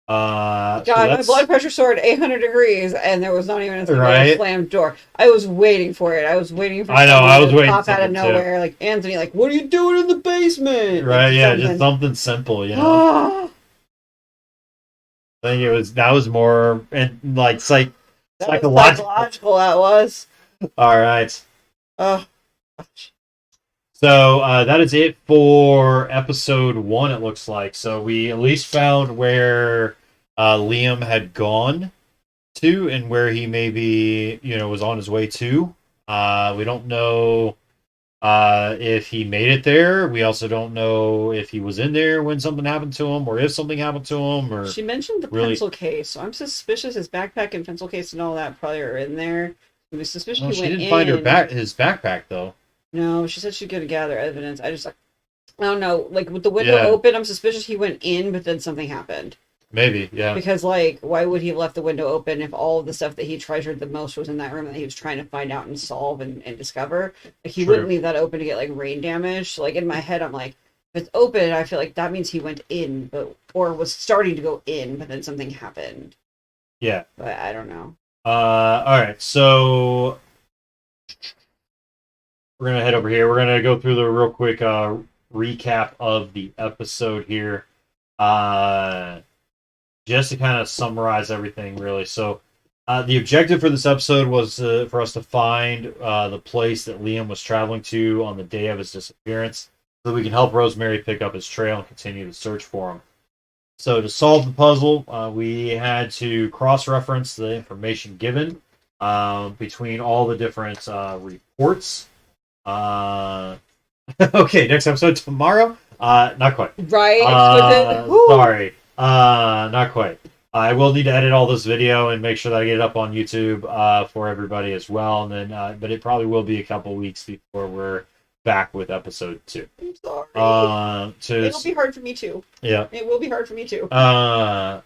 God, so my that's- blood pressure soared 800 degrees, and there was not even a Right. slammed door. I was waiting for it. I was waiting for I know, something I was to waiting pop for out of something, too. nowhere, like Anthony, like, what are you doing in the basement? Right, Like, yeah, just something simple, you know. I think that was more and like That was psychological. psychological, that was. All right. Oh, So that is it for episode 1. It looks like so we at least found where Liam had gone to and where he maybe was on his way to. We don't know if he made it there. We also don't know if he was in there when something happened to him, or if something happened to him, or she mentioned the really- pencil case, so I'm suspicious his backpack and pencil case and all that probably are in there. I'm suspicious Well, he she went didn't in. find his backpack though. No, she said she's going to gather evidence. I don't know. Like, with the window Yeah. open, I'm suspicious he went in, but then something happened. Maybe, yeah. Because, like, why would he have left the window open if all of the stuff that he treasured the most was in that room that he was trying to find out and solve and discover? Like, he True. wouldn't leave that open to get, like, rain damage. So, like, in my head, I'm like, if it's open, I feel like that means he went in, or was starting to go in, but then something happened. Yeah. But I don't know. All right, so we're gonna head over here. We're gonna go through the real quick recap of the episode here, just to kind of summarize everything, really. So, the objective for this episode was for us to find the place that Liam was traveling to on the day of his disappearance, so that we can help Rosemary pick up his trail and continue the search for him. So to solve the puzzle, we had to cross-reference the information given between all the different reports. Okay, next episode tomorrow? Not quite. Right? Exquisite. Woo! Sorry. Not quite. I will need to edit all this video and make sure that I get it up on YouTube for everybody as well. And then, but it probably will be a couple weeks before we're back with episode 2. I'm sorry. To It'll be hard for me, too. yeah. It will be hard for me, too.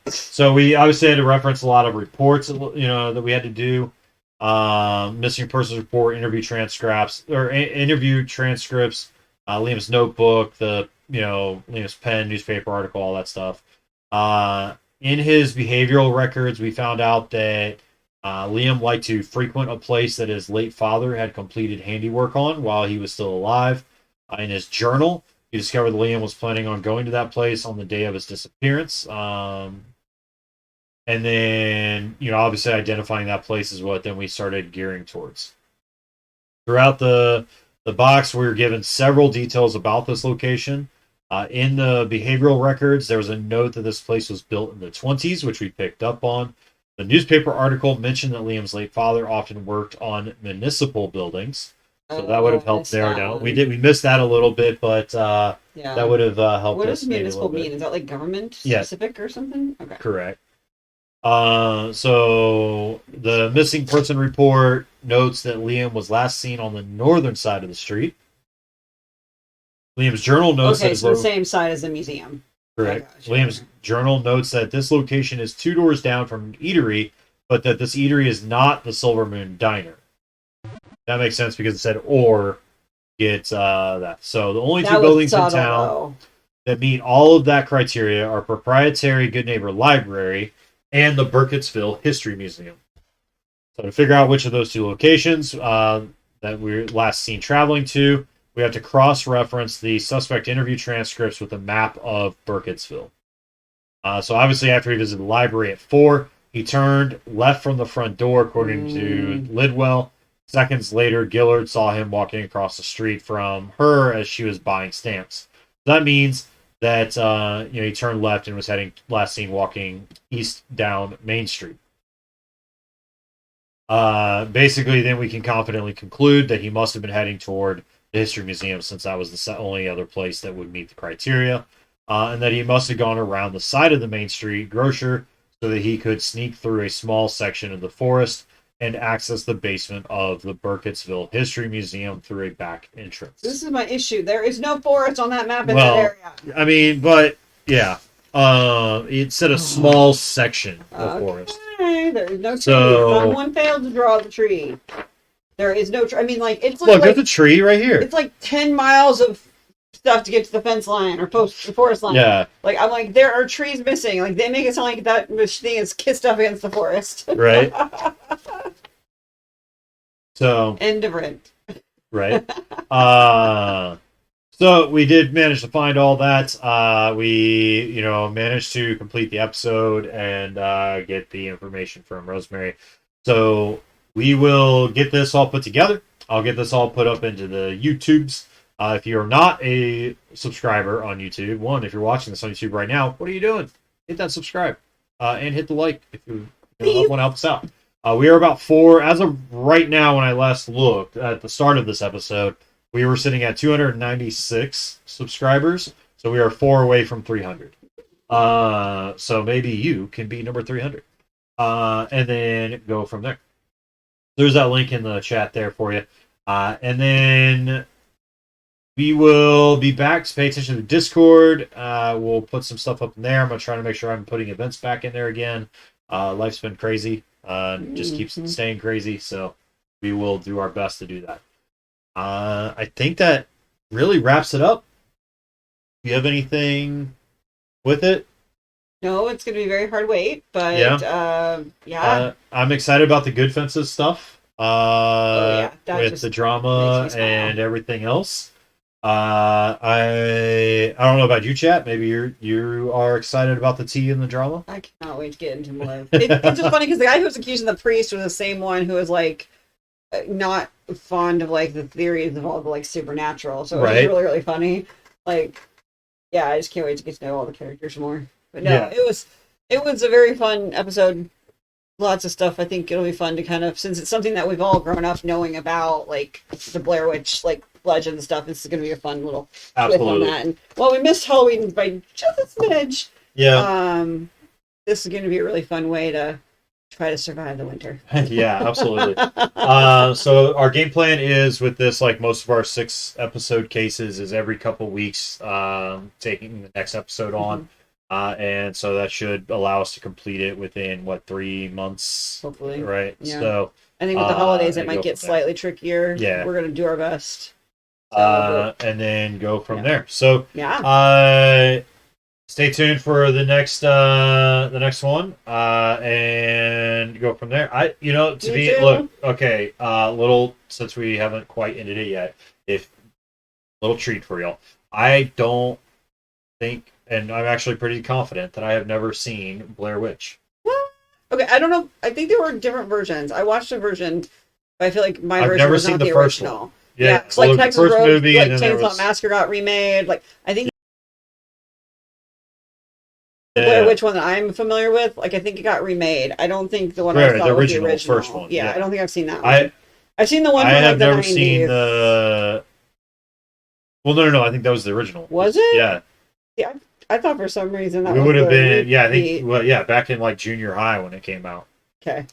So we obviously had to reference a lot of reports, that we had to do. Missing persons report, interview transcripts, Liam's notebook, Liam's pen, newspaper article, all that stuff. In his behavioral records, we found out that Liam liked to frequent a place that his late father had completed handiwork on while he was still alive. In his journal, he discovered that Liam was planning on going to that place on the day of his disappearance. And then, obviously identifying that place is what then we started gearing towards. Throughout the box, we were given several details about this location. In the behavioral records, there was a note that this place was built in the 20s, which we picked up on. The newspaper article mentioned that Liam's late father often worked on municipal buildings. So that would have I helped missed narrow that down. one. We missed that a little bit, but that Yeah. would have helped What us does maybe a municipal little bit. mean? Is that like government Yeah. specific or something? Okay. Correct. So the missing person report notes that Liam was last seen on the northern side of the street. Liam's journal notes that Okay, his so the same side as the museum. correct. I gotcha. Liam's journal notes that this location is 2 doors down from an eatery, but that this eatery is not the Silver Moon Diner. That makes sense because it said or get that. So the only That two was buildings in subtle, town though. that meet all of that criteria are proprietary Good Neighbor Library and the Burkittsville History Museum. So to figure out which of those two locations that we're last seen traveling to, we have to cross-reference the suspect interview transcripts with a map of Burkittsville. So obviously after he visited the library at 4, he turned left from the front door, according to Lidwell. Seconds later, Gillard saw him walking across the street from her as she was buying stamps. That means that he turned left and was heading, last seen walking east down Main Street. Basically, then we can confidently conclude that he must have been heading toward the History Museum, since that was the only other place that would meet the criteria, and that he must have gone around the side of the Main Street grocer so that he could sneak through a small section of the forest and access the basement of the Burkittsville History Museum through a back entrance. This is my issue. There is no forest on that map in Well, that area. I mean, but yeah, it said a small section of forest. Okay, there is no tree. So- Someone failed to draw the tree. There is no tree. I mean, like, it's Look, like there's a tree right here. it's like 10 miles of stuff to get to the fence line or the forest line. Yeah, Like, I'm like, there are trees missing. Like, they make it sound like that thing is kissed up against the forest. right. So End of rent. right. So we did manage to find all that. We, managed to complete the episode and get the information from Rosemary. So we will get this all put together. I'll get this all put up into the YouTubes. If you're not a subscriber on YouTube, if you're watching this on YouTube right now, what are you doing? Hit that subscribe and hit the like if you want to help us out. We are about 4, as of right now, when I last looked at the start of this episode, we were sitting at 296 subscribers, so we are 4 away from 300. So maybe you can be number 300. And then go from there. There's that link in the chat there for you. And then we will be back to pay attention to the Discord. We'll put some stuff up in there. I'm going to try to make sure I'm putting events back in there again. Life's been crazy. Just keeps staying crazy, so we will do our best to do that. I think that really wraps it up. Do you have anything with it? No, it's going to be a very hard wait, but yeah. I'm excited about the Good Fences stuff. With the drama and everything else. I don't know about you, chat. Maybe you are excited about the tea and the drama. I cannot wait to get into more. It's just funny because the guy who was accusing the priest was the same one who was like not fond of like the theories of all the like supernatural. So it was really, really funny. Like, yeah, I just can't wait to get to know all the characters more. But no, it was a very fun episode. Lots of stuff. I think it'll be fun to kind of, since it's something that we've all grown up knowing about, like the Blair Witch like legend and stuff. This is going to be a fun little twist on that. And we missed Halloween by just a smidge. Yeah. This is going to be a really fun way to try to survive the winter. Yeah, absolutely. So our game plan is with this, like most of our 6 episode cases, is every couple weeks taking the next episode on. And so that should allow us to complete it within 3 months, hopefully, right? Yeah. So I think with the holidays it might get slightly trickier. Yeah, we're gonna do our best. And then go from there. So stay tuned for the next one, and go from there. Little, since we haven't quite ended it yet, little treat for y'all. I don't think, and I'm actually pretty confident that I have never seen Blair Witch. Okay, I don't know. I think there were different versions. I watched a version, but I feel like my version never was seen not the the first original. one. Yeah, it's like Texas first Road, movie, like and then Chainsaw Massacre got remade. Like I think the Blair Witch one that I'm familiar with, like I think it got remade. I don't think the one I saw was the original first one. Yeah, I don't think I've seen that one. I've seen the one I from like have the never 90s. seen the. Well, no. I think that was the original. Was it? Yeah. Yeah, I thought for some reason that We was would have the been. Yeah, I repeat. think. Well, yeah, back in like junior high when it came out. Okay.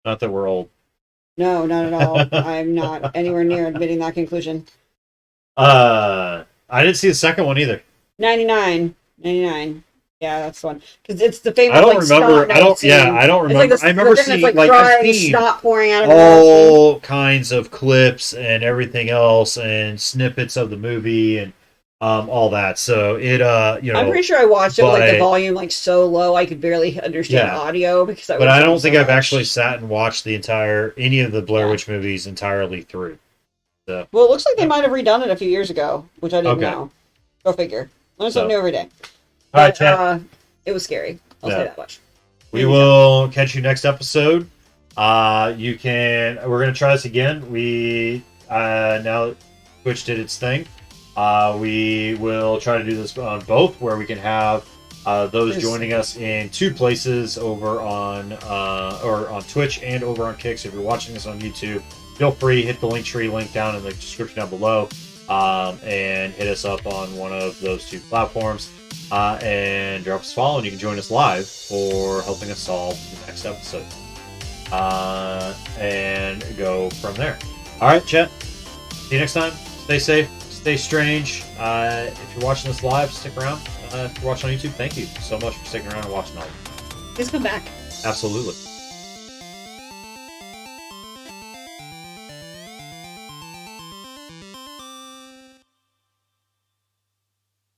Not that we're old. No, not at all. I'm not anywhere near admitting that conclusion. I didn't see the second one either. 99. Yeah, that's the one. Because it's the famous I don't like remember. snot I don't. nose scene. Yeah, I don't It's remember. like I remember it's seeing like like crying, I've seen snot pouring out of her nose. all kinds of clips and everything else and snippets of the movie and all that. So it I'm pretty sure I watched it with like the but- volume like so low I could barely understand Yeah. audio because but I don't think I've actually sat and watched any of the Blair Witch movies entirely through. So Well, it looks like they might have redone it a few years ago, which I didn't Okay. know. Go figure. Learn So- something new every day. all right, But, chat. it was scary. I'll Yeah. say that much. We will catch you next episode. We're gonna try this again. We now that Twitch did its thing. We will try to do this on both, where we can have those Yes. joining us in two places over on or on Twitch and over on Kick. So if you're watching this on YouTube, feel free hit the Linktree link down in the description down below, and hit us up on one of those two platforms. And drop us a follow, and you can join us live for helping us solve the next episode. And go from there. All right, chat. See you next time. Stay safe. Stay strange. If you're watching this live, stick around. If you're watching on YouTube, thank you so much for sticking around and watching all. Please come back. Absolutely.